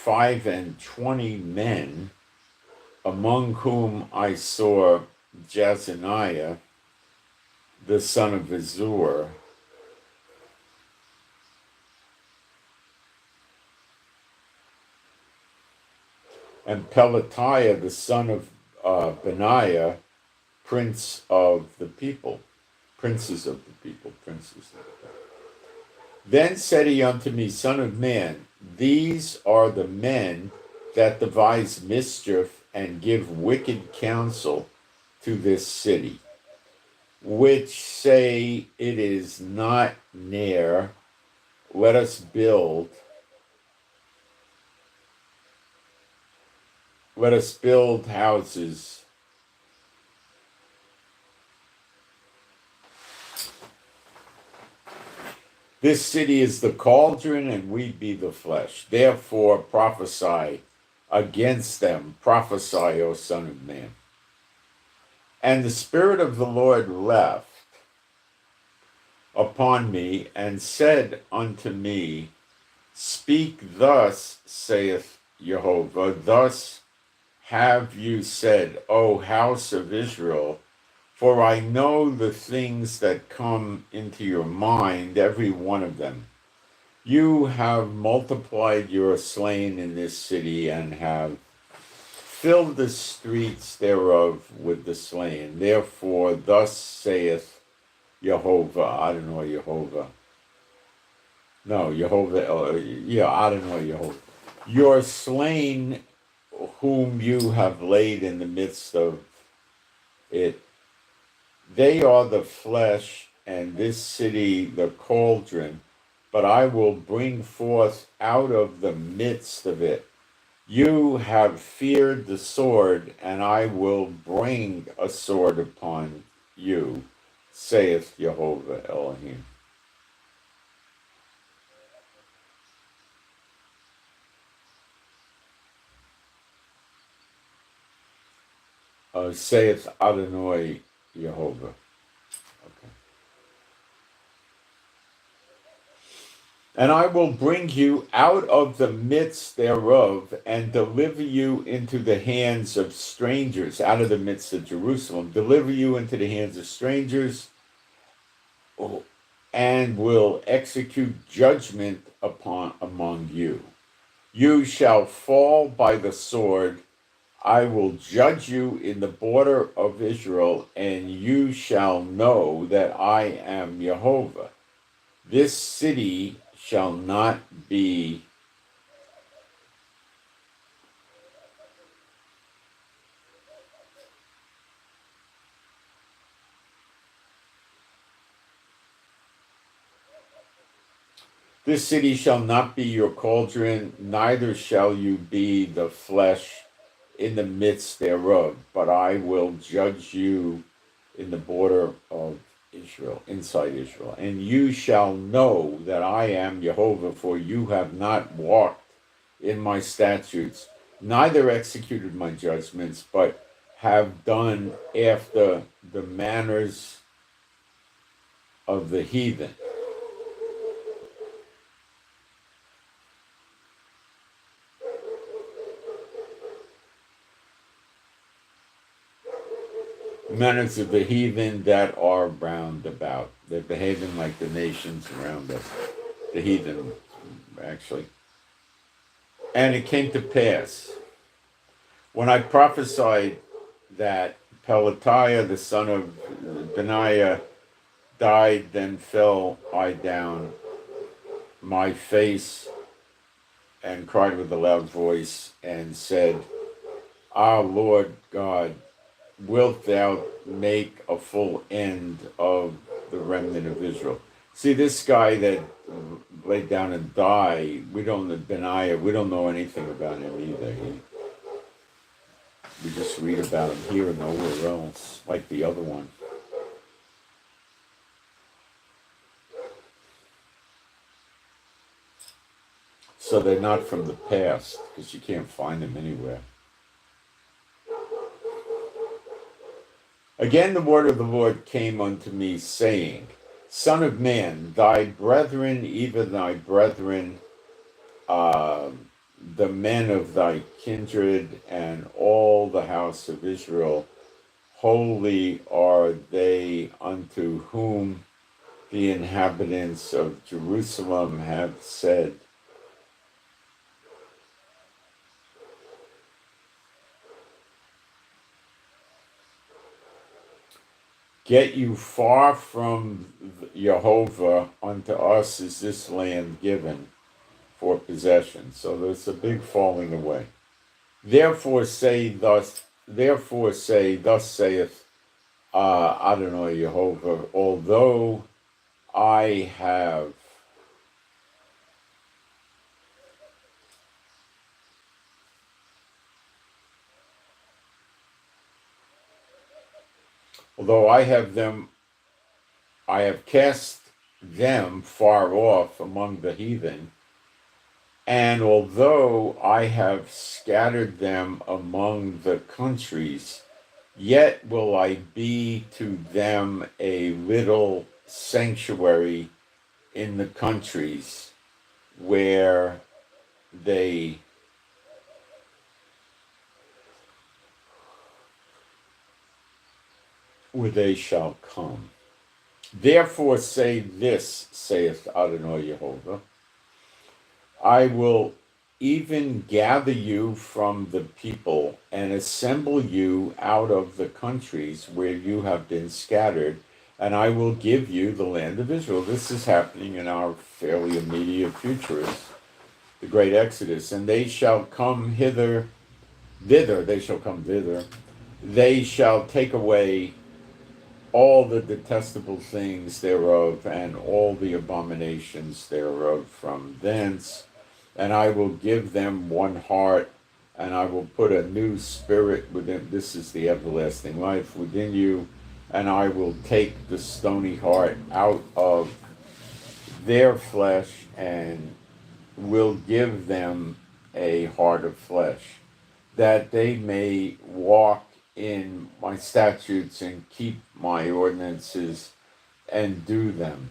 25 men, among whom I saw Jazaniah, the son of Azur, and Pelatiah, the son of Benaiah, princes of the people. Then said he unto me, Son of man, these are the men that devise mischief and give wicked counsel to this city, which say it is not near, let us build houses. This city is the cauldron, and we be the flesh. Therefore prophesy against them. Prophesy, O Son of Man. And the Spirit of the Lord left upon me, and said unto me, Speak thus, saith Jehovah, thus have you said, O house of Israel, for I know the things that come into your mind, every one of them. You have multiplied your slain in this city, and have filled the streets thereof with the slain. Therefore, thus saith Jehovah, Adonai Jehovah. No, Jehovah, Adonai Jehovah. Your slain, whom you have laid in the midst of it, they are the flesh, and this city the cauldron, but I will bring forth out of the midst of it. You have feared the sword, and I will bring a sword upon you, saith Jehovah Elohim. Saith Adonai Jehovah. Okay. And I will bring you out of the midst thereof, and deliver you into the hands of strangers, out of the midst of Jerusalem, deliver you into the hands of strangers, and will execute judgment among you. You shall fall by the sword. I will judge you in the border of Israel, and you shall know that I am Jehovah. This city shall not be This city shall not be your cauldron, neither shall you be the flesh in the midst thereof, but I will judge you in the border of Israel, inside Israel. And you shall know that I am Jehovah, for you have not walked in my statutes, neither executed my judgments, but have done after the manners of the heathen. Manners of the heathen that are round about. They're behaving like the nations around us. The heathen, actually. And it came to pass, when I prophesied that Pelatiah, the son of Benaiah, died, then fell I down my face and cried with a loud voice and said, Ah, Lord God, wilt thou make a full end of the remnant of Israel? See, this guy that laid down and died, we don't know anything about him either. We just read about him here and nowhere else, like the other one. So they're not from the past, because you can't find them anywhere. Again the word of the Lord came unto me, saying, Son of man, thy brethren, even thy brethren, the men of thy kindred, and all the house of Israel, holy are they unto whom the inhabitants of Jerusalem have said, Get you far from Jehovah, unto us is this land given for possession. So there's a big falling away. Therefore say, thus saith Adonai Jehovah, although I have I have cast them far off among the heathen, and although I have scattered them among the countries, yet will I be to them a little sanctuary in the countries where they shall come. Therefore say this, saith Adonai Jehovah, I will even gather you from the people and assemble you out of the countries where you have been scattered, and I will give you the land of Israel. This is happening in our fairly immediate future, the great Exodus. And they shall come thither, they shall come thither. They shall take away all the detestable things thereof, and all the abominations thereof from thence. And I will give them one heart, and I will put a new spirit within. This is the everlasting life within you. And I will take the stony heart out of their flesh, and will give them a heart of flesh, that they may walk in my statutes and keep my ordinances and do them.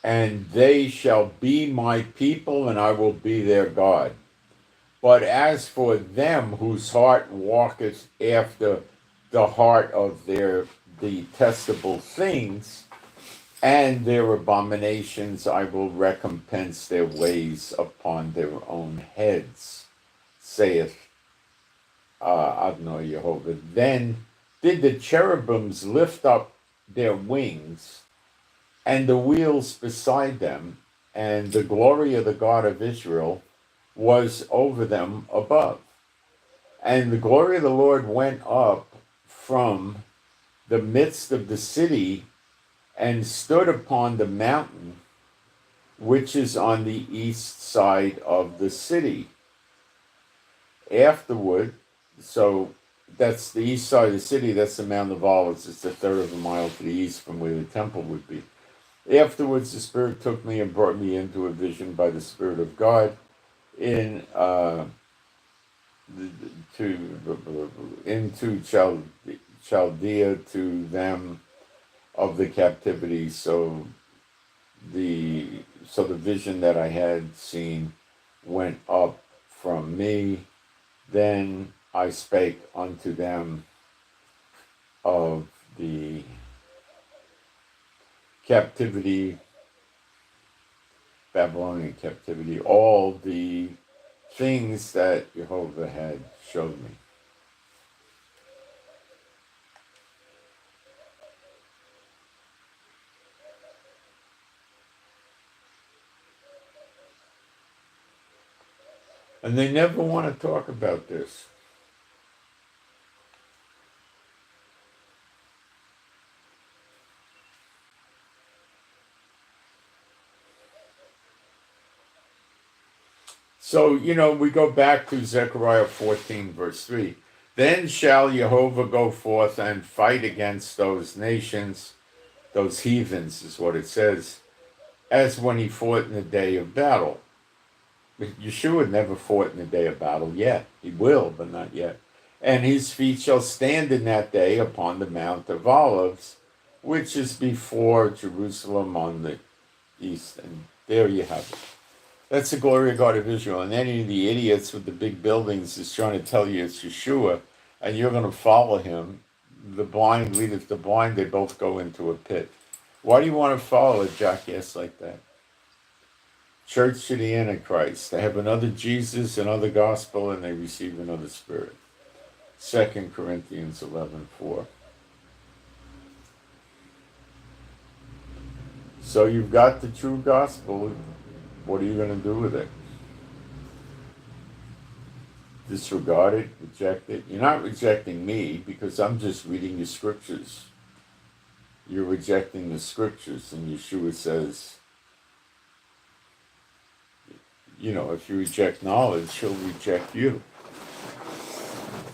And they shall be my people, and I will be their God. But as for them whose heart walketh after the heart of their detestable things, and their abominations I will recompense their ways upon their own heads, saith Adonai Yehovah. Then did the cherubims lift up their wings, and the wheels beside them, and the glory of the God of Israel was over them above. And the glory of the Lord went up from the midst of the city and stood upon the mountain which is on the east side of the city. Afterward, so that's the east side of the city, that's the Mount of Olives. It's a third of a mile to the east from where the temple would be. Afterwards, the Spirit took me and brought me into a vision by the Spirit of God into Chaldea, to them of the captivity. So the vision that I had seen went up from me. Then I spake unto them of the captivity, Babylonian captivity, all the things that Jehovah had showed me. And they never want to talk about this. So, we go back to Zechariah 14, verse 3. Then shall Jehovah go forth and fight against those nations, those heathens is what it says, as when he fought in the day of battle. But Yeshua never fought in the day of battle yet. He will, but not yet. And his feet shall stand in that day upon the Mount of Olives, which is before Jerusalem on the east. And there you have it. That's the glory of God of Israel. And any of the idiots with the big buildings is trying to tell you it's Yeshua, and you're going to follow him. The blind leadeth the blind, they both go into a pit. Why do you want to follow a jackass like that? Church to the Antichrist. They have another Jesus, another gospel, and they receive another spirit. 2 Corinthians 11:4. So you've got the true gospel. What are you going to do with it? Disregard it? Reject it? You're not rejecting me because I'm just reading the scriptures. You're rejecting the scriptures, and Yeshua says, if you reject knowledge, he'll reject you.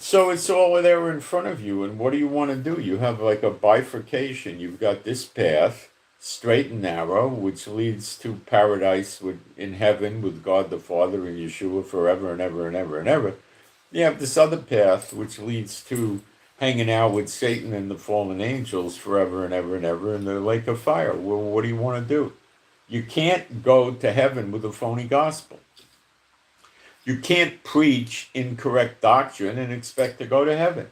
So it's all there in front of you, and what do you want to do? You have like a bifurcation. You've got this path, straight and narrow, which leads to paradise in heaven with God the Father and Yeshua forever and ever and ever and ever. You have this other path, which leads to hanging out with Satan and the fallen angels forever and ever and ever in the lake of fire. Well, what do you want to do? You can't go to heaven with a phony gospel. You can't preach incorrect doctrine and expect to go to heaven.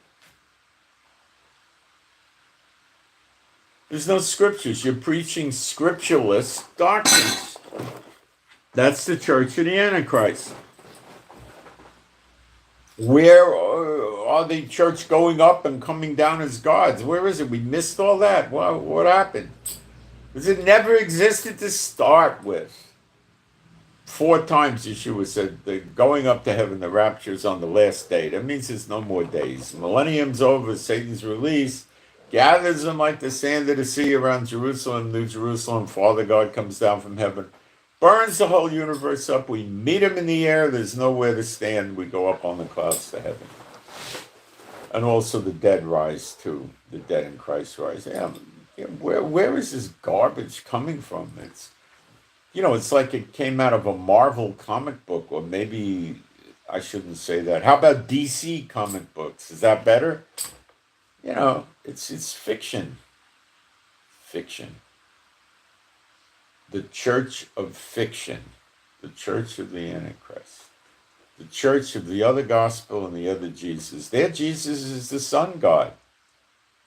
There's no scriptures. You're preaching scriptureless doctrines. That's the church of the Antichrist. Where are the church going up and coming down as gods? Where is it? We missed all that. What happened? Because it never existed to start with. 4 times Yeshua said the going up to heaven, the rapture is on the last day. That means there's no more days. Millennium's over, Satan's released, gathers them like the sand of the sea around Jerusalem, New Jerusalem. Father God comes down from heaven, burns the whole universe up. We meet him in the air. There's nowhere to stand. We go up on the clouds to heaven. And also the dead rise too. The dead in Christ rise. Where is this garbage coming from? It's like it came out of a Marvel comic book, or maybe I shouldn't say that. How about DC comic books? Is that better? It's fiction. Fiction. The church of fiction. The church of the Antichrist. The church of the other gospel and the other Jesus. Their Jesus is the sun God.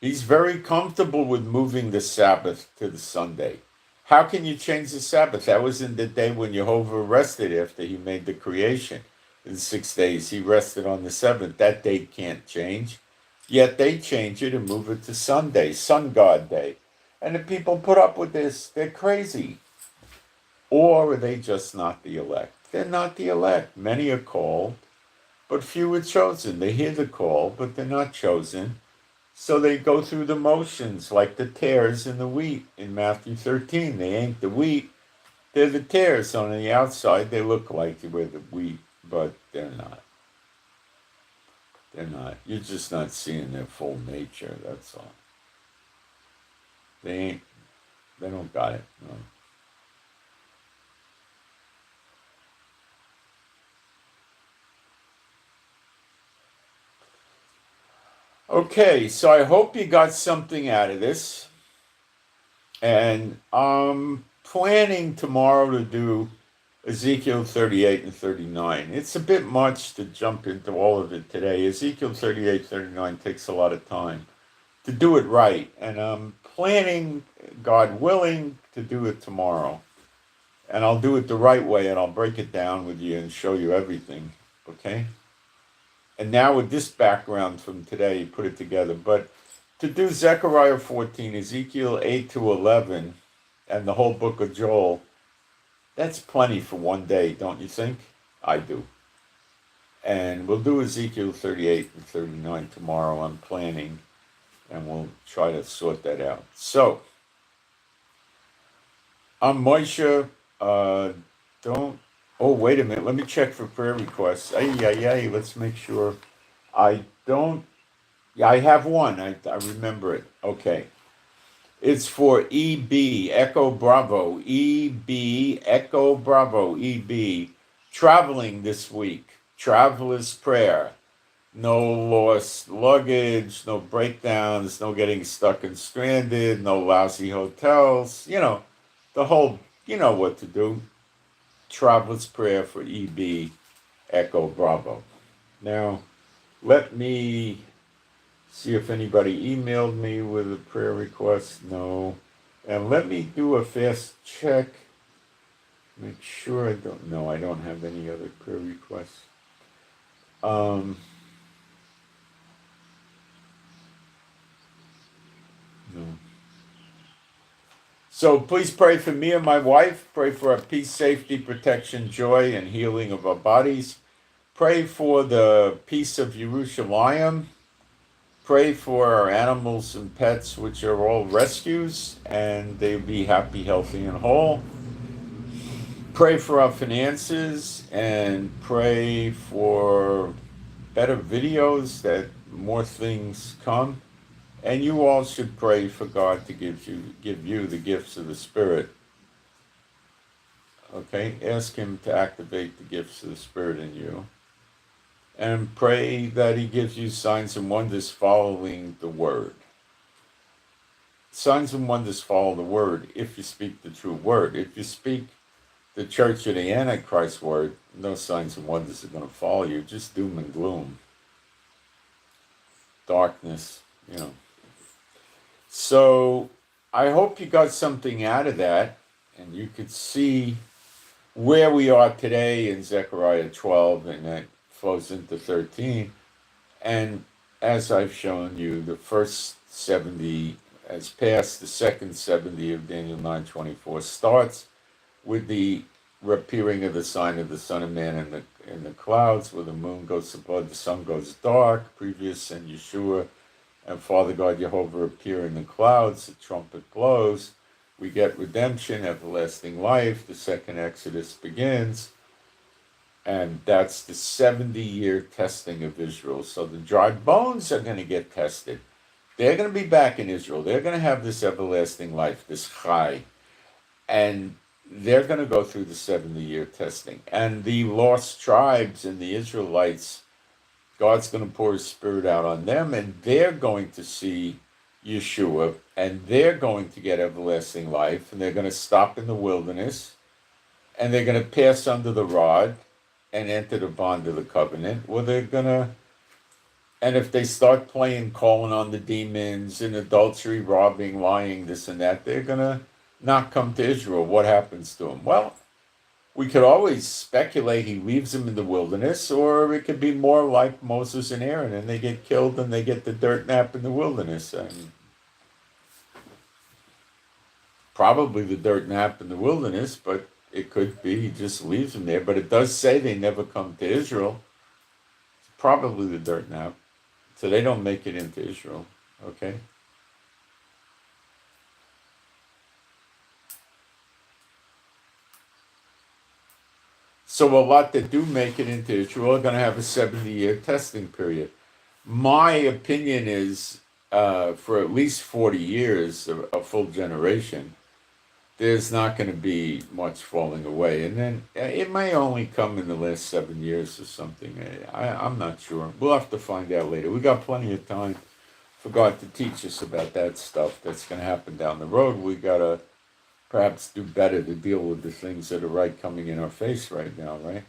He's very comfortable with moving the Sabbath to the Sunday. How can you change the Sabbath? That was in the day when Jehovah rested after he made the creation. In 6 days, he rested on the seventh. That date can't change. Yet they change it and move it to Sunday, Sun God Day. And the people put up with this. They're crazy. Or are they just not the elect? They're not the elect. Many are called, but few are chosen. They hear the call, but they're not chosen. So they go through the motions like the tares in the wheat in Matthew 13. They ain't the wheat. They're the tares. On the outside, they look like they're the wheat, but they're not. They're not. You're just not seeing their full nature, that's all. They don't got it. No. Okay, so I hope you got something out of this. And I'm planning tomorrow to do Ezekiel 38 and 39. It's a bit much to jump into all of it today. Ezekiel 38, 39 takes a lot of time to do it right. And I'm planning, God willing, to do it tomorrow. And I'll do it the right way, and I'll break it down with you and show you everything, okay? And now with this background from today, put it together. But to do Zechariah 14, Ezekiel 8 to 11, and the whole book of Joel, that's plenty for one day, don't you think? I do. And we'll do Ezekiel 38 and 39 tomorrow. I'm planning, and we'll try to sort that out. So, I'm Moshe. Oh, wait a minute. Let me check for prayer requests. Let's make sure. I have one. I remember it. Okay. It's for EB, Echo Bravo. EB, Echo Bravo, EB. Traveling this week. Traveler's prayer. No lost luggage, no breakdowns, no getting stuck and stranded, no lousy hotels. The whole, what to do. Traveler's prayer for EB, Echo Bravo. Now, let me see if anybody emailed me with a prayer request. No. And let me do a fast check. Make sure I don't have any other prayer requests. No. So please pray for me and my wife. Pray for our peace, safety, protection, joy, and healing of our bodies. Pray for the peace of Jerusalem. Pray for our animals and pets, which are all rescues, and they'll be happy, healthy, and whole. Pray for our finances, and pray for better videos, that more things come. And you all should pray for God to give you the gifts of the Spirit. Okay? Ask Him to activate the gifts of the Spirit in you. And pray that He gives you signs and wonders following the Word. Signs and wonders follow the Word if you speak the true Word. If you speak the Church of the Antichrist Word, no signs and wonders are going to follow you. Just doom and gloom. Darkness, So I hope you got something out of that, and you could see where we are today in Zechariah 12, and that flows into 13. And as I've shown you, the first 70 has passed. The second 70 of Daniel 9:24 starts with the appearing of the sign of the Son of Man in the clouds, where the moon goes to blood, the sun goes dark, previous, and Yeshua and Father God Jehovah appear in the clouds, the trumpet blows, we get redemption, everlasting life, the second Exodus begins, and that's the 70-year testing of Israel. So the dry bones are going to get tested. They're going to be back in Israel. They're going to have this everlasting life, this chai, and they're going to go through the 70-year testing. And the lost tribes and the Israelites, God's going to pour His Spirit out on them, and they're going to see Yeshua, and they're going to get everlasting life, and they're going to stop in the wilderness, and they're going to pass under the rod and enter the bond of the covenant, or they're going to And if they start calling on the demons and adultery, robbing, lying, this and that, they're going to not come to Israel. What happens to them? Well, we could always speculate he leaves them in the wilderness, or it could be more like Moses and Aaron, and they get killed and they get the dirt nap in the wilderness. And probably the dirt nap in the wilderness, but it could be he just leaves them there. But it does say they never come to Israel. It's probably the dirt nap. So they don't make it into Israel. Okay? So a lot that do make it into Israel are going to have a 70-year testing period. My opinion is for at least 40 years, a full generation, there's not going to be much falling away. And then it may only come in the last 7 years or something. I'm not sure. We'll have to find out later. We got plenty of time for God to teach us about that stuff that's going to happen down the road. We got to perhaps do better to deal with the things that are right coming in our face right now, right?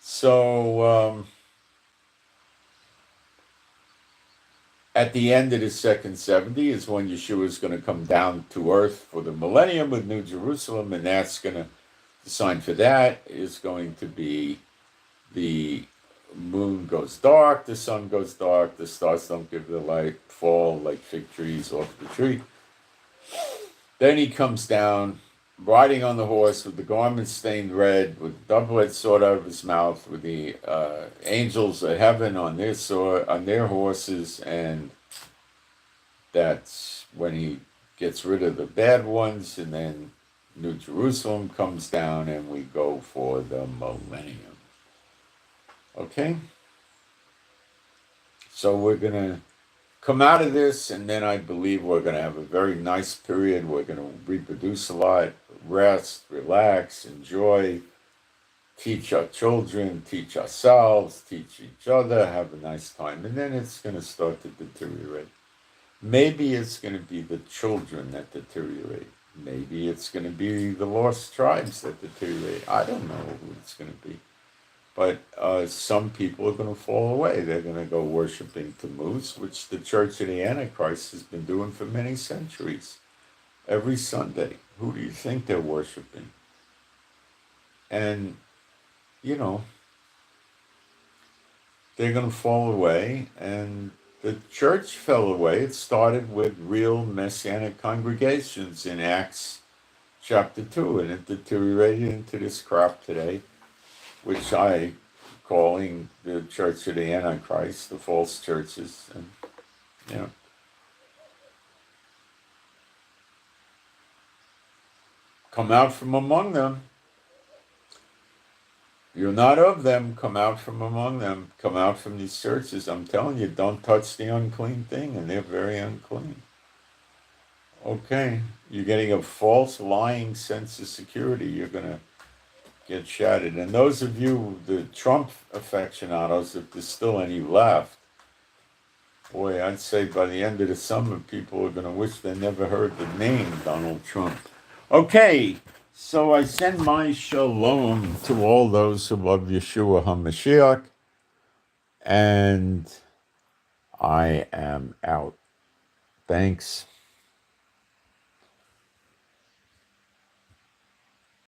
So at the end of the second 70 is when Yeshua is going to come down to earth for the millennium with New Jerusalem, and that's going to, the sign for that is going to be the moon goes dark, the sun goes dark, the stars don't give the light, fall like fig trees off the tree. Then he comes down, riding on the horse with the garment stained red, with a double-edged sword out of his mouth, with the angels of heaven on their sword, on their horses, and that's when he gets rid of the bad ones, and then New Jerusalem comes down, and we go for the millennium. Okay? So we're going to come out of this, and then I believe we're going to have a very nice period. We're going to reproduce a lot, rest, relax, enjoy, teach our children, teach ourselves, teach each other, have a nice time. And then it's going to start to deteriorate. Maybe it's going to be the children that deteriorate. Maybe it's going to be the lost tribes that deteriorate. I don't know who it's going to be. But some people are going to fall away. They're going to go worshiping Tammuz, which the Church of the Antichrist has been doing for many centuries. Every Sunday. Who do you think they're worshiping? And, you know, they're going to fall away. And the church fell away. It started with real Messianic congregations in Acts chapter 2, and it deteriorated into this crap today, which I calling the Church of the Antichrist, the false churches, and you know. Come out from among them. You're not of them, come out from among them. Come out from these churches. I'm telling you, don't touch the unclean thing, and they're very unclean. Okay, you're getting a false, lying sense of security. You're going to get shattered. And those of you, the Trump aficionados, if there's still any left, boy, I'd say by the end of the summer, people are going to wish they never heard the name Donald Trump. Okay, so I send my shalom to all those who love Yeshua HaMashiach, and I am out. Thanks.